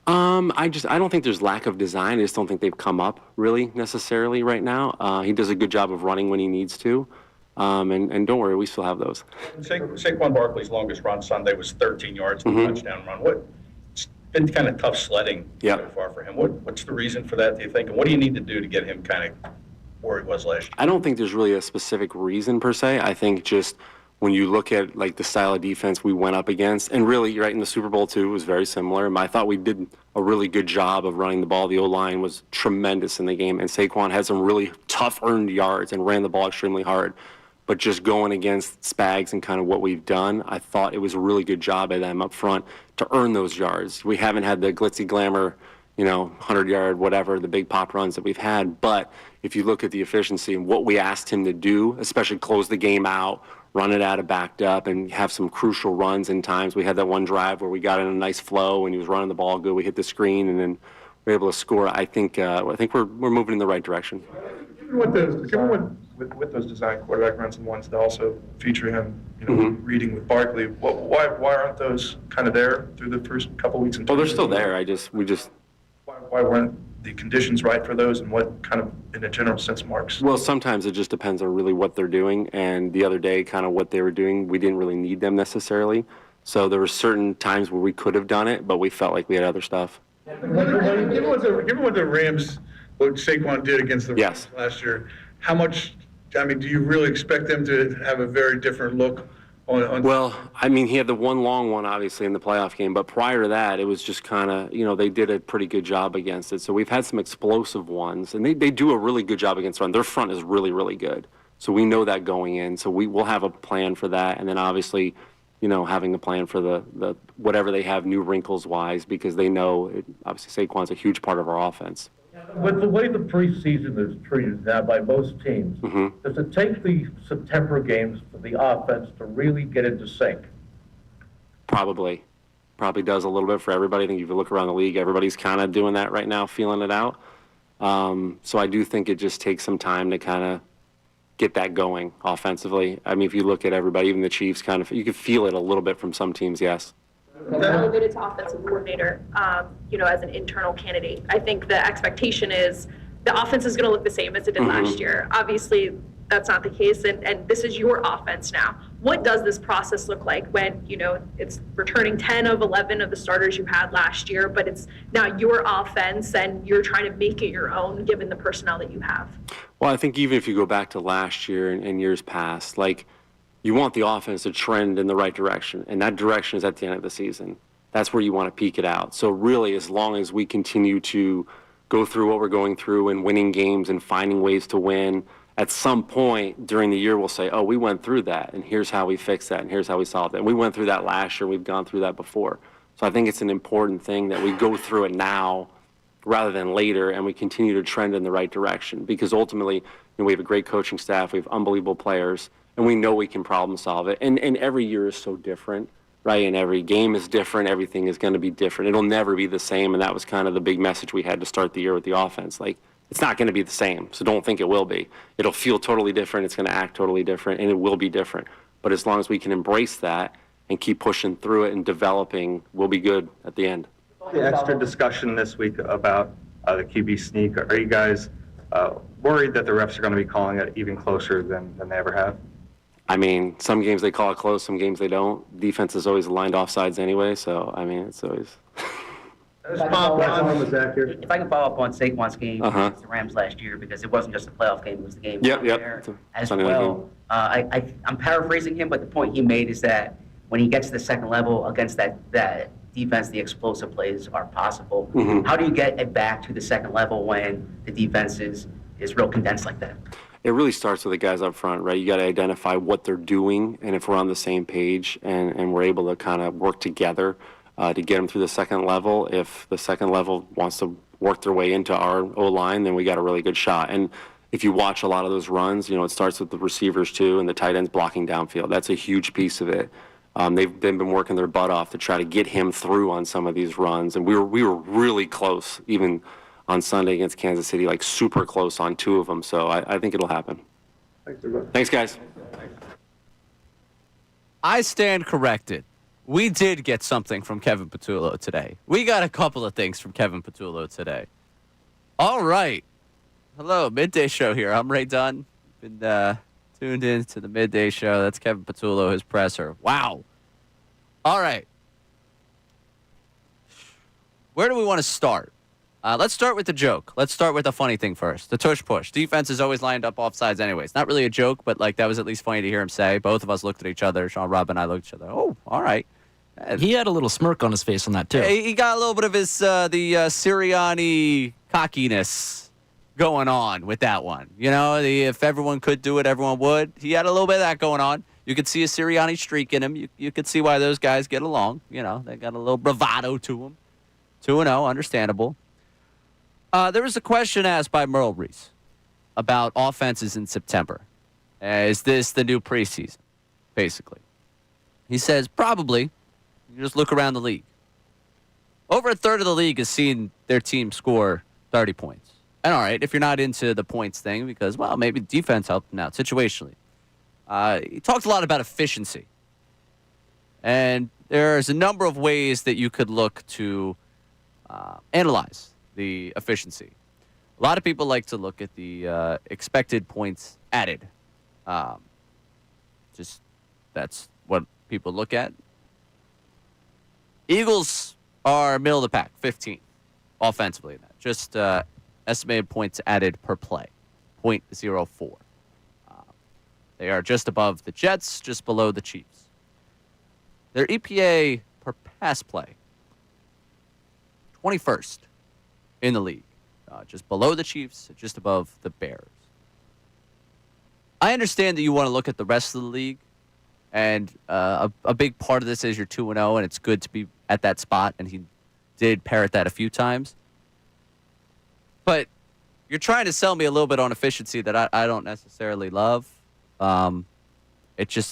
I don't think there's lack of design. I just don't think they've come up really necessarily right now. He does a good job of running when he needs to. And don't worry, we still have those. Saquon Barkley's longest run Sunday was 13 yards, touchdown run. It's been kind of tough sledding so far for him. What's the reason for that, do you think? And what do you need to do to get him kind of where he was last year? I don't think there's really a specific reason per se. I think just when you look at like the style of defense we went up against, and really right in the Super Bowl too, it was very similar. I thought we did a really good job of running the ball. The O-line was tremendous in the game, and Saquon had some really tough earned yards and ran the ball extremely hard. But just going against Spags and kind of what we've done, I thought it was a really good job by them up front to earn those yards. We haven't had the glitzy glamour, 100-yard, whatever, the big pop runs that we've had. But if you look at the efficiency and what we asked him to do, especially close the game out, run it out of backed up, and have some crucial runs in times. We had that one drive where we got in a nice flow and he was running the ball good. We hit the screen and then we were able to score. I think we're moving in the right direction. With those design quarterback runs and ones that also feature him, reading with Barkley, why aren't those kind of there through the first couple weeks? Well, they're still there. Why weren't the conditions right for those, and what kind of, in a general sense, marks? Well, sometimes it just depends on really what they're doing. And the other day, kind of what they were doing, we didn't really need them necessarily. So there were certain times where we could have done it, but we felt like we had other stuff. Given what the Rams, what Saquon did against the Rams last year, how much, do you really expect them to have a very different look on? Well, he had the one long one, obviously, in the playoff game. But prior to that, it was just kind of, they did a pretty good job against it. So we've had some explosive ones. And they do a really good job against run. Their front is really, really good. So we know that going in. So we will have a plan for that. And then, obviously, having a plan for the whatever they have new wrinkles wise, because they know obviously Saquon's a huge part of our offense. With the way the preseason is treated now by most teams, does it take the September games for the offense to really get into sync? Probably does a little bit for everybody. I think if you look around the league, everybody's kind of doing that right now, feeling it out. So I do think it just takes some time to kind of get that going offensively. I mean, if you look at everybody, even the Chiefs, you can feel it a little bit from some teams, yes. Elevated to offensive coordinator, as an internal candidate. I think the expectation is the offense is going to look the same as it did last year. Obviously, that's not the case, and this is your offense now. What does this process look like when, it's returning 10 of 11 of the starters you had last year, but it's now your offense and you're trying to make it your own given the personnel that you have? Well, I think even if you go back to last year and years past, you want the offense to trend in the right direction, and that direction is at the end of the season. That's where you want to peak it out. So really, as long as we continue to go through what we're going through and winning games and finding ways to win, at some point during the year we'll say, oh, we went through that, and here's how we fixed that, and here's how we solved it. And we went through that last year, and we've gone through that before. So I think it's an important thing that we go through it now rather than later, and we continue to trend in the right direction. Because ultimately, we have a great coaching staff, we have unbelievable players, and we know we can problem solve it. And every year is so different, right? And every game is different. Everything is going to be different. It'll never be the same, and that was kind of the big message we had to start the year with the offense. It's not going to be the same, so don't think it will be. It'll feel totally different, it's going to act totally different, and it will be different. But as long as we can embrace that and keep pushing through it and developing, we'll be good at the end. The extra discussion this week about the QB sneak, are you guys worried that the refs are going to be calling it even closer than they ever have? I mean, some games they call it close, some games they don't. Defense is always aligned offsides anyway, so, I mean, it's always... If I can follow up on Saquon's game against the Rams last year, because it wasn't just a playoff game, it was the game there as well. I'm paraphrasing him, but the point he made is that when he gets to the second level against that defense, the explosive plays are possible. How do you get it back to the second level when the defense is real condensed like that? It really starts with the guys up front, right? You got to identify what they're doing, and if we're on the same page and we're able to kind of work together to get them through the second level. If the second level wants to work their way into our O-line, then we got a really good shot. And if you watch a lot of those runs, it starts with the receivers too, and the tight ends blocking downfield. That's a huge piece of it. They've been working their butt off to try to get him through on some of these runs, and we were really close, even on Sunday against Kansas City, super close on two of them. So I think it'll happen. Thanks, guys. I stand corrected. We did get something from Kevin Patulo today. We got a couple of things from Kevin Patulo today. All right. Hello, Midday Show here. I'm Ray Dunn. Been tuned in to the Midday Show. That's Kevin Patulo, his presser. Wow. All right. Where do we want to start? Let's start with the joke. Let's start with the funny thing first. The tush push. Defense is always lined up offsides anyways. Not really a joke, but that was at least funny to hear him say. Both of us looked at each other. Sean, Rob, and I looked at each other. Oh, all right. He had a little smirk on his face on that, too. He got a little bit of his the Serriani cockiness going on with that one. If everyone could do it, everyone would. He had a little bit of that going on. You could see a Serriani streak in him. You could see why those guys get along. They got a little bravado to them. 2-0, understandable. There was a question asked by Merle Reese about offenses in September. Is this the new preseason, basically? He says, probably. You just look around the league. Over a third of the league has seen their team score 30 points. And all right, if you're not into the points thing, because, well, maybe defense helped them out situationally. He talked a lot about efficiency. And there's a number of ways that you could look to analyze the efficiency. A lot of people like to look at the expected points added. That's what people look at. Eagles are middle of the pack, 15 offensively. Just estimated points added per play, 0.04. They are just above the Jets, just below the Chiefs. Their EPA per pass play, 21st in the league, just below the Chiefs, just above the Bears. I understand that you want to look at the rest of the league, And a big part of this is you're 2-0, and it's good to be at that spot, and he did parrot that a few times. But you're trying to sell me a little bit on efficiency that I don't necessarily love. It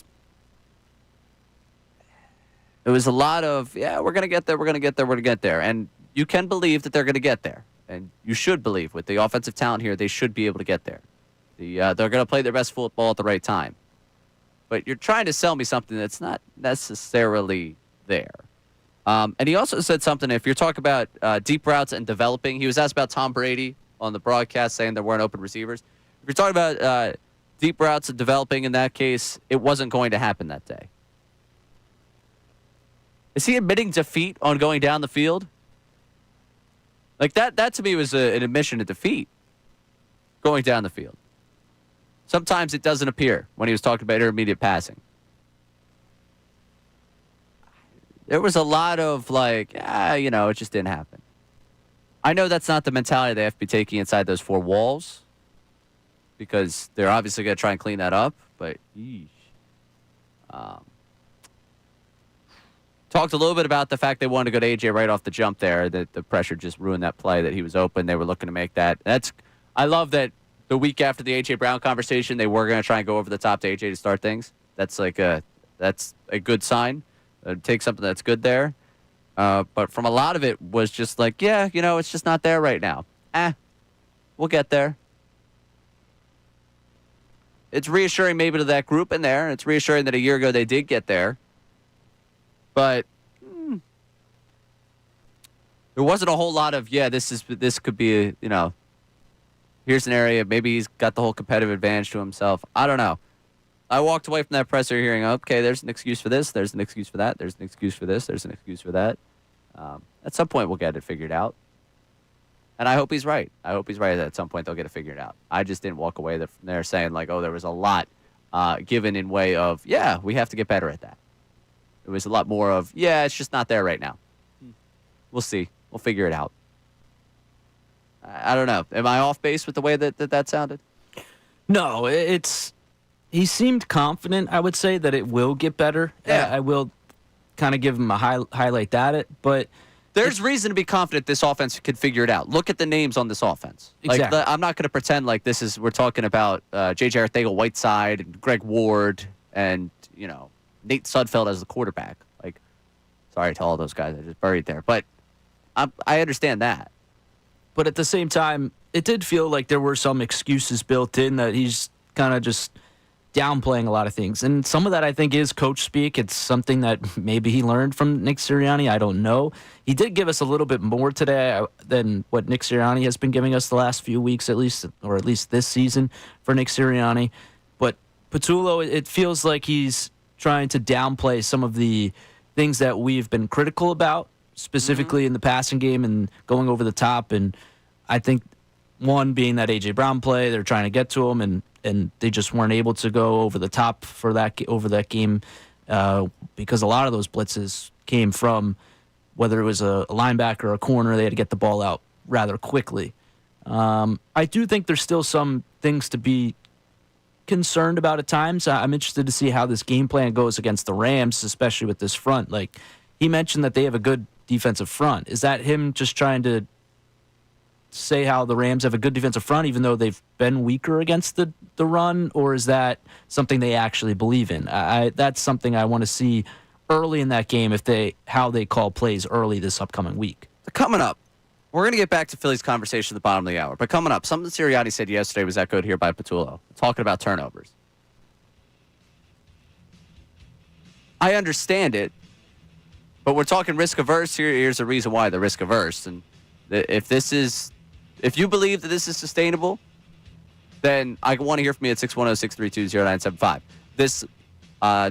was a lot of, we're going to get there, we're going to get there, we're going to get there. And you can believe that they're going to get there. And you should believe with the offensive talent here, they should be able to get there. They're going to play their best football at the right time. But you're trying to sell me something that's not necessarily there. And he also said something, if you're talking about deep routes and developing, he was asked about Tom Brady on the broadcast saying there weren't open receivers. If you're talking about deep routes and developing in that case, it wasn't going to happen that day. Is he admitting defeat on going down the field? Like that to me was an admission of defeat, going down the field. Sometimes it doesn't appear when he was talking about intermediate passing. There was a lot of it just didn't happen. I know that's not the mentality they have to be taking inside those four walls, because they're obviously going to try and clean that up, but talked a little bit about the fact they wanted to go to AJ right off the jump there, that the pressure just ruined that play, that he was open. They were looking to make that. I love that the week after the AJ Brown conversation, they were going to try and go over the top to AJ to start things. That's a good sign. Take something that's good there. But from a lot of it was just like, it's just not there right now. We'll get there. It's reassuring maybe to that group in there. It's reassuring that a year ago they did get there. But there wasn't a whole lot of, this could be, here's an area, maybe he's got the whole competitive advantage to himself. I don't know. I walked away from that presser hearing, okay, there's an excuse for this, there's an excuse for that, there's an excuse for this, there's an excuse for that. At some point, we'll get it figured out. And I hope he's right. I hope he's right that at some point they'll get it figured out. I just didn't walk away from there saying, there was a lot given in way of, we have to get better at that. It was a lot more of, it's just not there right now. We'll see. We'll figure it out. I don't know. Am I off base with the way that sounded? No, he seemed confident, I would say, that it will get better. Yeah. I will kind of give him a highlight at it, but there's reason to be confident this offense could figure it out. Look at the names on this offense. Exactly. I'm not going to pretend like we're talking about J.J. Arcega-Whiteside and Greg Ward and, Nate Sudfeld as the quarterback. Sorry to all those guys I just buried there. But I understand that. But at the same time, it did feel like there were some excuses built in, that he's kind of just downplaying a lot of things. And some of that, I think, is coach speak. It's something that maybe he learned from Nick Serriani. I don't know. He did give us a little bit more today than what Nick Serriani has been giving us the last few weeks, at least this season for Nick Serriani. But Patulo, it feels like he's trying to downplay some of the things that we've been critical about, specifically in the passing game and going over the top. And I think one being that A.J. Brown play, they're trying to get to him, and they just weren't able to go over the top for that game because a lot of those blitzes came from, whether it was a linebacker or a corner, they had to get the ball out rather quickly. I do think there's still some things to be concerned about at times. I'm interested to see how this game plan goes against the Rams, especially with this front. He mentioned that they have a good defensive front. Is that him just trying to say how the Rams have a good defensive front even though they've been weaker against the run, or is that something they actually believe in? That's something I want to see early in that game, how they call plays early this upcoming week. Coming up, we're going to get back to Philly's conversation at the bottom of the hour. But coming up, something Seriani said yesterday was echoed here by Patulo, talking about turnovers. I understand it, but we're talking risk averse here. Here's the reason why they're risk averse. And if you believe that this is sustainable, then I want to hear from you at 610-632-0975. This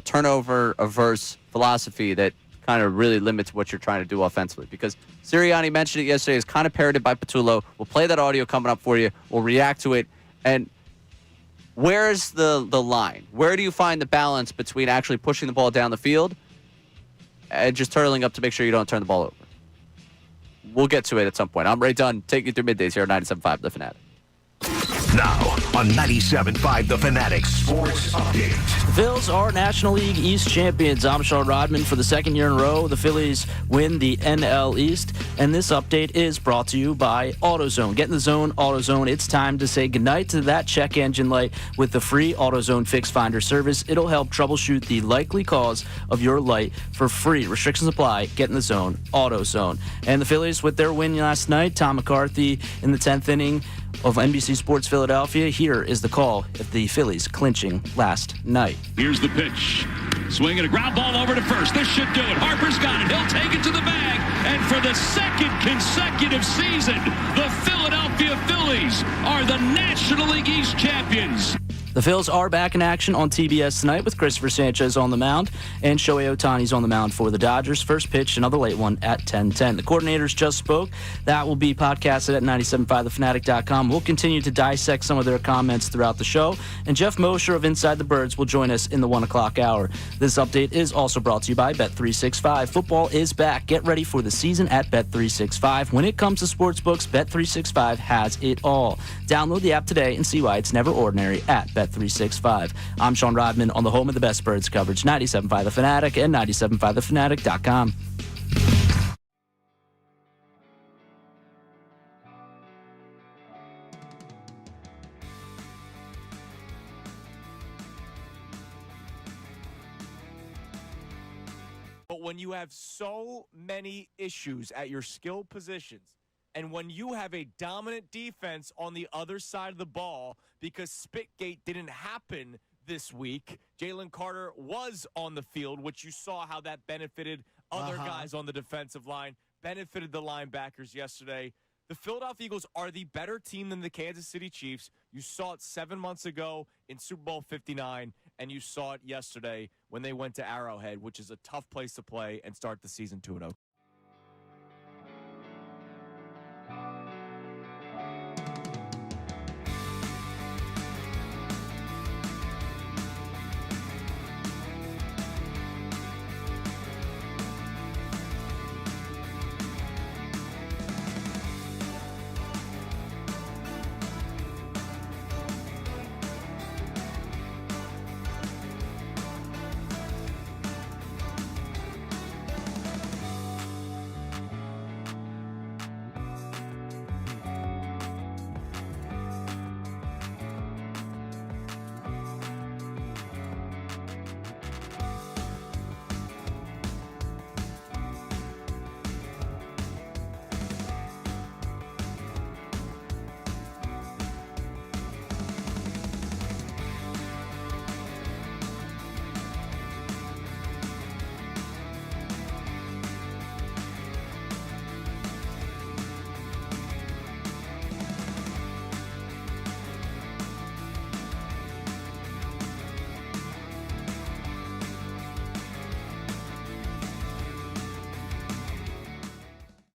turnover averse philosophy that kind of really limits what you're trying to do offensively. Because Seriani mentioned it yesterday, is kind of parroted by Patulo. We'll play that audio coming up for you. We'll react to it. And where's the line? Where do you find the balance between actually pushing the ball down the field and just turtling up to make sure you don't turn the ball over? We'll get to it at some point. I'm Ray Dunn, taking you through middays here at 97.5 The Fanatic. Now on 97.5 The Fanatic Sports Update. The Phils are National League East champions. I'm Sean Rodman. For the second year in a row, the Phillies win the NL East. And this update is brought to you by AutoZone. Get in the zone, AutoZone. It's time to say goodnight to that check engine light with the free AutoZone Fix Finder service. It'll help troubleshoot the likely cause of your light for free. Restrictions apply. Get in the zone, AutoZone. And the Phillies, with their win last night, Tom McCarthy in the 10th inning of NBC Sports Philadelphia. Here is the call of the Phillies clinching last night. Here's the pitch. Swinging a ground ball over to first. This should do it. Harper's got it. He'll take it to the bag. And for the second consecutive season, the Philadelphia Phillies are the National League East champions. The Phils are back in action on TBS tonight with Christopher Sanchez on the mound and Shohei Ohtani's on the mound for the Dodgers. First pitch, another late one at 10:10. The coordinators just spoke. That will be podcasted at 975thefanatic.com. We'll continue to dissect some of their comments throughout the show. And Jeff Mosher of Inside the Birds will join us in the 1 o'clock hour. This update is also brought to you by Bet365. Football is back. Get ready for the season at Bet365. When it comes to sportsbooks, Bet365 has it all. Download the app today and see why it's never ordinary at Bet365. I'm Sean Rodman on the home of the best Birds coverage, 97.5 The Fanatic and 97.5thefanatic.com. But when you have so many issues at your skill positions, and when you have a dominant defense on the other side of the ball, because Spitgate didn't happen this week, Jalen Carter was on the field, which you saw how that benefited other guys on the defensive line, benefited the linebackers yesterday. The Philadelphia Eagles are the better team than the Kansas City Chiefs. You saw it 7 months ago in Super Bowl 59, and you saw it yesterday when they went to Arrowhead, which is a tough place to play and start the season 2-0.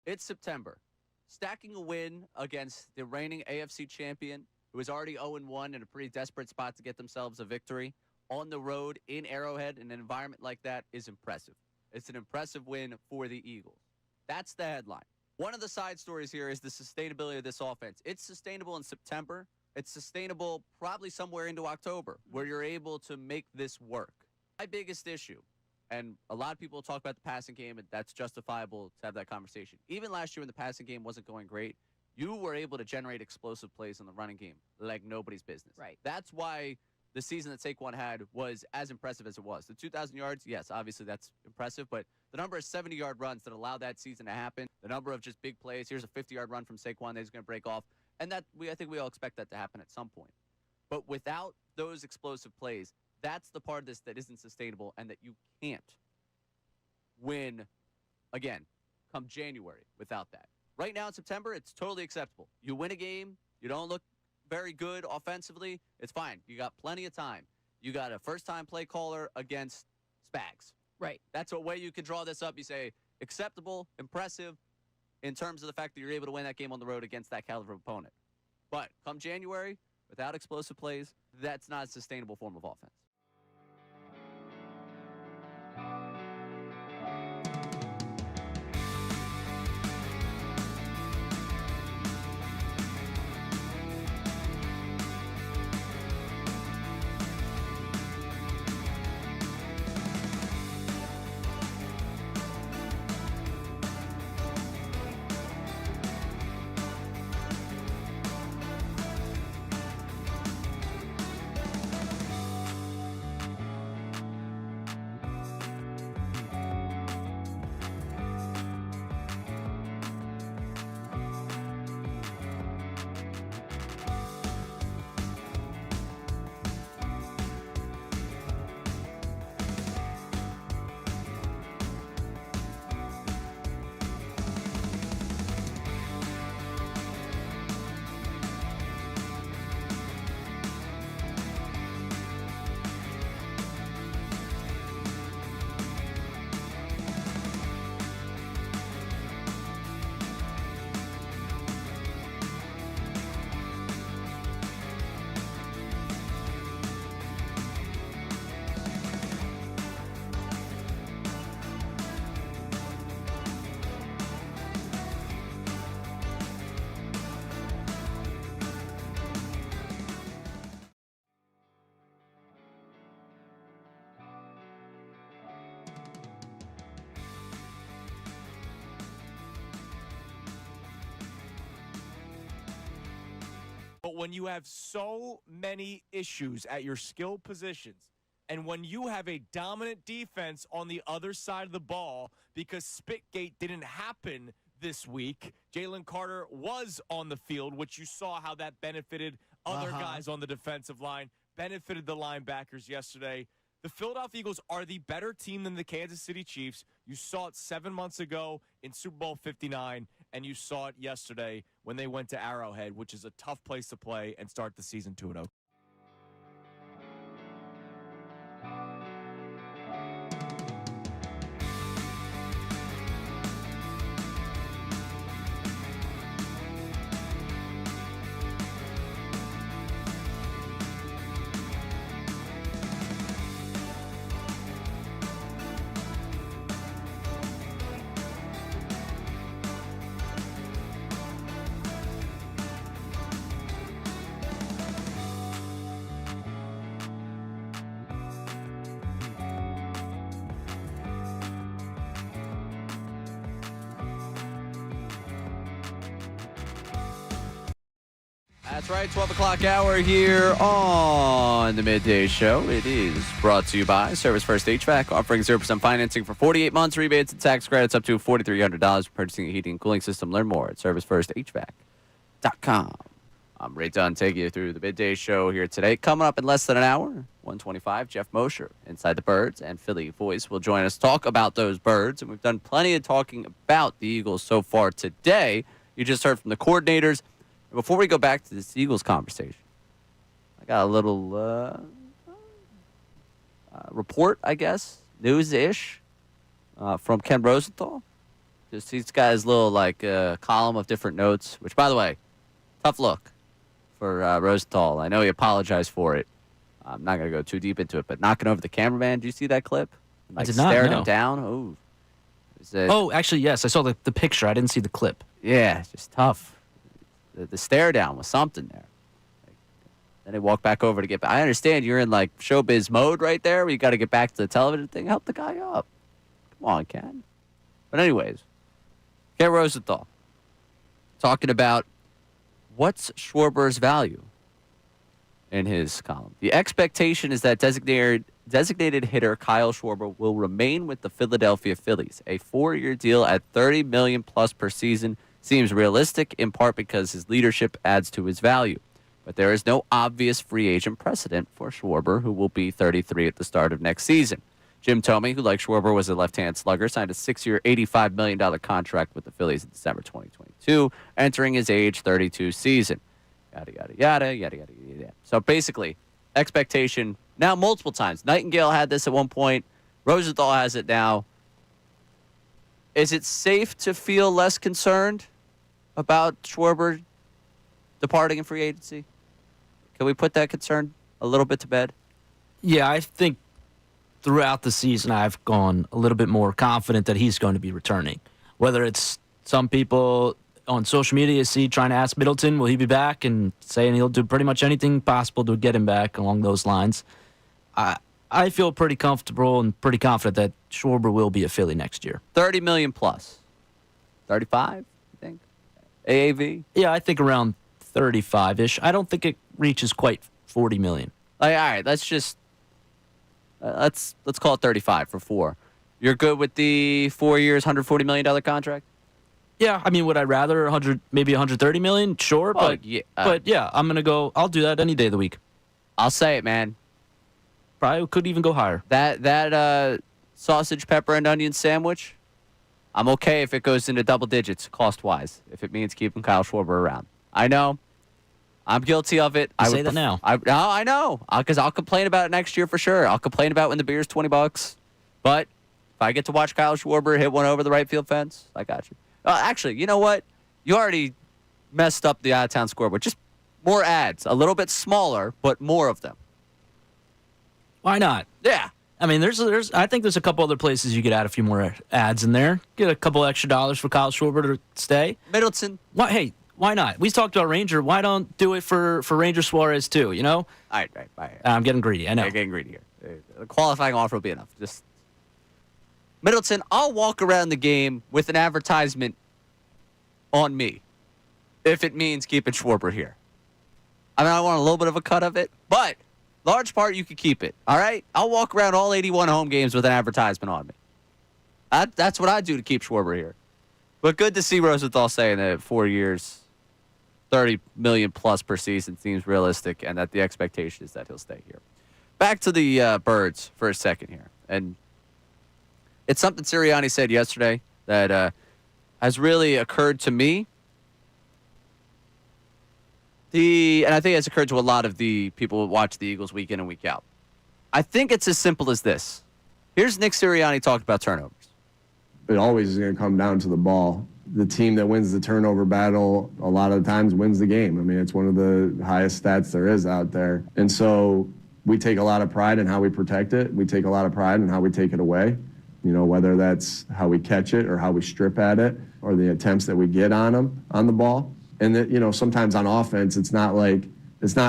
It's September. Stacking a win against the reigning AFC champion, who is already 0-1 in a pretty desperate spot to get themselves a victory, on the road in Arrowhead in an environment like that is impressive. It's an impressive win for the Eagles. That's the headline. One of the side stories here is the sustainability of this offense. It's sustainable in September. It's sustainable probably somewhere into October, where you're able to make this work. My biggest issue, and a lot of people talk about the passing game, and that's justifiable to have that conversation. Even last year when the passing game wasn't going great, you were able to generate explosive plays in the running game like nobody's business. Right. That's why the season that Saquon had was as impressive as it was. The 2,000 yards, yes, obviously that's impressive, but the number of 70-yard runs that allowed that season to happen, the number of just big plays, here's a 50-yard run from Saquon that he's going to break off, and that I think we all expect that to happen at some point. But without those explosive plays, that's the part of this that isn't sustainable and that you can't win, again, come January without that. Right now in September, it's totally acceptable. You win a game, you don't look very good offensively, it's fine. You got plenty of time. You got a first-time play caller against Spags. Right. That's a way you can draw this up. You say acceptable, impressive, in terms of the fact that you're able to win that game on the road against that caliber of opponent. But come January, without explosive plays, that's not a sustainable form of offense. But when you have so many issues at your skill positions, and when you have a dominant defense on the other side of the ball, because Spitgate didn't happen this week, Jalen Carter was on the field, which you saw how that benefited other guys on the defensive line, benefited the linebackers yesterday. The Philadelphia Eagles are the better team than the Kansas City Chiefs. You saw it 7 months ago in Super Bowl 59, and you saw it yesterday when they went to Arrowhead, which is a tough place to play and start the season 2-0. That's right, 12 o'clock hour here on the Midday Show. It is brought to you by Service First HVAC, offering 0% financing for 48 months, rebates and tax credits up to $4,300 for purchasing a heating and cooling system. Learn more at servicefirst.hvac.com. I'm Ray Dunn, taking you through the Midday Show here today. Coming up in less than an hour, 125, Jeff Mosher, Inside the Birds, and Philly Voice will join us, talk about those birds. And we've done plenty of talking about the Eagles so far today. You just heard from the coordinators. Before we go back to this Eagles conversation, I got a little report, I guess, news-ish from Ken Rosenthal. He's got his little column of different notes, which, by the way, tough look for Rosenthal. I know he apologized for it. I'm not going to go too deep into it, but knocking over the cameraman, did you see that clip? I did not, staring no. him down? Actually, yes. I saw the picture. I didn't see the clip. Yeah, it's just tough. The stare down was something there. Then they walk back over to get back. I understand you're in showbiz mode right there, where you got to get back to the television thing. Help the guy up. Come on, Ken. But anyways, Ken Rosenthal talking about what's Schwarber's value in his column. The expectation is that designated hitter Kyle Schwarber will remain with the Philadelphia Phillies. A 4-year deal at $30 million plus per season seems realistic, in part because his leadership adds to his value. But there is no obvious free agent precedent for Schwarber, who will be 33 at the start of next season. Jim Thome, who like Schwarber was a left-hand slugger, signed a 6-year, $85 million contract with the Phillies in December 2022, entering his age 32 season. Yada, yada, yada, yada, yada, yada. So basically, expectation now multiple times. Nightingale had this at one point. Rosenthal has it now. Is it safe to feel less concerned about Schwarber departing in free agency? Can we put that concern a little bit to bed? Yeah, I think throughout the season I've gone a little bit more confident that he's going to be returning. Whether it's some people on social media see trying to ask Middleton, will he be back, and saying he'll do pretty much anything possible to get him back along those lines. I feel pretty comfortable and pretty confident that Schwarber will be a Philly next year. $30 million plus. 35, you think? AAV? Yeah, I think around 35-ish. I don't think it reaches quite $40 million. All right, let's just let's call it 35 for 4. You're good with the 4 years, $140 million contract? Yeah, I mean, would I rather maybe $130 million? Sure, but yeah, I'm gonna go. I'll do that any day of the week. I'll say it, man. Probably could even go higher. That sausage, pepper, and onion sandwich, I'm okay if it goes into double digits cost-wise, if it means keeping Kyle Schwarber around. I know. I'm guilty of it. I say that now. I know, because I'll complain about it next year for sure. I'll complain about when the beer's $20. But if I get to watch Kyle Schwarber hit one over the right field fence, I got you. Actually, you know what? You already messed up the out-of-town scoreboard. Just more ads. A little bit smaller, but more of them. Why not? Yeah. I mean, I think there's a couple other places you could add a few more ads in there. Get a couple extra dollars for Kyle Schwarber to stay. Middleton. Hey, why not? We talked about Ranger. Why don't do it for Ranger Suarez too, you know? All right. I'm getting greedy. I know. You're getting greedy here. The qualifying offer will be enough. Just Middleton, I'll walk around the game with an advertisement on me if it means keeping Schwarber here. I mean, I want a little bit of a cut of it, but large part, you could keep it. All right? I'll walk around all 81 home games with an advertisement on me. That's what I do to keep Schwarber here. But good to see Rosenthal saying that 4 years, $30 million plus per season seems realistic, and that the expectation is that he'll stay here. Back to the Birds for a second here. And it's something Serriani said yesterday that has really occurred to me. And I think it's occurred to a lot of the people who watch the Eagles week in and week out. I think it's as simple as this. Here's Nick Sirianni talking about turnovers. It always is going to come down to the ball. The team that wins the turnover battle a lot of the times wins the game. I mean, it's one of the highest stats there is out there. And so we take a lot of pride in how we protect it. We take a lot of pride in how we take it away. You know, whether that's how we catch it or how we strip at it or the attempts that we get on them, on the ball. And that, you know, sometimes on offense, it's not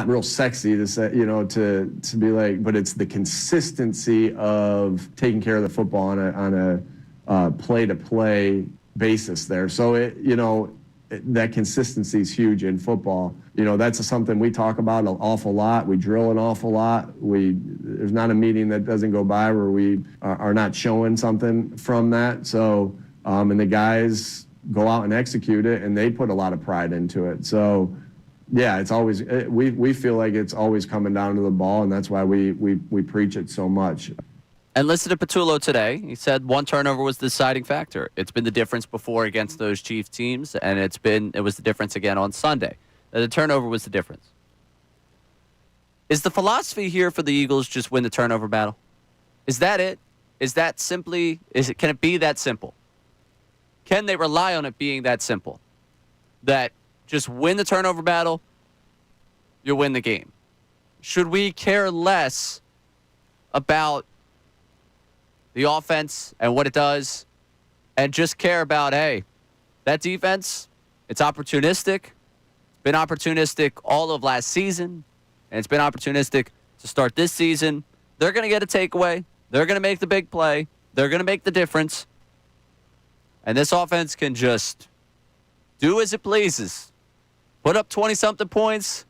real sexy to say, you know, to be like, but it's the consistency of taking care of the football on a play-to-play basis there. So that consistency is huge in football. You know, that's something we talk about an awful lot. We drill an awful lot. There's not a meeting that doesn't go by where we are not showing something from that. So, and the guys go out and execute it, and they put a lot of pride into it. So, yeah, it's always we feel like it's always coming down to the ball, and that's why we preach it so much. And listen to Patulo today. He said one turnover was the deciding factor. It's been the difference before against those Chiefs teams, and it was the difference again on Sunday. The turnover was the difference. Is the philosophy here for the Eagles just win the turnover battle? Is that it? Is that simply? Can it be that simple? Can they rely on it being that simple? That just win the turnover battle, you'll win the game. Should we care less about the offense and what it does and just care about, hey, that defense, it's opportunistic. It's been opportunistic all of last season, and it's been opportunistic to start this season. They're going to get a takeaway. They're going to make the big play. They're going to make the difference. And this offense can just do as it pleases. Put up 20-something points.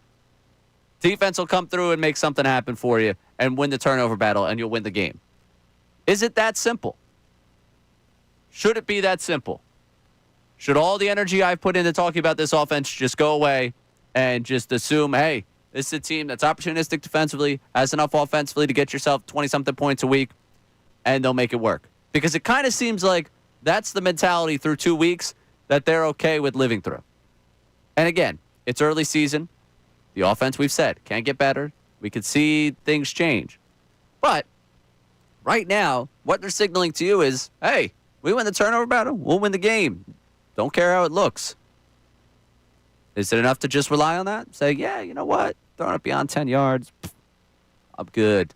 Defense will come through and make something happen for you and win the turnover battle, and you'll win the game. Is it that simple? Should it be that simple? Should all the energy I've put into talking about this offense just go away and just assume, hey, this is a team that's opportunistic defensively, has enough offensively to get yourself 20-something points a week, and they'll make it work? Because it kind of seems like that's the mentality through 2 weeks that they're okay with living through. And again, it's early season. The offense, we've said, can't get better. We could see things change. But right now, what they're signaling to you is, hey, we win the turnover battle, we'll win the game. Don't care how it looks. Is it enough to just rely on that? Say, yeah, you know what? Throwing it beyond 10 yards, I'm good.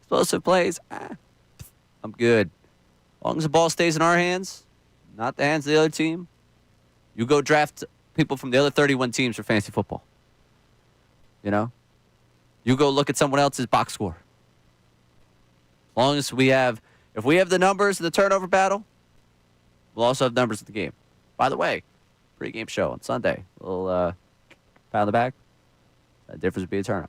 Explosive plays, I'm good. As long as the ball stays in our hands, not the hands of the other team, you go draft people from the other 31 teams for fantasy football. You know? You go look at someone else's box score. As long as if we have the numbers in the turnover battle, we'll also have numbers in the game. By the way, pregame show on Sunday. A little pat on the back. The difference would be a turnover.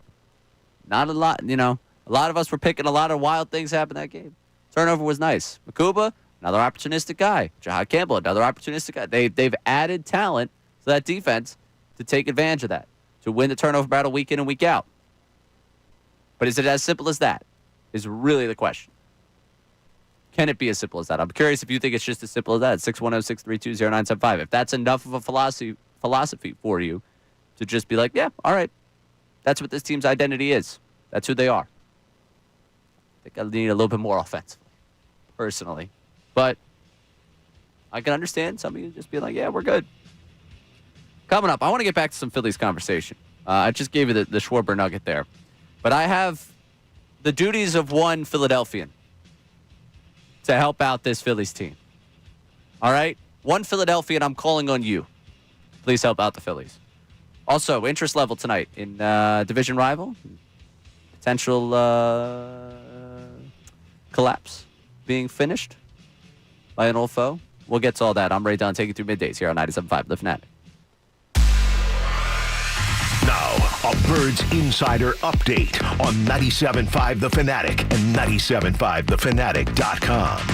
Not a lot, you know. A lot of us were picking a lot of wild things happen that game. Turnover was nice. Makuba, another opportunistic guy. Jahad Campbell, another opportunistic guy. They've added talent to that defense to take advantage of that, to win the turnover battle week in and week out. But is it as simple as that? Is really the question. Can it be as simple as that? I'm curious if you think it's just as simple as that. 610-632-0975. If that's enough of a philosophy for you to just be like, yeah, all right, that's what this team's identity is. That's who they are. I think I need a little bit more offensively, personally. But I can understand some of you just being like, yeah, we're good. Coming up, I want to get back to some Phillies conversation. I just gave you the Schwarber nugget there. But I have the duties of one Philadelphian to help out this Phillies team. All right? One Philadelphian, I'm calling on you. Please help out the Phillies. Also, interest level tonight in division rival. Potential collapse being finished by an old foe. We'll get to all that. I'm Ray Dunn, taking you through middays here on 97.5 The Fanatic. Now, A Birds Insider Update on 97.5 The Fanatic and 97.5thefanatic.com.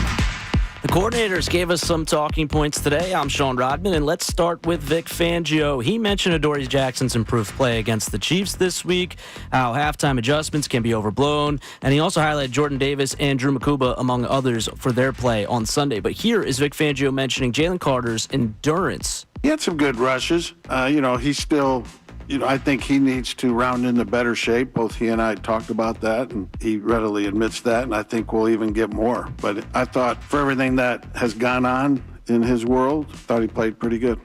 The coordinators gave us some talking points today. I'm Sean Rodman, and let's start with Vic Fangio. He mentioned Adoree Jackson's improved play against the Chiefs this week, how halftime adjustments can be overblown, and he also highlighted Jordan Davis and Drew Makuba, among others, for their play on Sunday. But here is Vic Fangio mentioning Jalen Carter's endurance. He had some good rushes. He's still... I think he needs to round into better shape. Both he and I talked about that, and he readily admits that, and I think we'll even get more. But I thought for everything that has gone on in his world, I thought he played pretty good.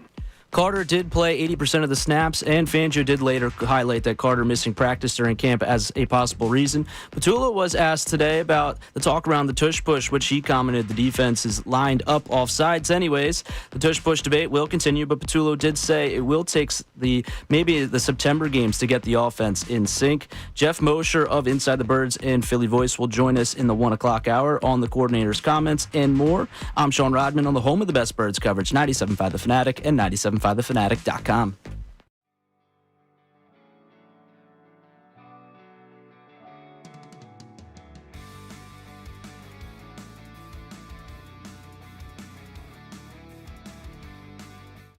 Carter did play 80% of the snaps, and Fangio did later highlight that Carter missing practice during camp as a possible reason. Patulo was asked today about the talk around the tush-push, which he commented the defense is lined up offsides anyways. The tush-push debate will continue, but Patulo did say it will take maybe the September games to get the offense in sync. Jeff Mosher of Inside the Birds and Philly Voice will join us in the 1 o'clock hour on the coordinator's comments and more. I'm Sean Rodman on the home of the best Birds coverage, 97.5 The Fanatic and 97.5thefanatic.com.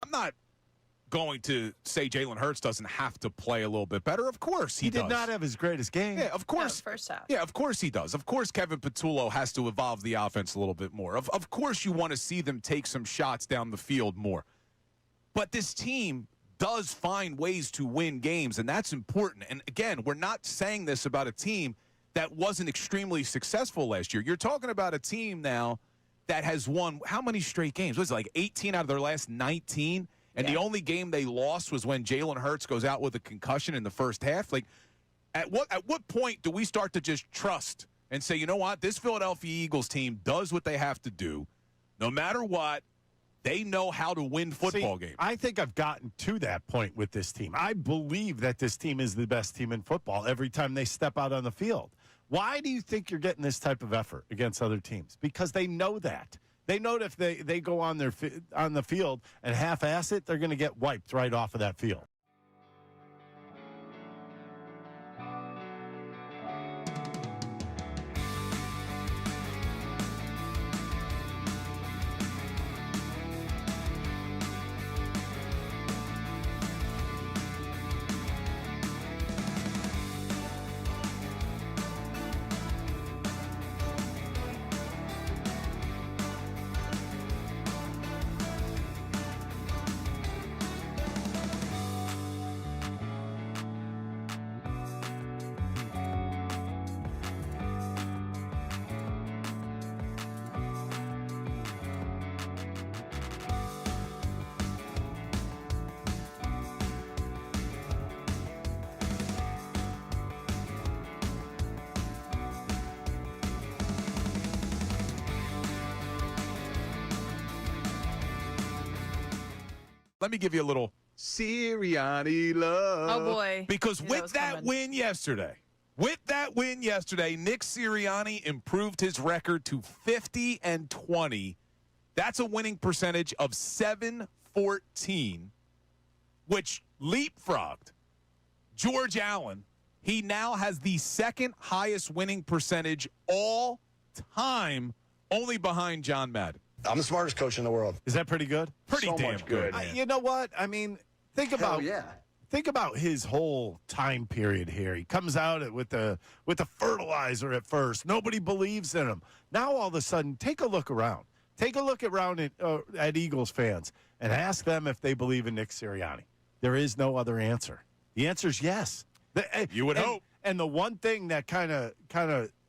I'm not going to say Jalen Hurts doesn't have to play a little bit better. Of course he does. He did not have his greatest game. Yeah, of course. No, first half. Yeah, of course he does. Of course Kevin Patulo has to evolve the offense a little bit more. Of course you want to see them take some shots down the field more. But this team does find ways to win games, and that's important. And again, we're not saying this about a team that wasn't extremely successful last year. You're talking about a team now that has won how many straight games? Was it like 18 out of their last 19? And the only game they lost was when Jalen Hurts goes out with a concussion in the first half. Like, at what point do we start to just trust and say, you know what, this Philadelphia Eagles team does what they have to do, no matter what. They know how to win football games. I think I've gotten to that point with this team. I believe that this team is the best team in football every time they step out on the field. Why do you think you're getting this type of effort against other teams? Because they know that. They know that if they go on the field and half-ass it, they're going to get wiped right off of that field. Let me give you a little Serriani love. Oh, boy. Because Knew with that win yesterday, Nick Sirianni improved his record to 50-20. That's a winning percentage of .714, which leapfrogged George Allen. He now has the second highest winning percentage all time, only behind John Madden. I'm the smartest coach in the world. Is that pretty good? Pretty So damn much good. You know what? I mean, think about his whole time period here. He comes out with the fertilizer at first. Nobody believes in him. Now all of a sudden, take a look around. Take a look around at Eagles fans and ask them if they believe in Nick Sirianni. There is no other answer. The answer is yes. You would hope. And the one thing that kind of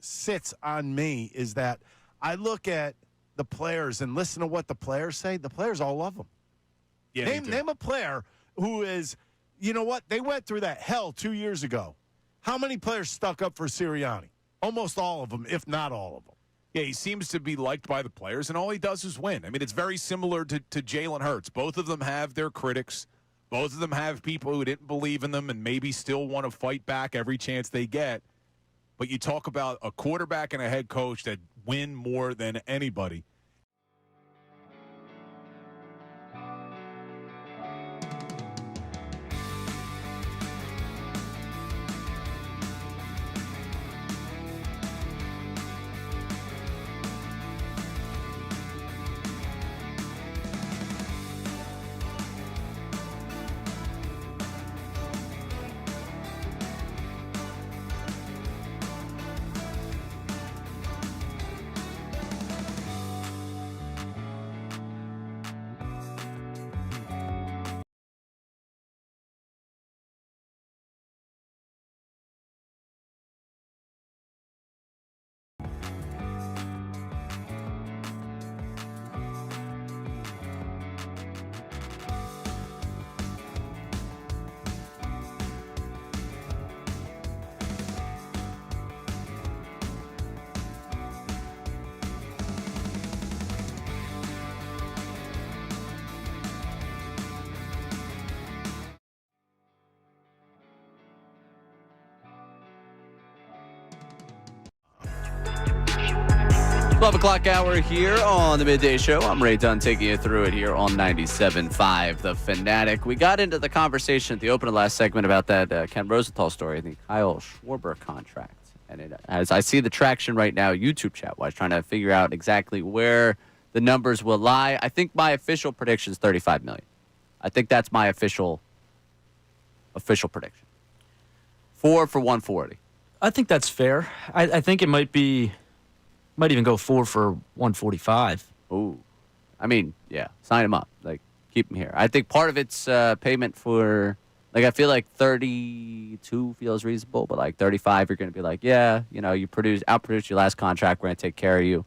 sits on me is that I look at the players and listen to what the players say. The players all love him. Yeah, name a player who is, you know what? They went through that hell 2 years ago. How many players stuck up for Sirianni? Almost all of them, if not all of them. Yeah, he seems to be liked by the players, and all he does is win. I mean, it's very similar to Jalen Hurts. Both of them have their critics. Both of them have people who didn't believe in them and maybe still want to fight back every chance they get. But you talk about a quarterback and a head coach that win more than anybody. 12 o'clock hour here on the Midday Show. I'm Ray Dunn taking you through it here on 97.5 The Fanatic. We got into the conversation at the open of last segment about that Ken Rosenthal story, the Kyle Schwarber contract. And as I see the traction right now, YouTube chat-wise, trying to figure out exactly where the numbers will lie. I think my official prediction is $35 million. I think that's my official prediction. 4 for 140. I think that's fair. I think it might even go 4 for 145. Ooh. I mean, yeah, sign him up. Like, keep him here. I think part of it's payment for, like, I feel like 32 feels reasonable, but like 35, you're going to be like, yeah, you know, you outproduced your last contract. We're going to take care of you.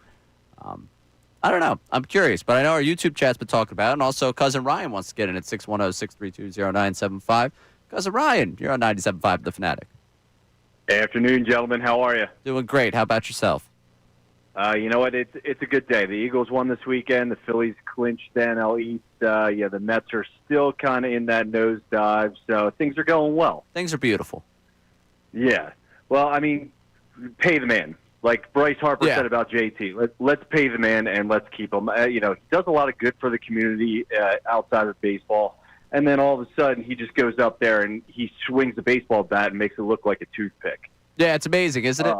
I don't know. I'm curious, but I know our YouTube chat's been talking about it, and also Cousin Ryan wants to get in at 610-632-0975. Cousin Ryan, you're on 97.5 The Fanatic. Afternoon, gentlemen. How are you? Doing great. How about yourself? You know what? It's a good day. The Eagles won this weekend. The Phillies clinched the NL East. The Mets are still kind of in that nosedive, so things are going well. Things are beautiful. Yeah. Well, I mean, pay the man. Like Bryce Harper said about JT. Let's pay the man and let's keep him. He does a lot of good for the community outside of baseball. And then all of a sudden, he just goes up there and he swings the baseball bat and makes it look like a toothpick. Yeah, it's amazing, isn't it?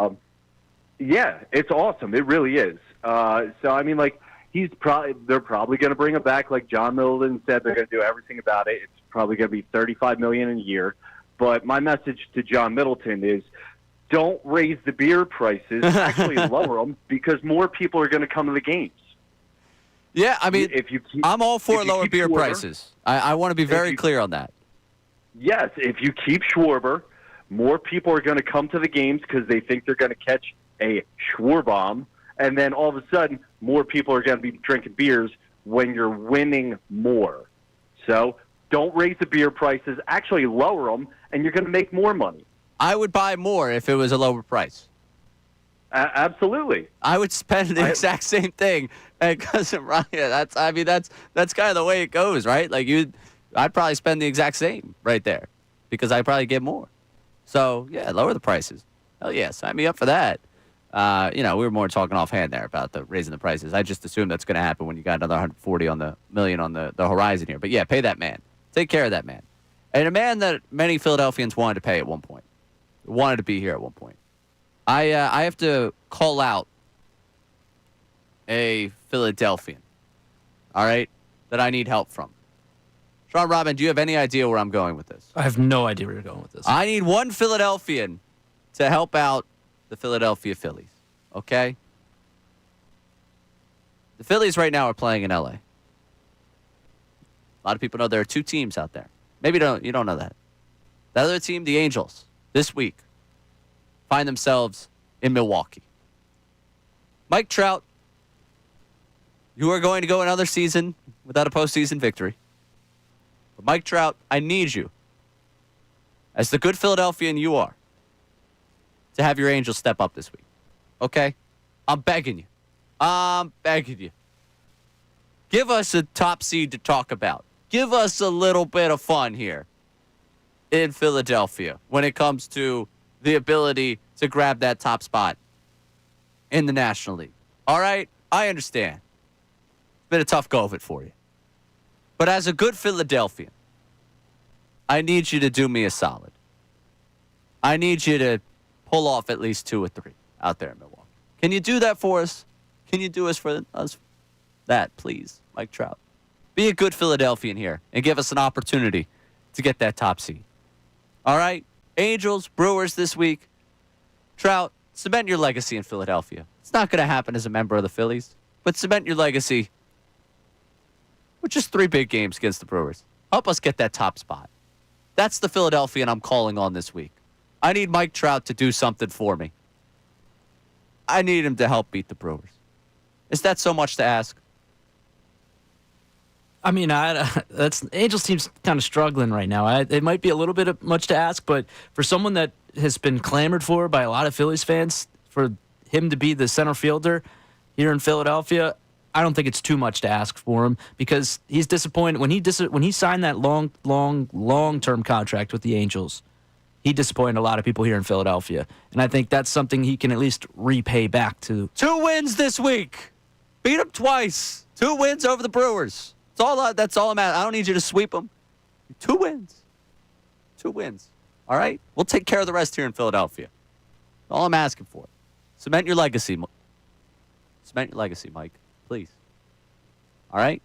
Yeah, it's awesome. It really is. So I mean, like they're probably going to bring him back. Like John Middleton said, they're going to do everything about it. It's probably going to be $35 million a year. But my message to John Middleton is, don't raise the beer prices. Actually, lower them because more people are going to come to the games. Yeah, I mean, I'm all for lower beer prices. I want to be very clear on that. Yes, if you keep Schwarber, more people are going to come to the games because they think they're going to catch a Schwarbomb, and then all of a sudden, more people are going to be drinking beers when you're winning more. So don't raise the beer prices. Actually, lower them, and you're going to make more money. I would buy more if it was a lower price. Absolutely. I would spend the exact same thing at Cousin Ryan. That's kind of the way it goes, right? Like I'd probably spend the exact same right there because I probably get more. So yeah, lower the prices. Hell yeah, sign me up for that. We were more talking offhand there about the raising the prices. I just assumed that's going to happen when you got another 140 on the million on the horizon here. But yeah, pay that man. Take care of that man. And a man that many Philadelphians wanted to pay at one point. Wanted to be here at one point. I have to call out a Philadelphian, all right, that I need help from. Sean Robin, do you have any idea where I'm going with this? I have no idea where you're going with this. I need one Philadelphian to help out the Philadelphia Phillies, okay? The Phillies right now are playing in L.A. A lot of people know there are two teams out there. Maybe you don't know that. The other team, the Angels, this week, find themselves in Milwaukee. Mike Trout, you are going to go another season without a postseason victory. But Mike Trout, I need you, as the good Philadelphian you are, to have your Angels step up this week. Okay? I'm begging you. Give us a top seed to talk about. Give us a little bit of fun here in Philadelphia when it comes to the ability to grab that top spot in the National League. All right? I understand. It's been a tough go of it for you. But as a good Philadelphian, I need you to do me a solid. I need you to pull off at least 2 or 3 out there in Milwaukee. Can you do that for us? Can you do us for us that, please, Mike Trout? Be a good Philadelphian here and give us an opportunity to get that top seed. All right? Angels, Brewers this week. Trout, cement your legacy in Philadelphia. It's not going to happen as a member of the Phillies, but cement your legacy with just 3 big games against the Brewers. Help us get that top spot. That's the Philadelphian I'm calling on this week. I need Mike Trout to do something for me. I need him to help beat the Brewers. Is that so much to ask? I mean, that's Angels team's kind of struggling right now. It might be a little bit much to ask, but for someone that has been clamored for by a lot of Phillies fans, for him to be the center fielder here in Philadelphia, I don't think it's too much to ask for him because he's disappointed when he signed that long-term contract with the Angels. he disappointed a lot of people here in Philadelphia. And I think that's something he can at least repay back to. 2 wins this week. Beat them twice. 2 wins over the Brewers. That's all I'm at. I don't need you to sweep them. 2 wins. 2 wins. All right? We'll take care of the rest here in Philadelphia. That's all I'm asking for. Cement your legacy. Cement your legacy, Mike. Please. All right?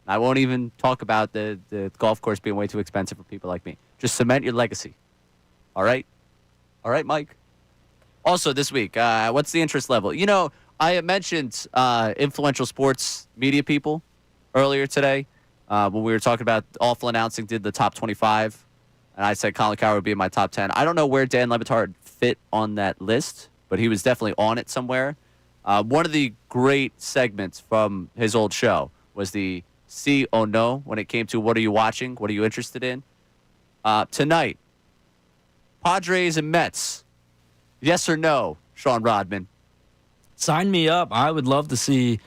I won't even talk about the golf course being way too expensive for people like me. Just cement your legacy. All right? All right, Mike? Also, this week, what's the interest level? You know, I had mentioned influential sports media people earlier today when we were talking about Awful Announcing did the top 25, and I said Colin Cowherd would be in my top 10. I don't know where Dan Le Batard fit on that list, but he was definitely on it somewhere. One of the great segments from his old show was the See or No when it came to what are you watching, what are you interested in. Tonight, Padres and Mets. Yes or no, Sean Rodman? Sign me up. I would love to see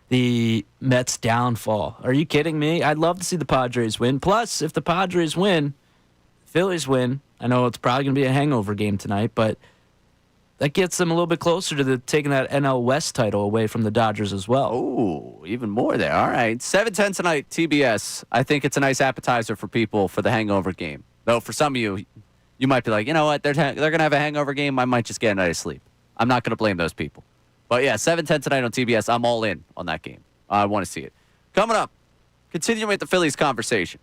the Mets downfall. Are you kidding me? I'd love to see the Padres win. Plus, if the Padres win, Phillies win. I know it's probably going to be a hangover game tonight, but that gets them a little bit closer to taking that NL West title away from the Dodgers as well. Oh, even more there. All right. 7:10 tonight, TBS. I think it's a nice appetizer for people for the hangover game. Though for some of you, you might be like, you know what? They're going to have a hangover game. I might just get a night of sleep. I'm not going to blame those people. But yeah, 7:10 tonight on TBS. I'm all in on that game. I want to see it. Coming up, continuing with the Phillies conversation.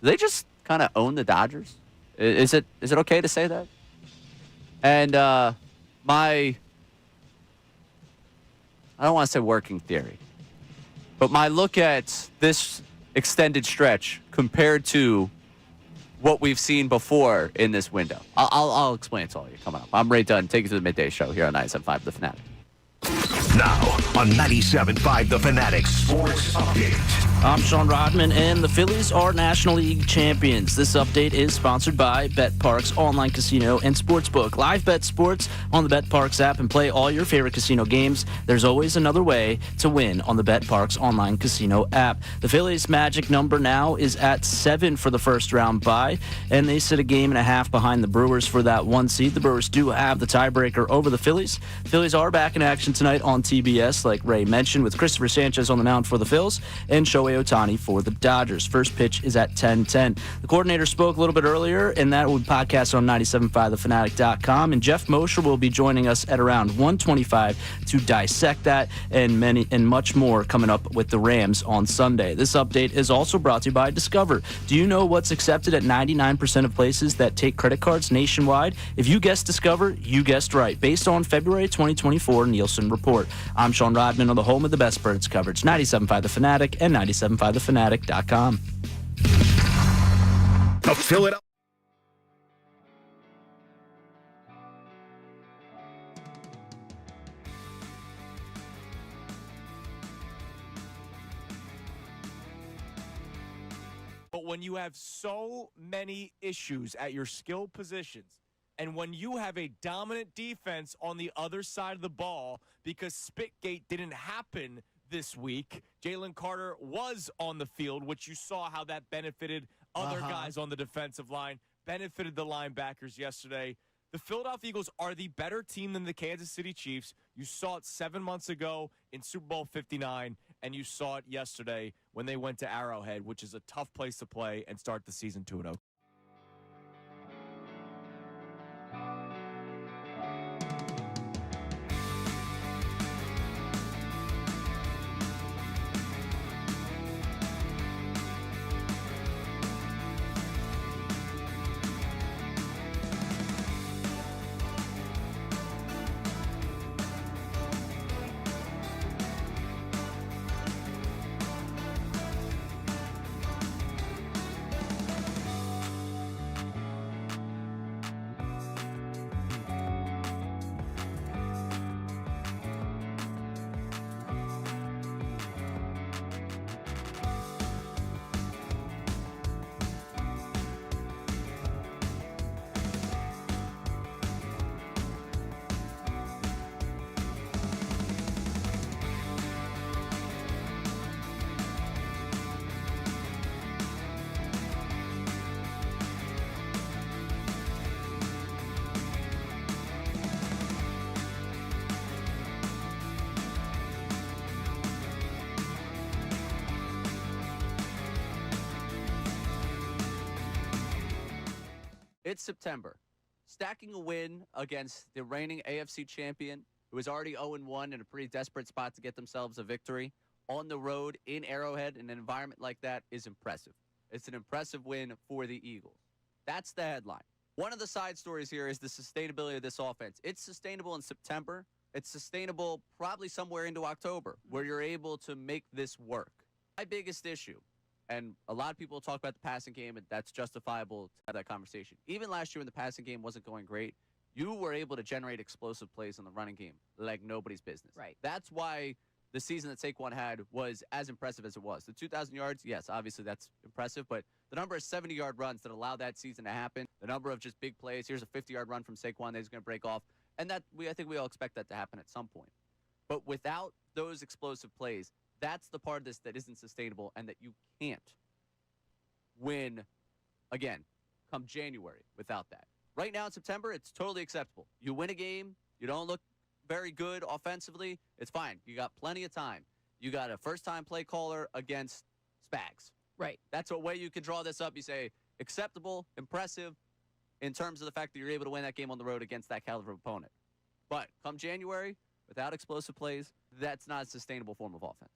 Do they just kind of own the Dodgers? Is it okay to say that? And I don't want to say working theory, but my look at this extended stretch compared to what we've seen before in this window. I'll explain it to all you coming up. I'm Ray Dunn. Take you to the midday show here on 97.5 The Fanatic. Now on 97.5 The Fanatic Sports Update. I'm Sean Rodman, and the Phillies are National League champions. This update is sponsored by BetParks Online Casino and Sportsbook. Live bet sports on the BetParks app and play all your favorite casino games. There's always another way to win on the BetParks Online Casino app. The Phillies' magic number now is at 7 for the first round bye, and they sit a game and a half behind the Brewers for that 1 seed. The Brewers do have the tiebreaker over the Phillies. Phillies are back in action tonight on TBS, like Ray mentioned, with Christopher Sanchez on the mound for the Phils and Shohei Ohtani for the Dodgers. First pitch is at 10:10. The coordinator spoke a little bit earlier, and that will be podcast on 97.5thefanatic.com. And Jeff Mosher will be joining us at around 1:25 to dissect that and much more coming up with the Rams on Sunday. This update is also brought to you by Discover. Do you know what's accepted at 99% of places that take credit cards nationwide? If you guessed Discover, you guessed right, based on February 2024 Nielsen report. I'm Sean Rodman on the home of the best birds coverage, 97.5 The Fanatic and 97.5thefanatic.com. The Philadelphia. But when you have so many issues at your skill positions, and when you have a dominant defense on the other side of the ball, because Spitgate didn't happen this week, Jalen Carter was on the field, which you saw how that benefited other guys on the defensive line, benefited the linebackers yesterday. The Philadelphia Eagles are the better team than the Kansas City Chiefs. You saw it 7 months ago in Super Bowl 59, and you saw it yesterday when they went to Arrowhead, which is a tough place to play and start the season 2-0. It's September. Stacking a win against the reigning AFC champion, who is already 0-1 in a pretty desperate spot to get themselves a victory, on the road in Arrowhead in an environment like that is impressive. It's an impressive win for the Eagles. That's the headline. One of the side stories here is the sustainability of this offense. It's sustainable in September. It's sustainable probably somewhere into October, where you're able to make this work. My biggest issue, and a lot of people talk about the passing game, and that's justifiable to have that conversation. Even last year when the passing game wasn't going great, you were able to generate explosive plays in the running game like nobody's business. Right. That's why the season that Saquon had was as impressive as it was. The 2,000 yards, yes, obviously that's impressive, but the number of 70-yard runs that allowed that season to happen, the number of just big plays, here's a 50-yard run from Saquon that he's going to break off, and I think we all expect that to happen at some point. But without those explosive plays, that's the part of this that isn't sustainable and that you can't win, again, come January without that. Right now in September, it's totally acceptable. You win a game, you don't look very good offensively, it's fine. You got plenty of time. You got a first-time play caller against Spags. Right. That's a way you can draw this up. You say acceptable, impressive, in terms of the fact that you're able to win that game on the road against that caliber of opponent. But come January, without explosive plays, that's not a sustainable form of offense.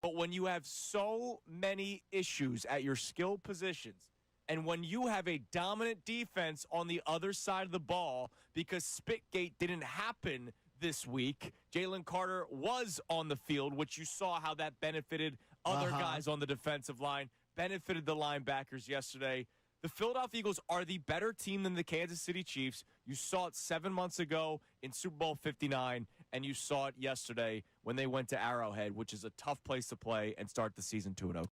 But when you have so many issues at your skill positions, and when you have a dominant defense on the other side of the ball, because Spitgate didn't happen this week, Jalen Carter was on the field, which you saw how that benefited other guys on the defensive line, benefited the linebackers yesterday. The Philadelphia Eagles are the better team than the Kansas City Chiefs. You saw it 7 months ago in Super Bowl 59, and you saw it yesterday when they went to Arrowhead, which is a tough place to play and start the season 2-0.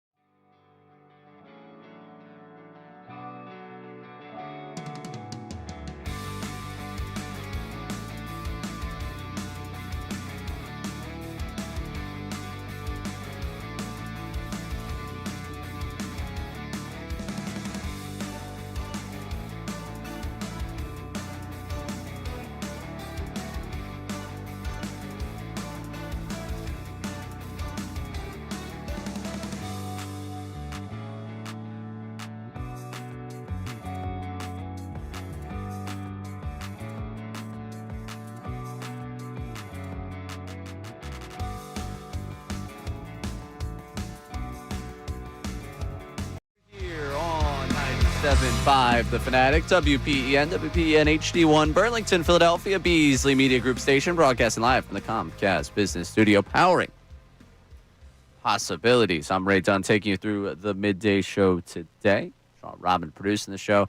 Here on 97.5 The Fanatic, WPEN HD1, Burlington, Philadelphia, Beasley Media Group station, broadcasting live from the Comcast Business Studio, powering possibilities. I'm Ray Dunn, taking you through the midday show today. Sean Robin producing the show.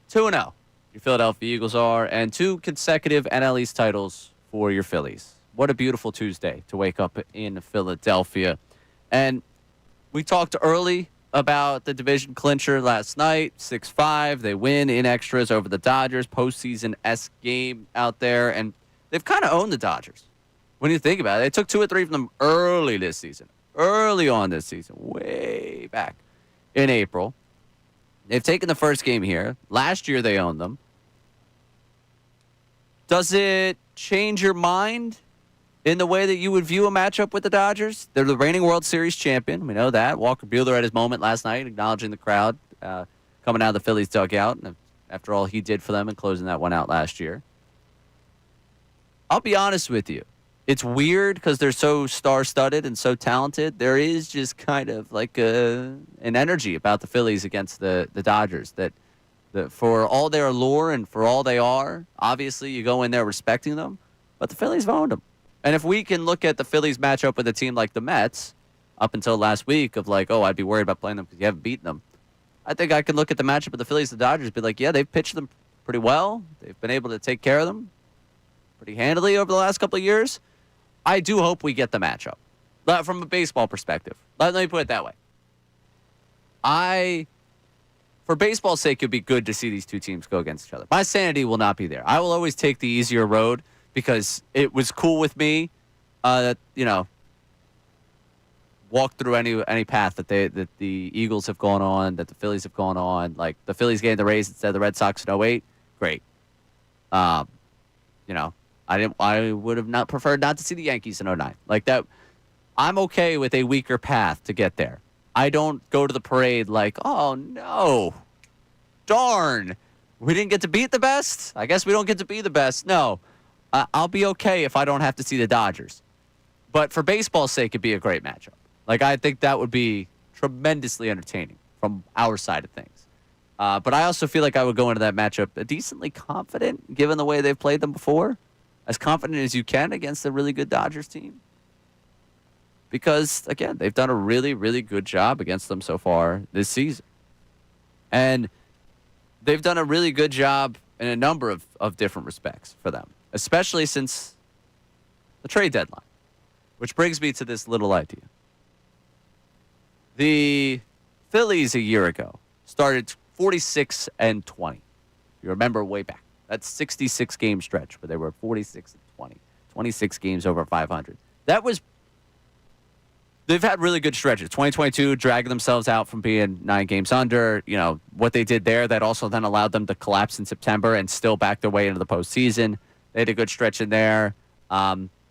2-0, your Philadelphia Eagles are, and 2 consecutive NL East titles for your Phillies. What a beautiful Tuesday to wake up in Philadelphia. And we talked early about the division clincher last night, 6-5. They win in extras over the Dodgers, postseason-esque game out there. And they've kind of owned the Dodgers. When you think about it, they took 2 or 3 from them early this season. Early on this season, way back in April. They've taken the first game here. Last year, they owned them. Does it change your mind in the way that you would view a matchup with the Dodgers? They're the reigning World Series champion. We know that. Walker Buehler had his moment last night, acknowledging the crowd coming out of the Phillies dugout, and after all he did for them and closing that one out last year. I'll be honest with you. It's weird because they're so star-studded and so talented. There is just kind of like an energy about the Phillies against the Dodgers that for all their allure and for all they are, obviously you go in there respecting them, but the Phillies have owned them. And if we can look at the Phillies matchup with a team like the Mets up until last week of like, oh, I'd be worried about playing them because you haven't beaten them. I think I can look at the matchup of the Phillies and the Dodgers and be like, yeah, they've pitched them pretty well. They've been able to take care of them pretty handily over the last couple of years. I do hope we get the matchup from a baseball perspective. Let me put it that way. For baseball's sake, it would be good to see these two teams go against each other. My sanity will not be there. I will always take the easier road because it was cool with me that, walk through any path that the Eagles have gone on, that the Phillies have gone on. Like the Phillies getting the Rays instead of the Red Sox in 08. Great. I would have not preferred not to see the Yankees in 09. Like that, I'm okay with a weaker path to get there. I don't go to the parade like, oh no, darn, we didn't get to beat the best. I guess we don't get to be the best. No, I'll be okay if I don't have to see the Dodgers. But for baseball's sake, it'd be a great matchup. Like I think that would be tremendously entertaining from our side of things. But I also feel like I would go into that matchup decently confident, given the way they've played them before. As confident as you can against a really good Dodgers team. Because, again, they've done a really, really good job against them so far this season. And they've done a really good job in a number of different respects for them, especially since the trade deadline. Which brings me to this little idea. The Phillies a year ago started 46-20. You remember way back. That's 66-game stretch where they were 46-20, 26 games over 500. They've had really good stretches. 2022 dragging themselves out from being 9 games under. What they did there, that also then allowed them to collapse in September and still back their way into the postseason. They had a good stretch in there.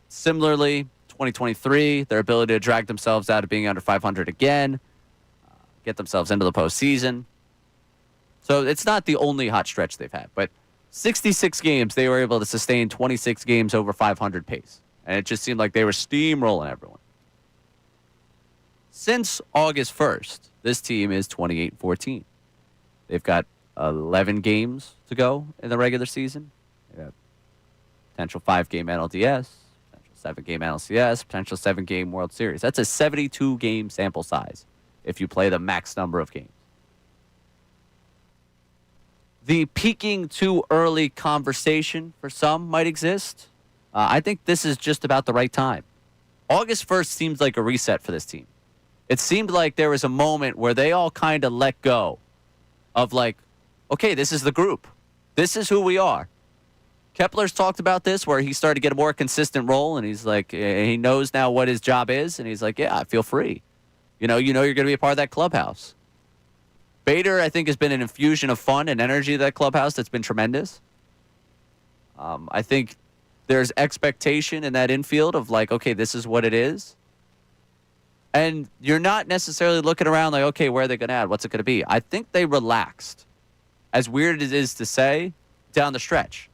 Similarly, 2023, their ability to drag themselves out of being under 500 again, get themselves into the postseason. So it's not the only hot stretch they've had, but 66 games, they were able to sustain 26 games over 500 pace. And it just seemed like they were steamrolling everyone. Since August 1st, this team is 28-14. They've got 11 games to go in the regular season. They have potential 5-game NLDS, potential 7-game NLCS, potential 7-game World Series. That's a 72-game sample size if you play the max number of games. The peaking too early conversation for some might exist. I think this is just about the right time. August 1st seems like a reset for this team. It seemed like there was a moment where they all kind of let go of like, okay, this is the group. This is who we are. Kepler's talked about this where he started to get a more consistent role, and he's like, he knows now what his job is, and he's like, yeah, I feel free. You're going to be a part of that clubhouse. Bader, I think, has been an infusion of fun and energy to that clubhouse that's been tremendous. I think there's expectation in that infield of like, okay, this is what it is. And you're not necessarily looking around like, okay, where are they going to add? What's it going to be? I think they relaxed, as weird as it is to say, down the stretch.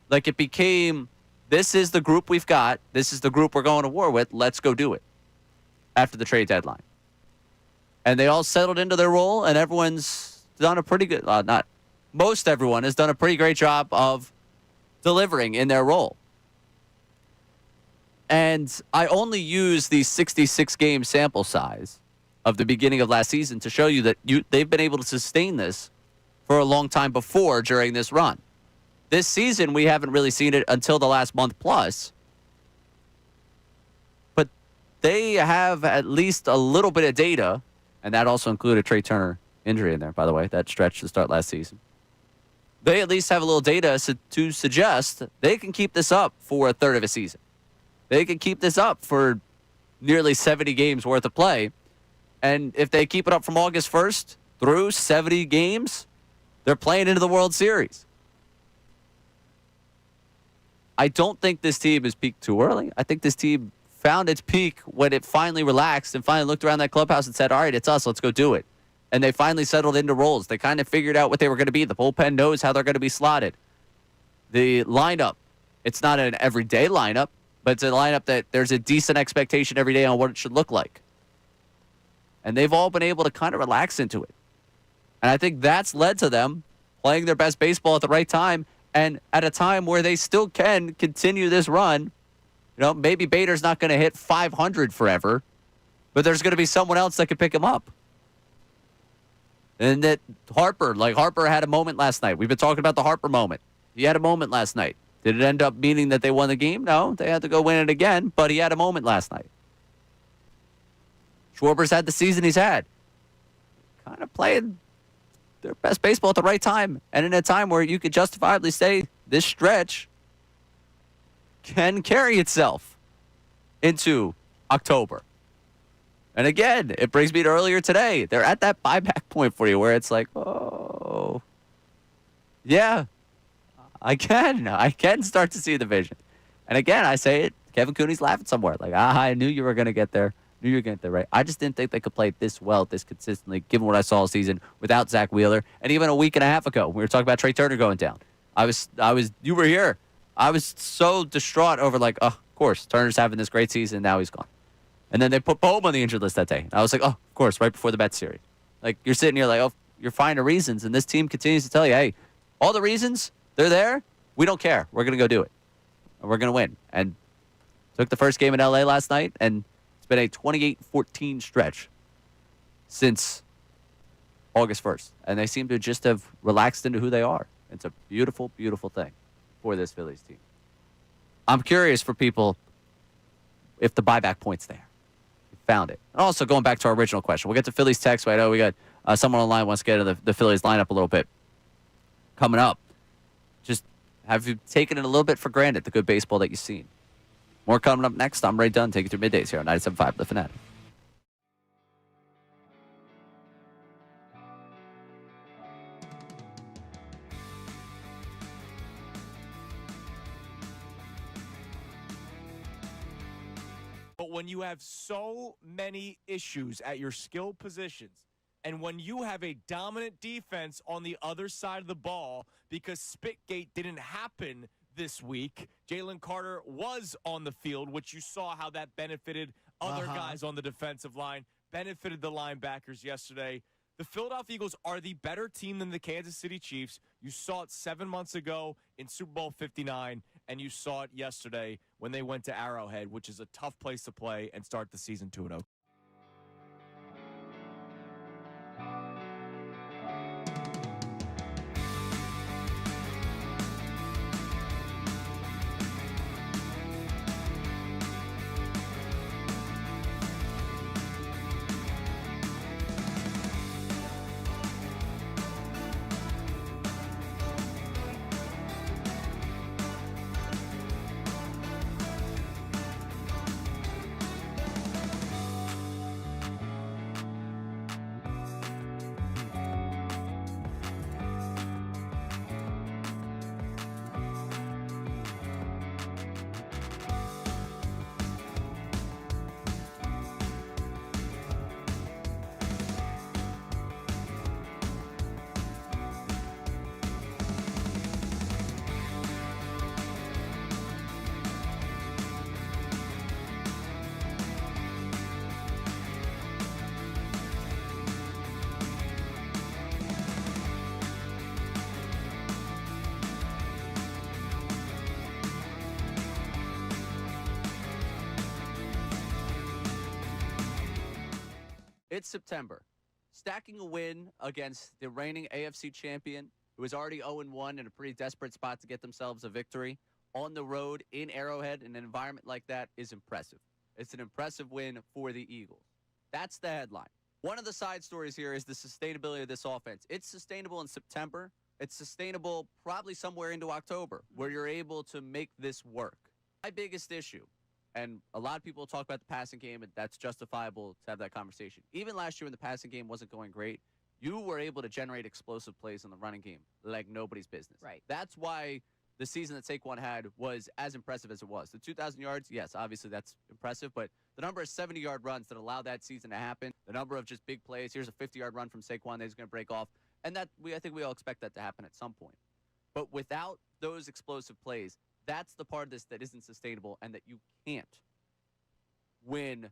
Like it became, this is the group we've got. This is the group we're going to war with. Let's go do it after the trade deadline. And they all settled into their role, and everyone's done a pretty good, most everyone has done a pretty great job of delivering in their role. And I only use the 66-game sample size of the beginning of last season to show you that they've been able to sustain this for a long time before during this run. This season, we haven't really seen it until the last month plus. But they have at least a little bit of data. And that also included Trey Turner injury in there, by the way, that stretch to start last season. they at least have a little data to suggest they can keep this up for a third of a season. They can keep this up for nearly 70 games worth of play. And if they keep it up from August 1st through 70 games, they're playing into the World Series. I don't think this team has peaked too early. I think this team found its peak when it finally relaxed and finally looked around that clubhouse and said, all right, it's us. Let's go do it. And they finally settled into roles. They kind of figured out what they were going to be. The bullpen knows how they're going to be slotted. The lineup, it's not an everyday lineup, but it's a lineup that there's a decent expectation every day on what it should look like. And they've all been able to kind of relax into it. And I think that's led to them playing their best baseball at the right time and at a time where they still can continue this run. You know, maybe Bader's not going to hit 500 forever, but there's going to be someone else that can pick him up. And that Harper had a moment last night. We've been talking about the Harper moment. He had a moment last night. Did it end up meaning that they won the game? No, they had to go win it again, but he had a moment last night. Schwarber's had the season he's had. Kind of playing their best baseball at the right time, and in a time where you could justifiably say this stretch can carry itself into October. And again, it brings me to earlier today. They're at that buyback point for you where it's like, oh, yeah, I can start to see the vision. And again, I say it, Kevin Cooney's laughing somewhere. Like, I knew you were going to get there. Knew you were going to get there, right? I just didn't think they could play this well, this consistently, given what I saw all season without Zach Wheeler. And even a week and a half ago, we were talking about Trey Turner going down. You were here. I was so distraught over of course, Turner's having this great season, now he's gone. And then they put Bohm on the injured list that day. And I was like, oh, of course, right before the Mets series. Like, you're sitting here like, oh, you're finding reasons, and this team continues to tell you, hey, all the reasons, they're there. We don't care. We're going to go do it. And we're going to win. And took the first game in L.A. last night, and it's been a 28-14 stretch since August 1st. And they seem to just have relaxed into who they are. It's a beautiful, beautiful thing for this Phillies team. I'm curious for people if the buyback point's there. We found it. And also, going back to our original question, we'll get to Phillies text. I know we got someone online wants to get into the Phillies lineup a little bit. Coming up, just have you taken it a little bit for granted, the good baseball that you've seen? More coming up next. I'm Ray Dunn, taking you through middays here on 97.5 The Fanatic. But when you have so many issues at your skill positions, and when you have a dominant defense on the other side of the ball, because Spitgate didn't happen this week, Jalen Carter was on the field, which you saw how that benefited other guys on the defensive line, benefited the linebackers yesterday. The Philadelphia Eagles are the better team than the Kansas City Chiefs. You saw it 7 months ago in Super Bowl 59, and you saw it yesterday when they went to Arrowhead, which is a tough place to play and start the season 2-0. It's September. Stacking a win against the reigning AFC champion, who is already 0-1 in a pretty desperate spot to get themselves a victory, on the road in Arrowhead in an environment like that is impressive. It's an impressive win for the Eagles. That's the headline. One of the side stories here is the sustainability of this offense. It's sustainable in September, It's sustainable probably somewhere into October where you're able to make this work. My biggest issue, and a lot of people talk about the passing game, and that's justifiable to have that conversation. Even last year when the passing game wasn't going great, you were able to generate explosive plays in the running game like nobody's business. Right. That's why the season that Saquon had was as impressive as it was. The 2,000 yards, yes, obviously that's impressive, but the number of 70-yard runs that allowed that season to happen, the number of just big plays, here's a 50-yard run from Saquon that he's going to break off, and I think we all expect that to happen at some point. But without those explosive plays, that's the part of this that isn't sustainable and that you can't win,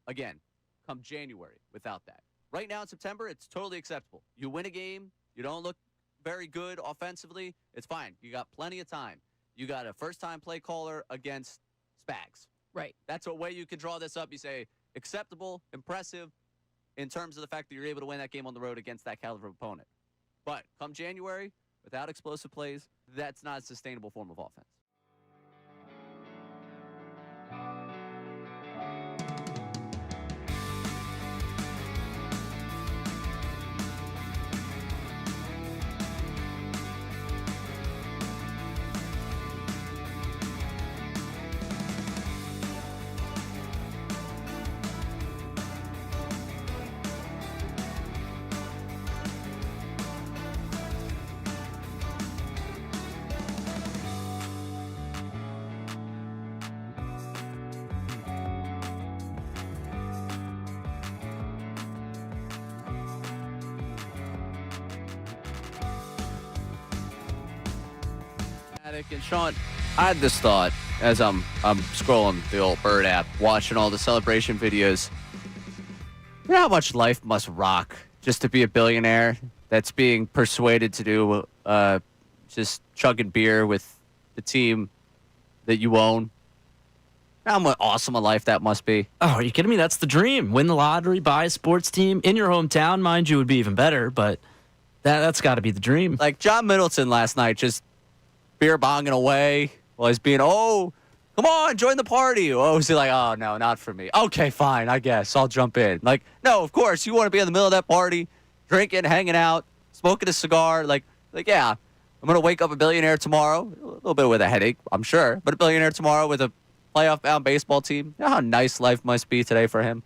again, come January without that. Right now in September, it's totally acceptable. You win a game, you don't look very good offensively, it's fine. You got plenty of time. You got a first-time play caller against Spags. Right. That's a way you can draw this up. You say acceptable, impressive, in terms of the fact that you're able to win that game on the road against that caliber of opponent. But come January, without explosive plays, that's not a sustainable form of offense. And Sean, I had this thought as I'm scrolling the old Bird app, watching all the celebration videos. You know how much life must rock just to be a billionaire that's being persuaded to do just chugging beer with the team that you own? How much awesome a life that must be. Oh, are you kidding me? That's the dream. Win the lottery, buy a sports team in your hometown, mind you, would be even better, but that's got to be the dream. Like John Middleton last night, just beer bonging away while he's being, oh, come on, join the party. Oh, is he like, oh, no, not for me. Okay, fine, I guess. I'll jump in. Like, no, of course, you want to be in the middle of that party, drinking, hanging out, smoking a cigar. Like yeah, I'm going to wake up a billionaire tomorrow. A little bit with a headache, I'm sure, but a billionaire tomorrow with a playoff-bound baseball team. You know how nice life must be today for him?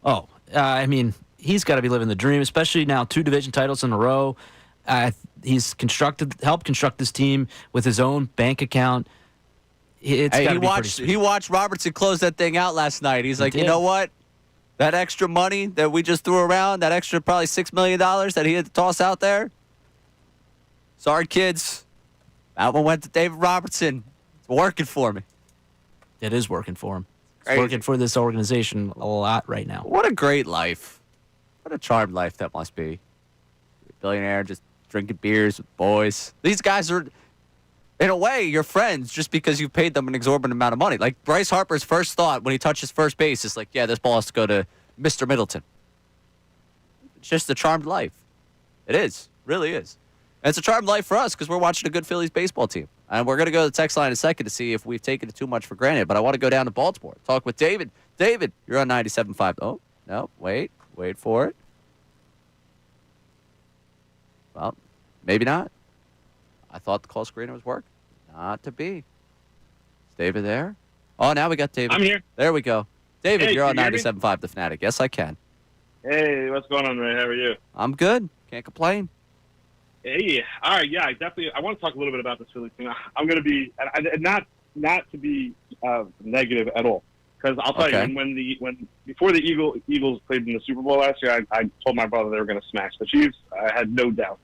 Oh, I mean, he's got to be living the dream, especially now 2 division titles in a row. He's helped construct this team with his own bank account. He watched Robertson close that thing out last night. He's like, you know what? That extra money that we just threw around, that extra probably $6 million that he had to toss out there. Sorry, kids. That one went to David Robertson. It's working for me. It is working for him. It's working for this organization a lot right now. What a great life. What a charmed life that must be. A billionaire just drinking beers with boys. These guys are, in a way, your friends just because you paid them an exorbitant amount of money. Like Bryce Harper's first thought when he touches first base is like, yeah, this ball has to go to Mr. Middleton. It's just a charmed life. It is. Really is. And it's a charmed life for us because we're watching a good Phillies baseball team. And we're going to go to the text line in a second to see if we've taken it too much for granted. But I want to go down to Baltimore. Talk with David. David, you're on 97.5. Oh, no, wait for it. Well, maybe not. I thought the call screener was working. Not to be. Is David there? Oh, now we got David. I'm here. There we go. David, Hey, you're on can you hear 97.5 The Fanatic. Yes, I can. Hey, what's going on, man? How are you? I'm good. Can't complain. Hey, all right, yeah, I want to talk a little bit about this Phillies team. I'm going to be, not to be negative at all, because I'll tell you, before the Eagles played in the Super Bowl last year, I told my brother they were going to smash the Chiefs. I had no doubt.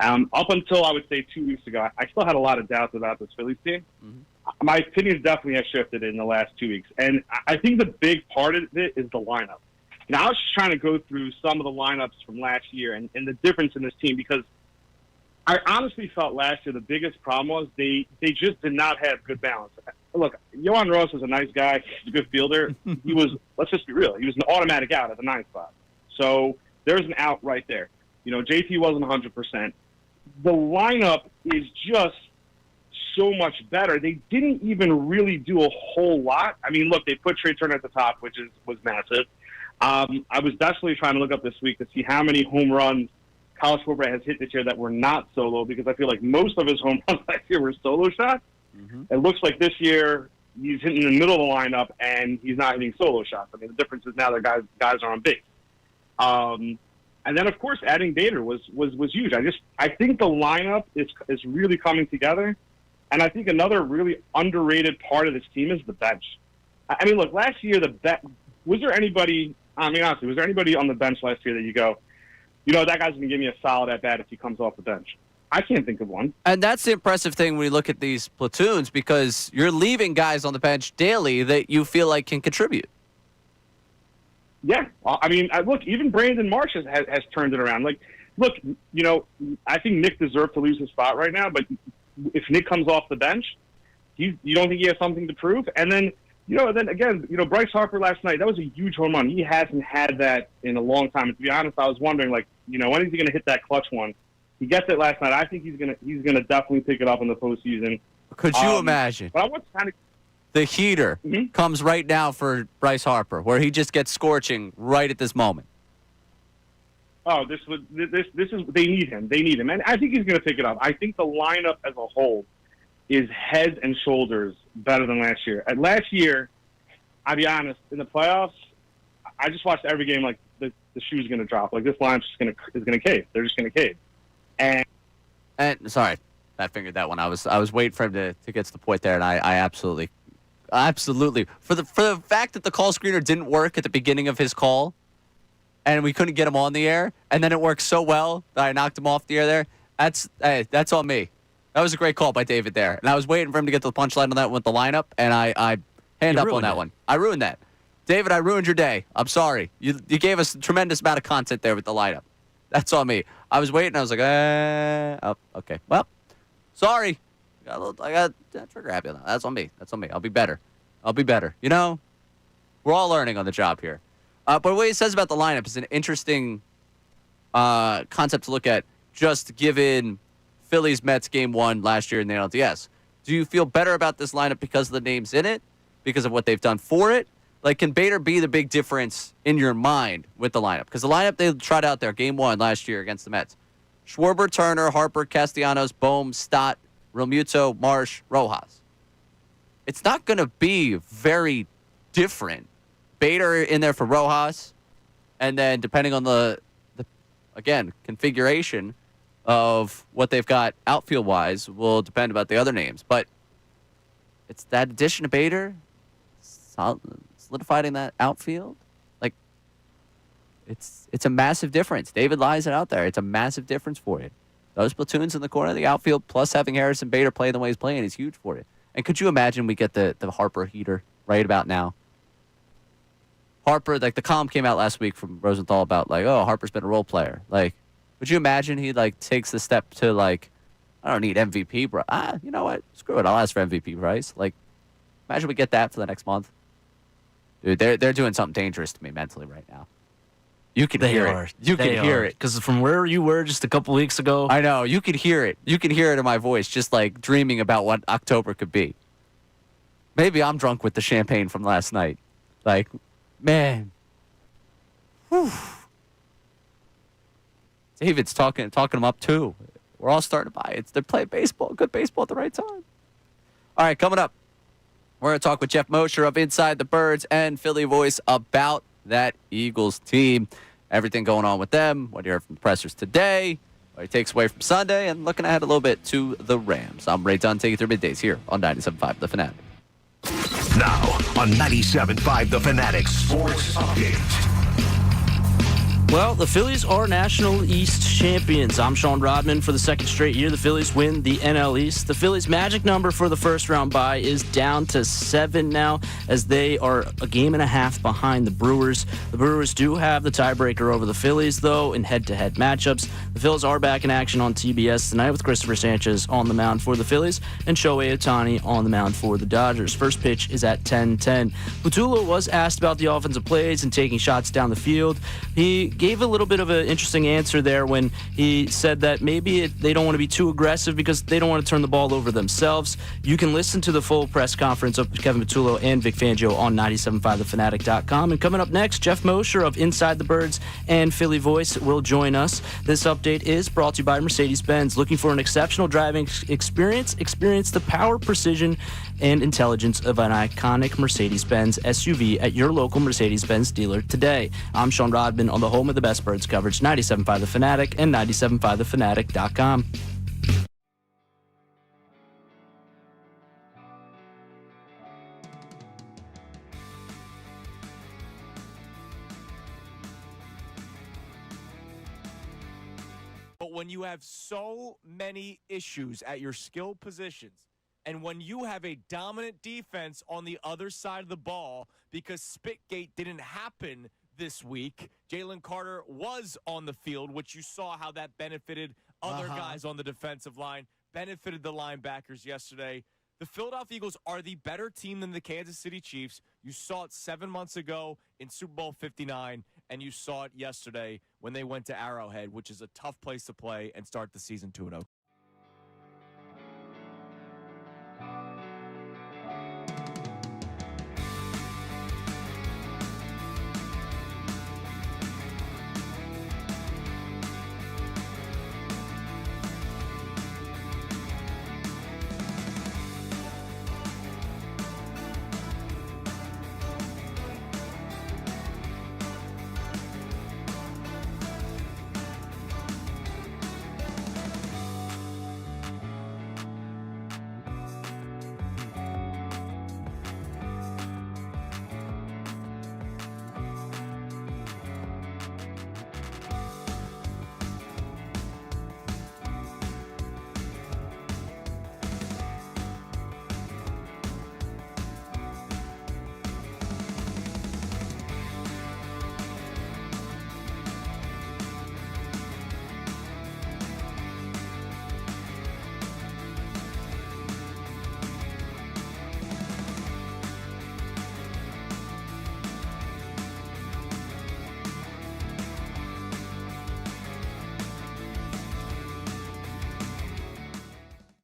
Up until, I would say, 2 weeks ago, I still had a lot of doubts about this Phillies team. Mm-hmm. My opinions definitely have shifted in the last 2 weeks, and I think the big part of it is the lineup. Now, I was just trying to go through some of the lineups from last year and the difference in this team, because I honestly felt last year the biggest problem was they just did not have good balance. Look, Yohan Ross is a nice guy. He's a good fielder. He was, let's just be real, he was an automatic out at the 9th spot. So there's an out right there. You know, JT wasn't 100%. The lineup is just so much better. They didn't even really do a whole lot. I mean, look, they put Trey Turner at the top, was massive. I was desperately trying to look up this week to see how many home runs Kyle Schwarber has hit this year that were not solo, because I feel like most of his home runs last year were solo shots. It looks like this year he's hitting in the middle of the lineup and he's not hitting solo shots. I mean, the difference is now that guys are on base. And then, of course, adding Bader was huge. I think the lineup is really coming together. And I think another really underrated part of this team is the bench. I mean, look, last year, was there anybody on the bench last year that you go, that guy's going to give me a solid at-bat if he comes off the bench? I can't think of one. And that's the impressive thing when you look at these platoons, because you're leaving guys on the bench daily that you feel like can contribute. Yeah. I mean, look, even Brandon Marsh has turned it around. Like, look, I think Nick deserved to lose his spot right now, but if Nick comes off the bench, you don't think he has something to prove? And then, then again, Bryce Harper last night, that was a huge home run. He hasn't had that in a long time. And to be honest, I was wondering, when is he going to hit that clutch one? He gets it last night. I think he's gonna definitely pick it up in the postseason. Could you imagine? But I want to kind of the heater comes right now for Bryce Harper, where he just gets scorching right at this moment. Oh, this is they need him. They need him, and I think he's going to pick it up. I think the lineup as a whole is head and shoulders better than last year. At last year, I'll be honest, in the playoffs, I just watched every game like the shoe's going to drop. Like, this line's is going to cave. They're just going to cave. And sorry, I fingered that one. I was waiting for him to get to the point there, and I absolutely for the fact that the call screener didn't work at the beginning of his call, and we couldn't get him on the air, and then it worked so well that I knocked him off the air there. That's on me. That was a great call by David there, and I was waiting for him to get to the punchline on that with the lineup, and I hand up on that one. I ruined that. David, I ruined your day. I'm sorry. You gave us a tremendous amount of content there with the lineup. That's on me. I was waiting. I was like, oh, okay. Well, sorry. I got trigger happy on that. That's on me. I'll be better. We're all learning on the job here. But what he says about the lineup is an interesting concept to look at, just given Phillies Mets game 1 last year in the NLDS. Do you feel better about this lineup because of the names in it, because of what they've done for it? Like, can Bader be the big difference in your mind with the lineup? Because the lineup they tried out there, game 1 last year against the Mets: Schwarber, Turner, Harper, Castellanos, Bohm, Stott, Realmuto, Marsh, Rojas. It's not going to be very different. Bader in there for Rojas, and then depending on the configuration of what they've got outfield-wise will depend about the other names. But it's that addition to Bader, solidifying that outfield. Like, it's a massive difference. David lies it out there. It's a massive difference for you. Those platoons in the corner of the outfield, plus having Harrison Bader play the way he's playing, is huge for you. And could you imagine we get the Harper heater right about now? Harper, like, the column came out last week from Rosenthal about, like, oh, Harper's been a role player. Like, would you imagine he, like, takes the step to, like, I don't need MVP, bro. You know what? Screw it. I'll ask for MVP price. Like, imagine we get that for the next month. Dude, they're doing something dangerous to me mentally right now. You can hear it. You can hear it. Because from where you were just a couple weeks ago. I know. You can hear it. You can hear it in my voice, just like dreaming about what October could be. Maybe I'm drunk with the champagne from last night. Like, man. Whew. David's talking him up too. We're all starting to buy it. They're playing baseball, good baseball at the right time. All right, coming up, we're going to talk with Jeff Mosher of Inside the Birds and Philly Voice about that Eagles team. Everything going on with them, what you heard from the pressers today, what he takes away from Sunday, and looking ahead a little bit to the Rams. I'm Ray Dunn, taking you through middays here on 97.5 The Fanatic. Now on 97.5 The Fanatic Sports Update. Well, the Phillies are National East champions. I'm Sean Rodman. For the second straight year, the Phillies win the NL East. The Phillies' magic number for the first round bye is down to 7 now, as they are a game and a half behind the Brewers. The Brewers do have the tiebreaker over the Phillies, though, in head-to-head matchups. The Phillies are back in action on TBS tonight with Christopher Sanchez on the mound for the Phillies and Shohei Ohtani on the mound for the Dodgers. First pitch is at 10:10. Patulo was asked about the offensive plays and taking shots down the field. He gave a little bit of an interesting answer there when he said that maybe they don't want to be too aggressive because they don't want to turn the ball over themselves. You can listen to the full press conference of Kevin Patulo and Vic Fangio on 975thefanatic.com. And coming up next, Jeff Mosher of Inside the Birds and Philly Voice will join us. This update is brought to you by Mercedes-Benz. Looking for an exceptional driving experience? Experience the power, precision, and intelligence of an iconic Mercedes-Benz SUV at your local Mercedes-Benz dealer today. I'm Sean Rodman on the home of the best birds coverage, 97.5 The Fanatic and 97.5thefanatic.com. But when you have so many issues at your skill positions, and when you have a dominant defense on the other side of the ball, because Spitgate didn't happen this week, Jalen Carter was on the field, which you saw how that benefited other guys on the defensive line, benefited the linebackers yesterday. The Philadelphia Eagles are the better team than the Kansas City Chiefs. You saw it 7 months ago in Super Bowl 59, and you saw it yesterday when they went to Arrowhead, which is a tough place to play and start the season 2-0.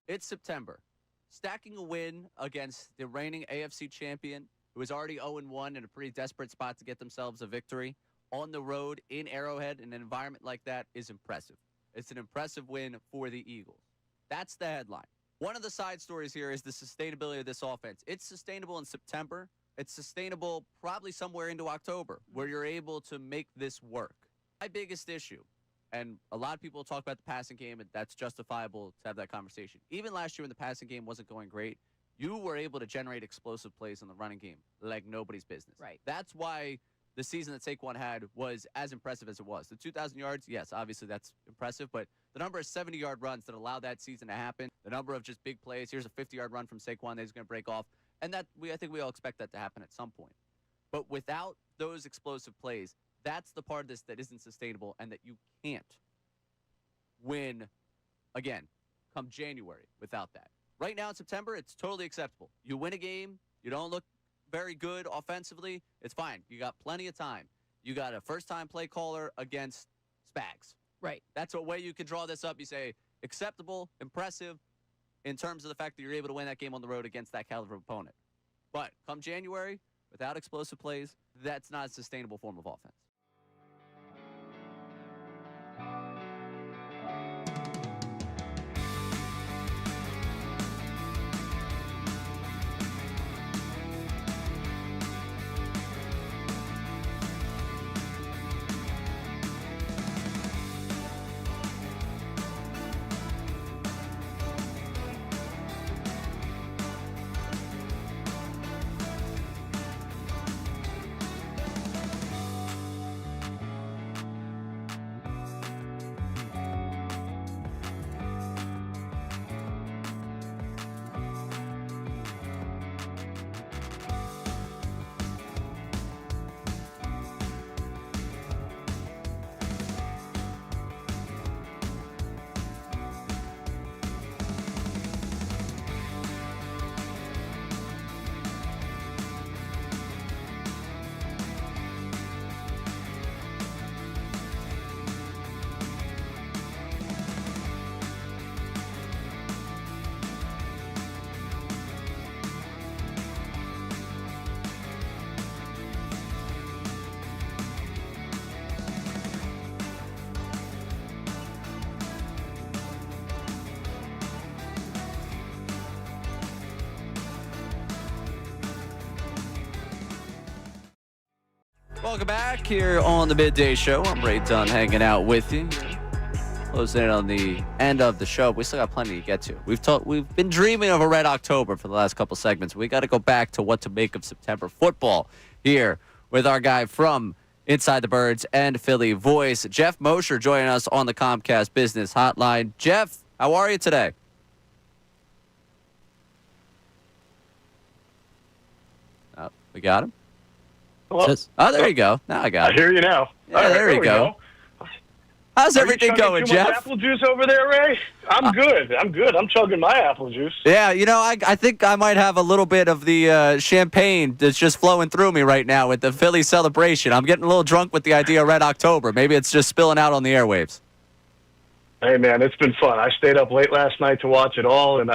It's September. Stacking a win against the reigning AFC champion, who is already 0-1 in a pretty desperate spot to get themselves a victory, on the road in Arrowhead in an environment like that is impressive. It's an impressive win for the Eagles. That's the headline. One of the side stories here is the sustainability of this offense. It's sustainable in September. It's sustainable probably somewhere into October, where you're able to make this work. My biggest issue, and a lot of people talk about the passing game, and that's justifiable to have that conversation. Even last year when the passing game wasn't going great, you were able to generate explosive plays in the running game like nobody's business. Right. That's why the season that Saquon had was as impressive as it was. The 2,000 yards, yes, obviously that's impressive, but the number of 70-yard runs that allowed that season to happen, the number of just big plays, here's a 50-yard run from Saquon that he's going to break off, and that I think we all expect that to happen at some point. But without those explosive plays, that's the part of this that isn't sustainable and that you can't win, again, come January without that. Right now in September, it's totally acceptable. You win a game, you don't look very good offensively, it's fine. You got plenty of time. You got a first-time play caller against Spags. Right. That's a way you can draw this up. You say acceptable, impressive, in terms of the fact that you're able to win that game on the road against that caliber of opponent. But come January, without explosive plays, that's not a sustainable form of offense. Welcome back here on the Midday Show. I'm Ray Dunn hanging out with you. Closing in on the end of the show. We still got plenty to get to. We've been dreaming of a Red October for the last couple segments. We got to go back to what to make of September football here with our guy from Inside the Birds and Philly Voice, Jeff Mosher, joining us on the Comcast Business Hotline. Jeff, how are you today? Oh, we got him? Hello? Oh, there you go. Now I got it. I hear you now. Yeah, right, there you go. How's everything going, Jeff? Much apple juice over there, Ray? I'm good. I'm chugging my apple juice. Yeah, I think I might have a little bit of the champagne that's just flowing through me right now with the Philly celebration. I'm getting a little drunk with the idea of Red October. Maybe it's just spilling out on the airwaves. Hey, man, it's been fun. I stayed up late last night to watch it all, and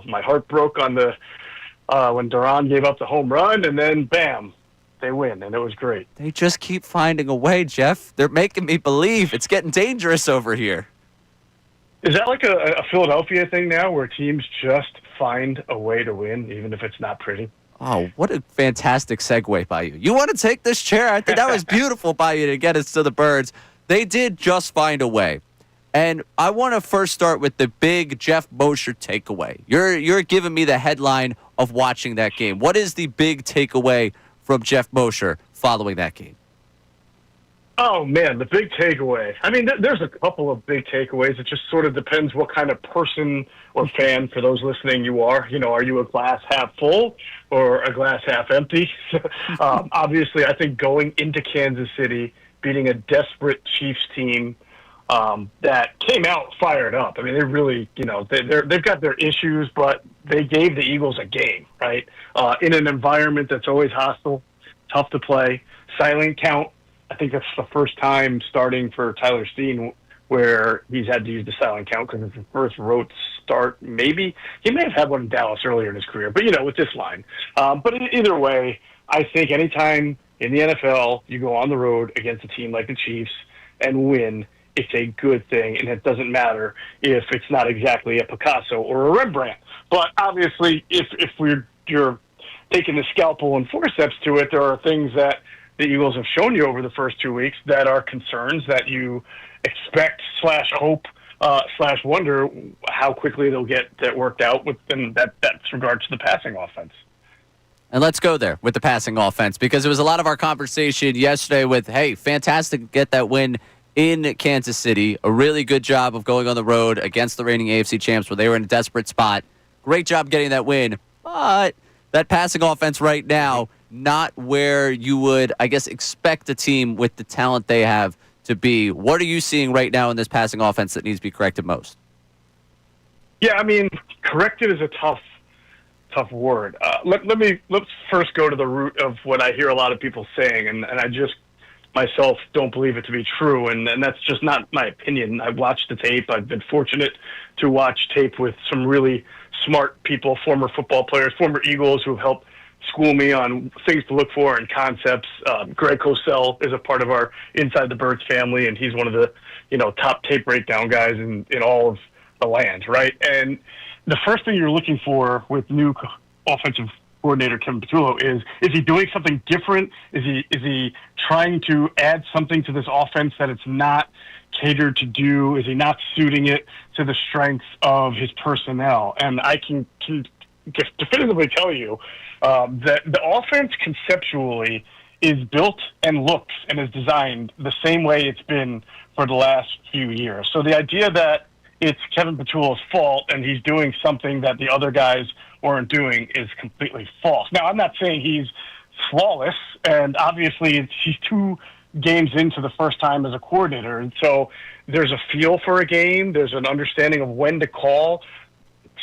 my heart broke on the when Duran gave up the home run, and then bam, they win, and it was great. They just keep finding a way, Jeff. They're making me believe it's getting dangerous over here. Is that like a Philadelphia thing now where teams just find a way to win, even if it's not pretty? Oh, what a fantastic segue by you. You want to take this chair? I think that was beautiful by you to get us to the Birds. They did just find a way. And I want to first start with the big Jeff Mosher takeaway. You're giving me the headline of watching that game. What is the big takeaway from Jeff Mosher following that game? Oh, man, the big takeaway. I mean, there's a couple of big takeaways. It just sort of depends what kind of person or fan, for those listening, you are. Are you a glass half full or a glass half empty? Obviously, I think going into Kansas City, beating a desperate Chiefs team that came out fired up. I mean, they really, they've got their issues, but they gave the Eagles a game, right? In an environment that's always hostile, tough to play, silent count. I think that's the first time starting for Tyler Steen where he's had to use the silent count because it's the first road start. Maybe he may have had one in Dallas earlier in his career, but with this line. But either way, I think anytime in the NFL you go on the road against a team like the Chiefs and win, it's a good thing, and it doesn't matter if it's not exactly a Picasso or a Rembrandt. But obviously, if you're taking the scalpel and forceps to it, there are things that the Eagles have shown you over the first 2 weeks that are concerns that you expect / hope / wonder how quickly they'll get that worked out within that's regards to the passing offense. And let's go there with the passing offense, because it was a lot of our conversation yesterday with, hey, fantastic to get that win in Kansas City. A really good job of going on the road against the reigning AFC champs where they were in a desperate spot. Great job getting that win. But that passing offense right now, not where you would, I guess, expect a team with the talent they have to be. What are you seeing right now in this passing offense that needs to be corrected most? Yeah, I mean, corrected is a tough word. Let's first go to the root of what I hear a lot of people saying, and I just myself don't believe it to be true, and that's just not my opinion. I've watched the tape. I've been fortunate to watch tape with some really smart people, former football players, former Eagles who've helped school me on things to look for and concepts. Greg Cosell is a part of our Inside the Birds family, and he's one of the top tape breakdown guys in all of the land, right? And the first thing you're looking for with new offensive coordinator Kevin Patulo is he doing something different? Is he trying to add something to this offense that it's not catered to do? Is he not suiting it to the strengths of his personnel? And I can definitively tell you that the offense conceptually is built and looks and is designed the same way it's been for the last few years. So the idea that it's Kevin Patulo's fault and he's doing something that the other guys weren't doing is completely false. Now, I'm not saying he's flawless, and obviously he's 2 games into the first time as a coordinator, and so there's a feel for a game, there's an understanding of when to call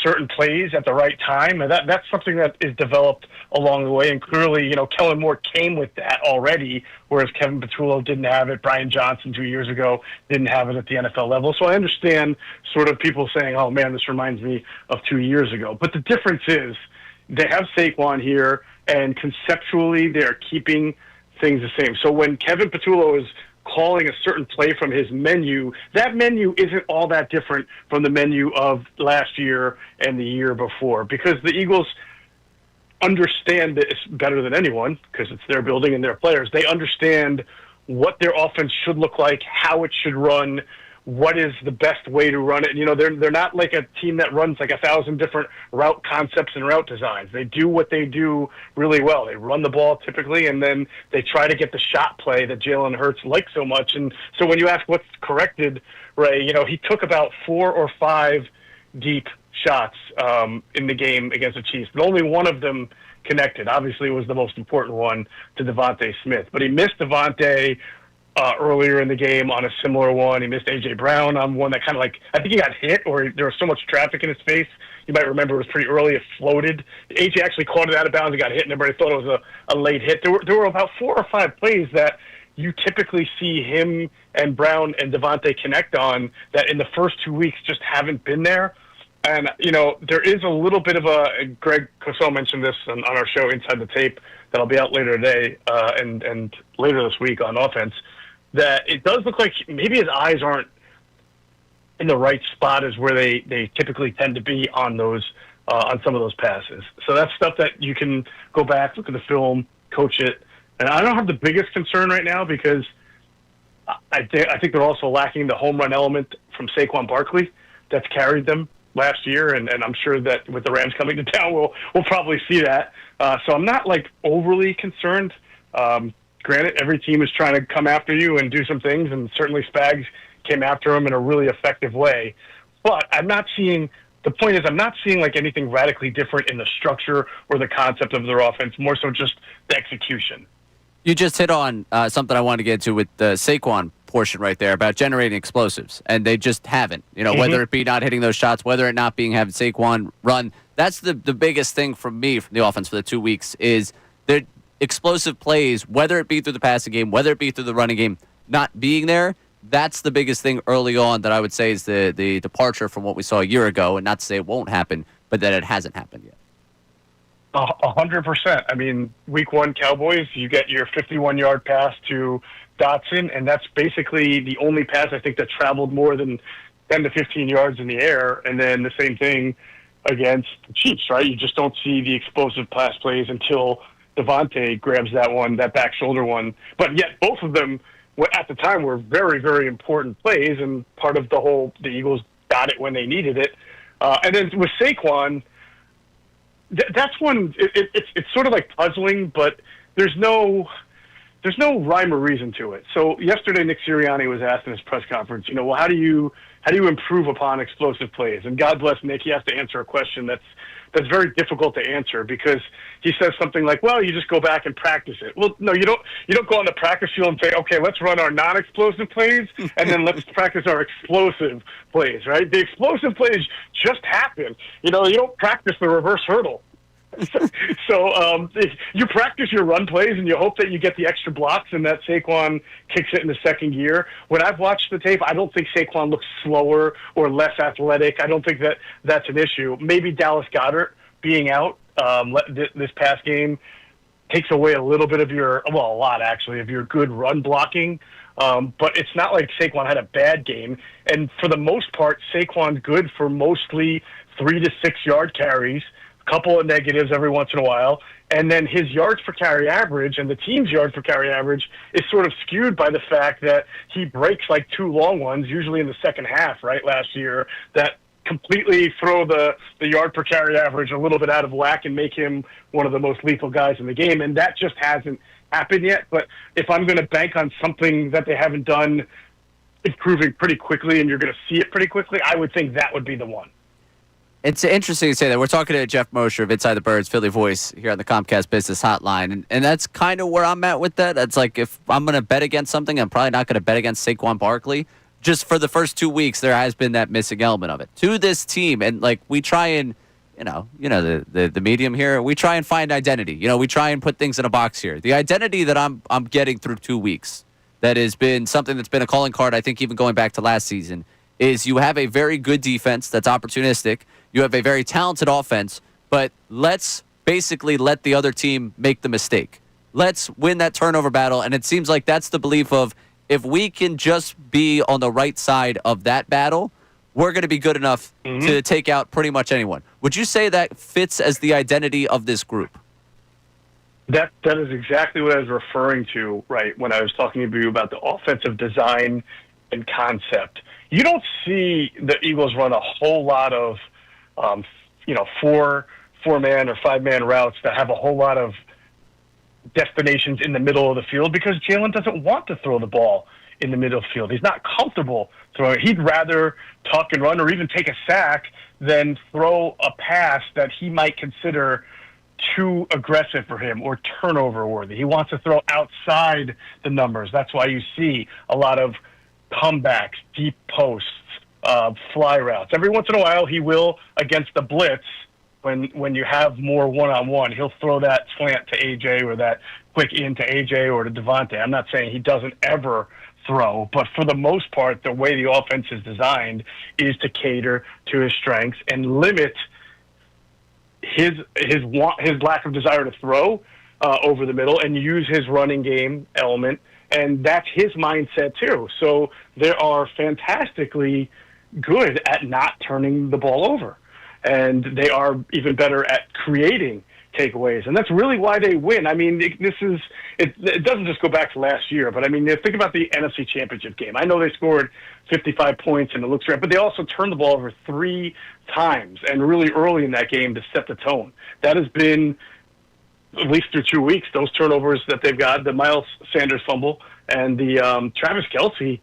certain plays at the right time, and that's something that is developed along the way, and clearly, Kellen Moore came with that already, whereas Kevin Patulo didn't have it. Brian Johnson 2 years ago didn't have it at the NFL level. So I understand sort of people saying, oh man, this reminds me of 2 years ago. But the difference is they have Saquon here, and conceptually they're keeping things the same. So when Kevin Patulo is calling a certain play from his menu, that menu isn't all that different from the menu of last year and the year before, because the Eagles understand this better than anyone because it's their building and their players. They understand what their offense should look like, how it should run, what is the best way to run it. They're not like a team that runs like 1,000 different route concepts and route designs. They do what they do really well. They run the ball typically, and then they try to get the shot play that Jalen Hurts likes so much. And so when you ask what's corrected, Ray, he took about 4 or 5 deep shots in the game against the Chiefs, but only one of them connected. Obviously, it was the most important one to Devontae Smith, but he missed Devontae earlier in the game on a similar one. He missed A.J. Brown on one that kind of I think he got hit or there was so much traffic in his face. You might remember it was pretty early. It floated. A.J. actually caught it out of bounds and got hit, and everybody thought it was a late hit. There were about 4 or 5 plays that you typically see him and Brown and Devontae connect on that in the first 2 weeks just haven't been there. And, there is a little bit of Greg Cosell mentioned this on our show Inside the Tape that'll be out later today and later this week on offense, that it does look like maybe his eyes aren't in the right spot as where they typically tend to be on those on some of those passes. So that's stuff that you can go back, look at the film, coach it. And I don't have the biggest concern right now because I think they're also lacking the home run element from Saquon Barkley that's carried them last year, and I'm sure that with the Rams coming to town, we'll probably see that. So I'm not overly concerned. Granted, every team is trying to come after you and do some things, and certainly Spags came after him in a really effective way. But I'm not seeing anything radically different in the structure or the concept of their offense, more so just the execution. You just hit on something I wanted to get to with the Saquon portion right there about generating explosives, and they just haven't. Whether it be not hitting those shots, whether it not being having Saquon run, that's the biggest thing from me from the offense for the 2 weeks is the explosive plays, whether it be through the passing game, whether it be through the running game, not being there. That's the biggest thing early on that I would say is the departure from what we saw a year ago, and not to say it won't happen, but that it hasn't happened yet. 100%. I mean, week 1 Cowboys, you get your 51-yard pass to Dotson, and that's basically the only pass I think that traveled more than 10 to 15 yards in the air. And then the same thing against the Chiefs, right? You just don't see the explosive pass plays until Devontae grabs that back shoulder one. But yet both of them at the time were very, very important plays, and part of the Eagles got it when they needed it. And then with Saquon, that's one. It's sort of puzzling, but there's no rhyme or reason to it. So yesterday, Nick Seriani was asked in his press conference, well, how do you improve upon explosive plays? And God bless Nick, he has to answer a question that's very difficult to answer because he says something like, well, you just go back and practice it. Well, no, you don't go on the practice field and say, okay, let's run our non-explosive plays and then let's practice our explosive plays, right? The explosive plays just happen. You don't practice the reverse hurdle. So you practice your run plays and you hope that you get the extra blocks and that Saquon kicks it in the second gear. When I've watched the tape, I don't think Saquon looks slower or less athletic. I don't think that's an issue. Maybe Dallas Goedert being out this past game takes away a little bit of a lot actually, of your good run blocking. But it's not like Saquon had a bad game. And for the most part, Saquon's good for mostly 3 to 6 yard carries, couple of negatives every once in a while, and then his yards per carry average and the team's yards per carry average is sort of skewed by the fact that he breaks 2 long ones, usually in the second half, right, last year, that completely throw the yard per carry average a little bit out of whack and make him one of the most lethal guys in the game, and that just hasn't happened yet. But if I'm going to bank on something that they haven't done improving pretty quickly and you're going to see it pretty quickly, I would think that would be the one. It's interesting to say that. We're talking to Jeff Mosher of Inside the Birds, Philly Voice, here on the Comcast Business Hotline. And that's kind of where I'm at with that. It's like if I'm going to bet against something, I'm probably not going to bet against Saquon Barkley. Just for the first 2 weeks, there has been that missing element of it. To this team, and we try and, the medium here, we try and find identity. We try and put things in a box here. The identity that I'm getting through 2 weeks that has been something that's been a calling card, I think even going back to last season, is you have a very good defense that's opportunistic. You have a very talented offense, but let's basically let the other team make the mistake. Let's win that turnover battle, and it seems like that's the belief of if we can just be on the right side of that battle, we're going to be good enough to take out pretty much anyone. Would you say that fits as the identity of this group? That is exactly what I was referring to, right, when I was talking to you about the offensive design and concept. You don't see the Eagles run a whole lot of, four-man or five-man routes that have a whole lot of destinations in the middle of the field because Jalen doesn't want to throw the ball in the middle of the field. He's not comfortable throwing. He'd rather tuck and run or even take a sack than throw a pass that he might consider too aggressive for him or turnover worthy. He wants to throw outside the numbers. That's why you see a lot of comebacks, deep posts, fly routes. Every once in a while he will against the blitz when you have more one-on-one. He'll throw that slant to AJ or that quick in to AJ or to Devontae. I'm not saying he doesn't ever throw, but for the most part, the way the offense is designed is to cater to his strengths and limit his lack of desire to throw over the middle and use his running game element, and that's his mindset too. So they are fantastically good at not turning the ball over, and they are even better at creating takeaways, and that's really why they win. I mean, it doesn't just go back to last year, but I mean, think about the NFC Championship game. I know they scored 55 points and it looks great, but they also turned the ball over 3 times and really early in that game to set the tone. That has been, at least through 2 weeks, those turnovers that they've got, the Miles Sanders fumble and the Travis Kelce,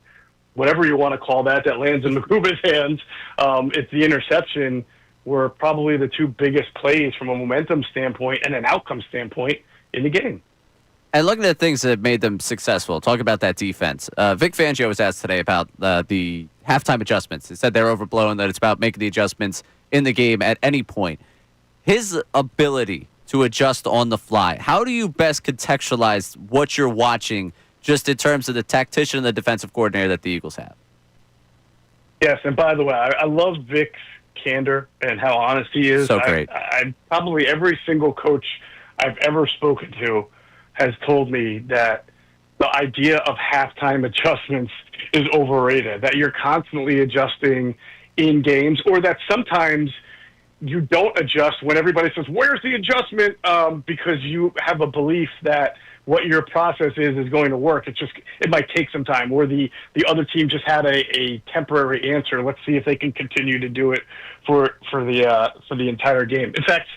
whatever you want to call that lands in McCuba's hands, it's the interception, were probably the 2 biggest plays from a momentum standpoint and an outcome standpoint in the game. And looking at things that made them successful, talk about that defense. Vic Fangio was asked today about the halftime adjustments. He said they're overblown, that it's about making the adjustments in the game at any point. His ability to adjust on the fly, how do you best contextualize what you're watching just in terms of the tactician and the defensive coordinator that the Eagles have? Yes, and by the way, I love Vic's candor and how honest he is. So great. I probably every single coach I've ever spoken to has told me that the idea of halftime adjustments is overrated, that you're constantly adjusting in games, or that sometimes you don't adjust when everybody says, where's the adjustment? Because you have a belief that what your process is going to work. It might take some time, or the other team just had a temporary answer. Let's see if they can continue to do it for the entire game. In fact,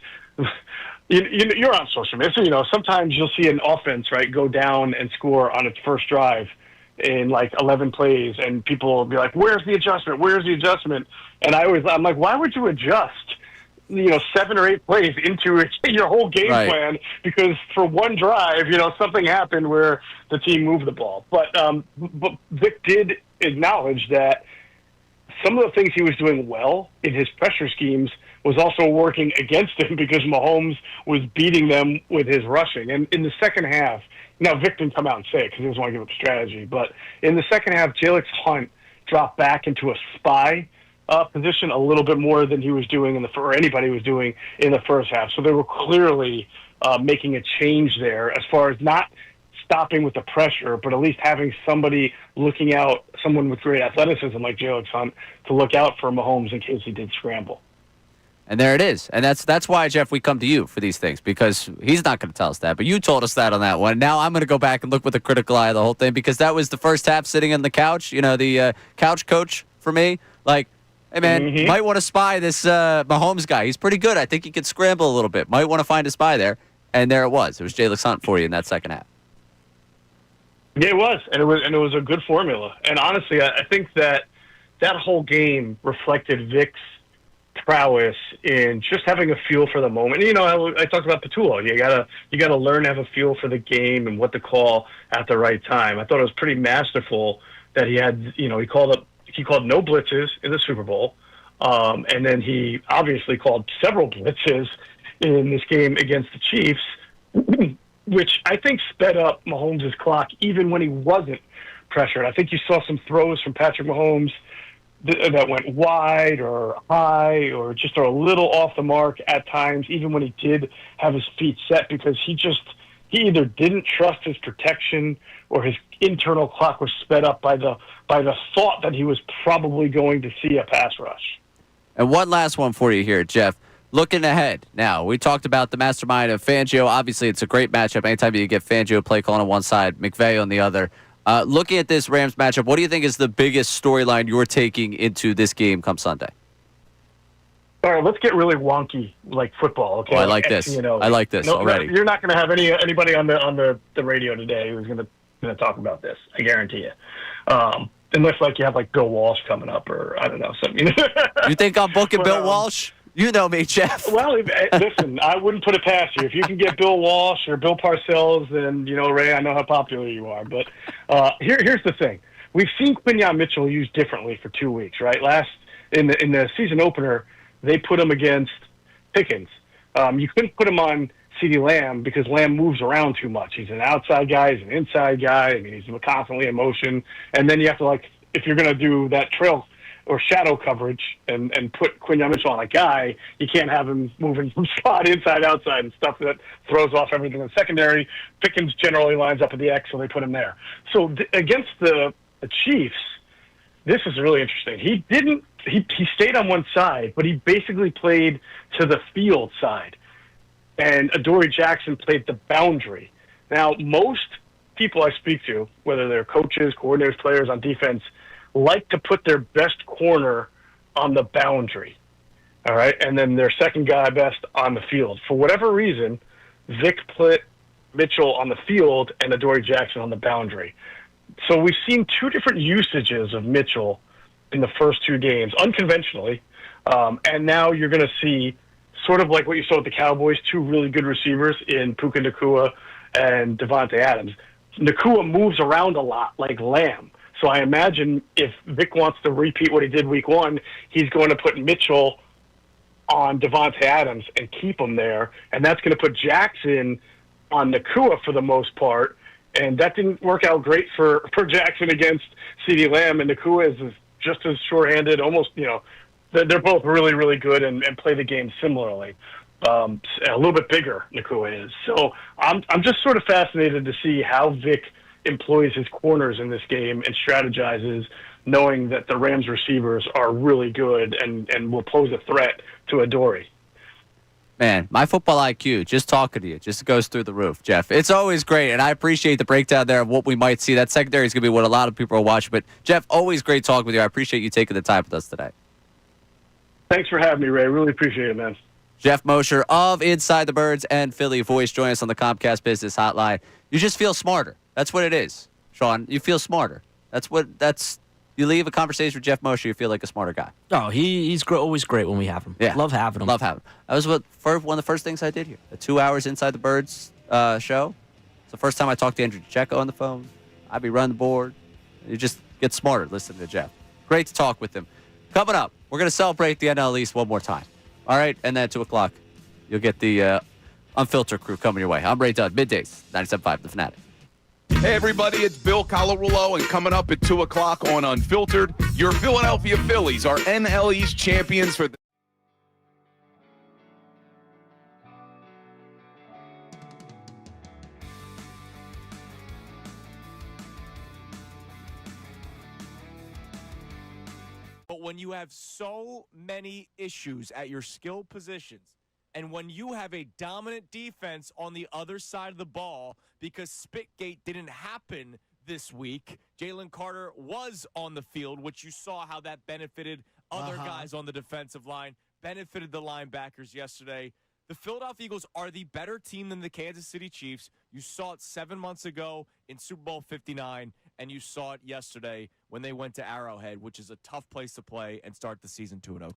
you're on social media, so sometimes you'll see an offense go down and score on its first drive in like 11 plays, and people will be like, "Where's the adjustment? Where's the adjustment?" And I'm like, why would you adjust 7 or 8 plays into your whole game plan because for one drive, something happened where the team moved the ball. But Vic did acknowledge that some of the things he was doing well in his pressure schemes was also working against him because Mahomes was beating them with his rushing. And in the second half, now Vic didn't come out and say it because he doesn't want to give up strategy, but in the second half, Jalix Hunt dropped back into a spy position a little bit more than he was doing or anybody was doing in the first half. So they were clearly making a change there as far as not stopping with the pressure, but at least having somebody looking out, someone with great athleticism like Jalix Hunt, to look out for Mahomes in case he did scramble. And there it is. And that's why, Jeff, we come to you for these things, because he's not going to tell us that. But you told us that on that one. Now I'm going to go back and look with a critical eye at the whole thing, because that was the first half sitting on the couch, the couch coach for me. Like, hey, man, might want to spy this Mahomes guy. He's pretty good. I think he could scramble a little bit. Might want to find a spy there. And there it was. It was Jalix Hunt for you in that second half. Yeah, it was. And it was a good formula. And honestly, I think that whole game reflected Vic's prowess in just having a feel for the moment. I talked about Patulo. You gotta learn to have a feel for the game and what to call at the right time. I thought it was pretty masterful that he had, he called no blitzes in the Super Bowl. And then he obviously called several blitzes in this game against the Chiefs, which I think sped up Mahomes' clock even when he wasn't pressured. I think you saw some throws from Patrick Mahomes that went wide or high or just a little off the mark at times, even when he did have his feet set, because he either didn't trust his protection or his internal clock was sped up by the thought that he was probably going to see a pass rush. And one last one for you here, Jeff. looking ahead now, we talked about the mastermind of Fangio. Obviously, it's a great matchup. Anytime you get Fangio play calling on one side, McVay on the other. Looking at this Rams matchup, what do you think is the biggest storyline you're taking into this game come Sunday? All right, let's get really wonky like football. Okay, I like this. I like this already. You're not going to have anybody on the radio today who's going to talk about this. I guarantee you. Unless like you have like Bill Walsh coming up or I don't know something. You think I'm booking Bill Walsh? You know me, Jeff. Well, listen, I wouldn't put it past you. If you can get Bill Walsh or Bill Parcells, then, Ray, I know how popular you are. But here's the thing. We've seen Quinyon Mitchell used differently for 2 weeks, right? In the season opener, they put him against Pickens. You couldn't put him on CeeDee Lamb because Lamb moves around too much. He's an outside guy. He's an inside guy. I mean, he's constantly in motion. And then you have to, if you're going to do that trail or shadow coverage and put Quinyon Mitchell on a guy, you can't have him moving from spot inside, outside, and stuff that throws off everything in the secondary. Pickens generally lines up at the X, so they put him there. So against the Chiefs, this is really interesting. He stayed on one side, but he basically played to the field side. And Adoree Jackson played the boundary. Now, most people I speak to, whether they're coaches, coordinators, players on defense, like to put their best corner on the boundary, all right, and then their second guy best on the field. For whatever reason, Vic put Mitchell on the field and Adoree Jackson on the boundary. So we've seen two different usages of Mitchell in the first two games, unconventionally, and now you're going to see sort of like what you saw with the Cowboys, two really good receivers in Puka Nacua and Devontae Adams. Nacua moves around a lot like Lamb. So I imagine if Vic wants to repeat what he did week one, he's going to put Mitchell on Devontae Adams and keep him there. And that's going to put Jackson on Nacua for the most part. And that didn't work out great for Jackson against CeeDee Lamb. And Nacua is just as short-handed, almost, they're both really, really good and play the game similarly. A little bit bigger, Nacua is. So I'm just sort of fascinated to see how Vic employs his corners in this game and strategizes, knowing that the Rams receivers are really good and will pose a threat to Adoree. Man, my football IQ, just talking to you, just goes through the roof, Jeff. It's always great, and I appreciate the breakdown there of what we might see. That secondary is going to be what a lot of people are watching. But, Jeff, always great talking with you. I appreciate you taking the time with us today. Thanks for having me, Ray. Really appreciate it, man. Jeff Mosher of Inside the Birds and Philly Voice join us on the Comcast Business Hotline. You just feel smarter. That's what it is, Sean. You feel smarter. You leave a conversation with Jeff Mosher, you feel like a smarter guy. Oh, he's always great when we have him. Yeah. Love having him. Love having him. That was one of the first things I did here. The 2 hours Inside the Birds show. It's the first time I talked to Andrew Checo on the phone. I'd be running the board. You just get smarter listening to Jeff. Great to talk with him. Coming up, we're going to celebrate the NL East one more time. All right? And then at 2 o'clock, you'll get the Unfiltered crew coming your way. I'm Ray Dunn. Middays, 97.5 The Fanatic. Hey, everybody, it's Bill Colarulo, and coming up at 2 o'clock on Unfiltered, your Philadelphia Phillies are NL East champions for the But when you have so many issues at your skill positions, and when you have a dominant defense on the other side of the ball, because Spitgate didn't happen this week, Jalen Carter was on the field, which you saw how that benefited other guys on the defensive line, benefited the linebackers yesterday. The Philadelphia Eagles are the better team than the Kansas City Chiefs. You saw it 7 months ago in Super Bowl 59, and you saw it yesterday when they went to Arrowhead, which is a tough place to play and start the season 2-0.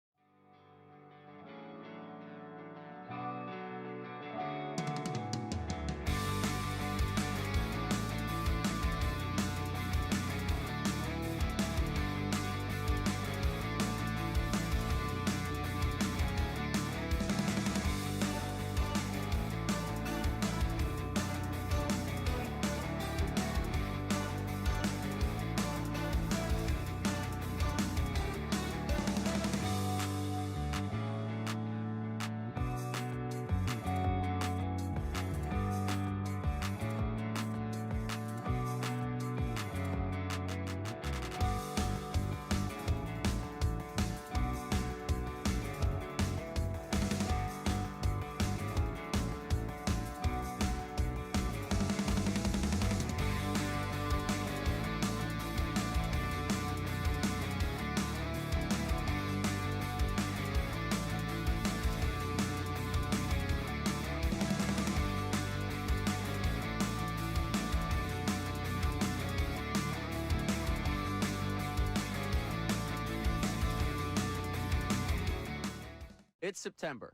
It's September.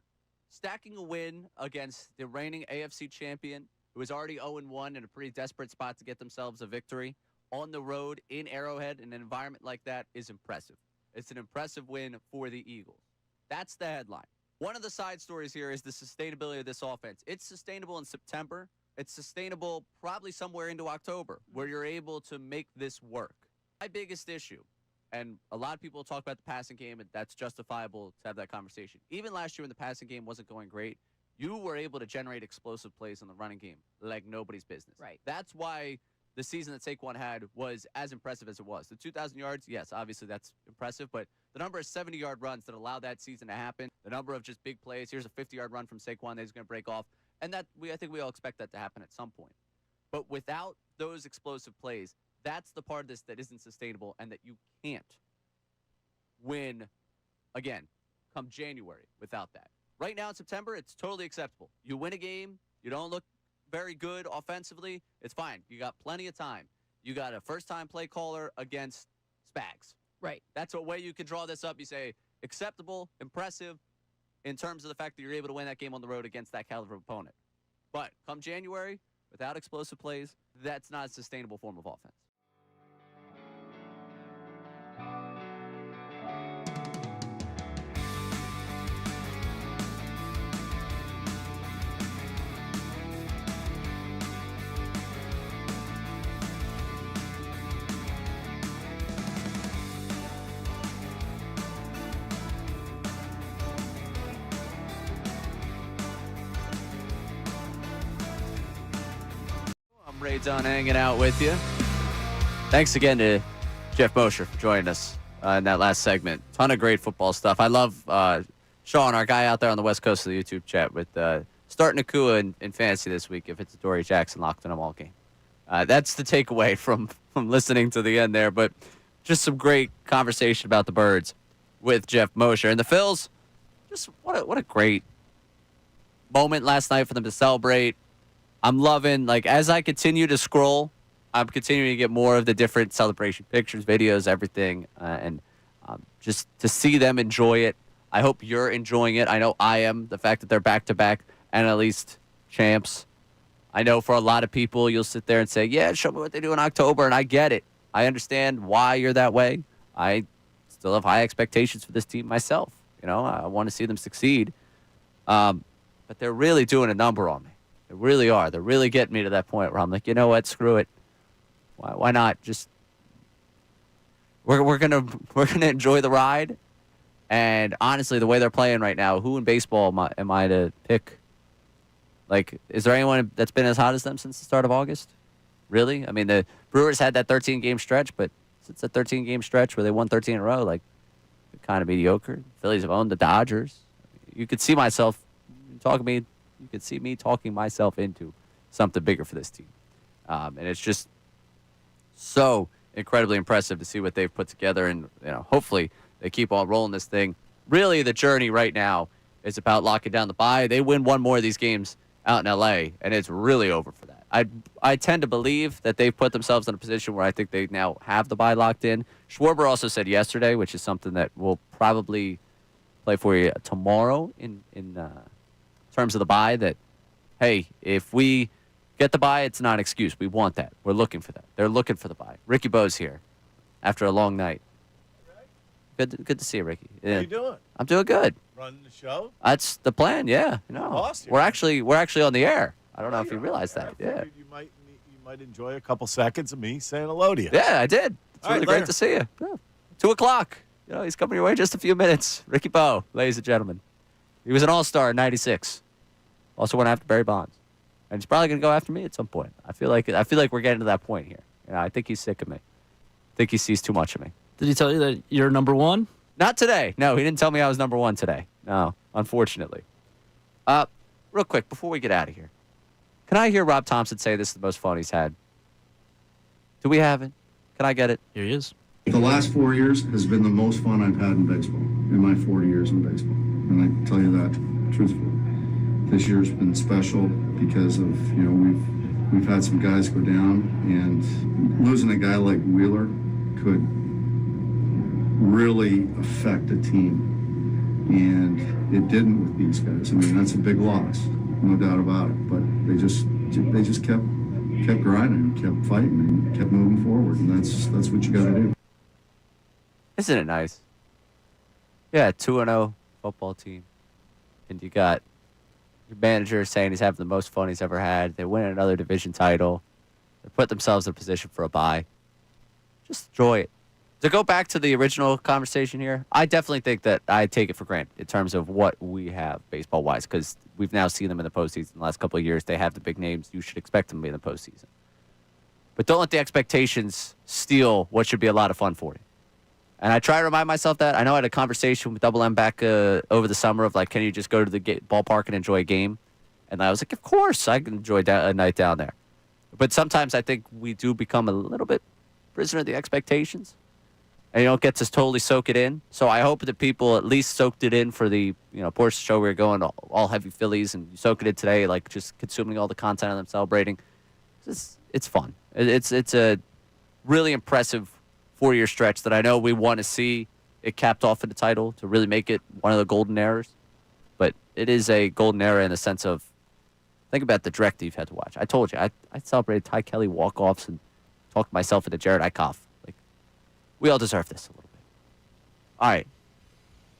Stacking a win against the reigning AFC champion, who was already 0-1 in a pretty desperate spot to get themselves a victory, on the road in Arrowhead in an environment like that is impressive. It's an impressive win for the Eagles. That's the headline. One of the side stories here is the sustainability of this offense. It's sustainable in September. It's sustainable probably somewhere into October, where you're able to make this work. My biggest issue, and a lot of people talk about the passing game, and that's justifiable to have that conversation. Even last year when the passing game wasn't going great, you were able to generate explosive plays in the running game like nobody's business. Right. That's why the season that Saquon had was as impressive as it was. The 2,000 yards, yes, obviously that's impressive, but the number of 70-yard runs that allowed that season to happen, the number of just big plays, here's a 50-yard run from Saquon that he's going to break off, and I think we all expect that to happen at some point. But without those explosive plays, that's the part of this that isn't sustainable and that you can't win, again, come January without that. Right now in September, it's totally acceptable. You win a game, you don't look very good offensively, it's fine. You got plenty of time. You got a first-time play caller against Spags. Right. That's a way you can draw this up. You say acceptable, impressive, in terms of the fact that you're able to win that game on the road against that caliber of opponent. But come January, without explosive plays, that's not a sustainable form of offense. Ray Dunn hanging out with you. Thanks again to Jeff Mosher for joining us in that last segment. Ton of great football stuff. I love Sean, our guy out there on the West Coast of the YouTube chat, with starting Nakua in fantasy this week if it's a Dory Jackson locked in them all game. That's the takeaway from listening to the end there. But just some great conversation about the Birds with Jeff Mosher. And the Phils, just what a great moment last night for them to celebrate. I'm loving, as I continue to scroll, I'm continuing to get more of the different celebration pictures, videos, everything, and just to see them enjoy it. I hope you're enjoying it. I know I am, the fact that they're back-to-back NL East champs. I know for a lot of people, you'll sit there and say, yeah, show me what they do in October, and I get it. I understand why you're that way. I still have high expectations for this team myself. I want to see them succeed. But they're really doing a number on me. They really are. They're really getting me to that point where I'm like, you know what? Screw it. Why not? Just we're gonna enjoy the ride. And honestly, the way they're playing right now, who in baseball am I to pick? Is there anyone that's been as hot as them since the start of August? Really? I mean, the Brewers had that 13-game stretch, but since that 13-game stretch where they won 13 in a row, kind of mediocre. Phillies have owned the Dodgers. You could see myself You could see me talking myself into something bigger for this team. And it's just so incredibly impressive to see what they've put together. And, hopefully they keep on rolling this thing. Really, the journey right now is about locking down the bye. They win one more of these games out in L.A., and it's really over for that. I tend to believe that they've put themselves in a position where I think they now have the bye locked in. Schwarber also said yesterday, which is something that we'll probably play for you tomorrow in terms of the bye, that, hey, if we get the bye, it's not an excuse. We want that. We're looking for that. They're looking for the bye. Ricky Bo's here after a long night. Good to see you, Ricky. Yeah. How you doing? I'm doing good. Running the show? That's the plan, yeah. Awesome. We're actually on the air. I don't know if you realize that. Yeah. You might enjoy a couple seconds of me saying hello to you. Yeah, I did. It's really great to see you. Yeah. 2:00. He's coming your way in just a few minutes. Ricky Bo, ladies and gentlemen. He was an all-star in '96. Also went after Barry Bonds. And he's probably going to go after me at some point. I feel like we're getting to that point here. I think he's sick of me. I think he sees too much of me. Did he tell you that you're number one? Not today. No, he didn't tell me I was number one today. No, unfortunately. Real quick, before we get out of here, can I hear Rob Thompson say this is the most fun he's had? Do we have it? Can I get it? Here he is. The last 4 years has been the most fun I've had in baseball, in my 40 years in baseball. And I can tell you that truthfully. This year's been special because of, we've had some guys go down, and losing a guy like Wheeler could really affect a team. And it didn't with these guys. I mean, that's a big loss, no doubt about it. But they just kept grinding, kept fighting, and kept moving forward. And that's what you got to do. Isn't it nice? Yeah, 2-0 football team. And you got your manager saying he's having the most fun he's ever had. They win another division title. They put themselves in a position for a bye. Just enjoy it. To go back to the original conversation here, I definitely think that I take it for granted in terms of what we have baseball-wise, because we've now seen them in the postseason the last couple of years. They have the big names. You should expect them to be in the postseason. But don't let the expectations steal what should be a lot of fun for you. And I try to remind myself that. I know I had a conversation with Double M back over the summer of, like, can you just go to the ballpark and enjoy a game? And I was like, of course, I can enjoy a night down there. But sometimes I think we do become a little bit prisoner of the expectations. And you don't get to totally soak it in. So I hope that people at least soaked it in for the portion show we were going all heavy Phillies, and you soak it in today, like just consuming all the content of them celebrating. It's fun. It's a really impressive 4-year stretch that I know we want to see it capped off in the title to really make it one of the golden eras. But it is a golden era in the sense of, think about the direct you've had to watch. I told you, I celebrated Ty Kelly walk-offs and talked myself into Jared Eichhoff. We all deserve this a little bit. All right.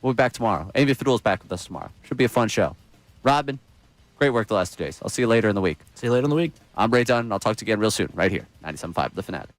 We'll be back tomorrow. Amy Fatulo's back with us tomorrow. Should be a fun show. Robin, great work the last 2 days. I'll see you later in the week. See you later in the week. I'm Ray Dunn, and I'll talk to you again real soon, right here, 97.5 The Fanatic.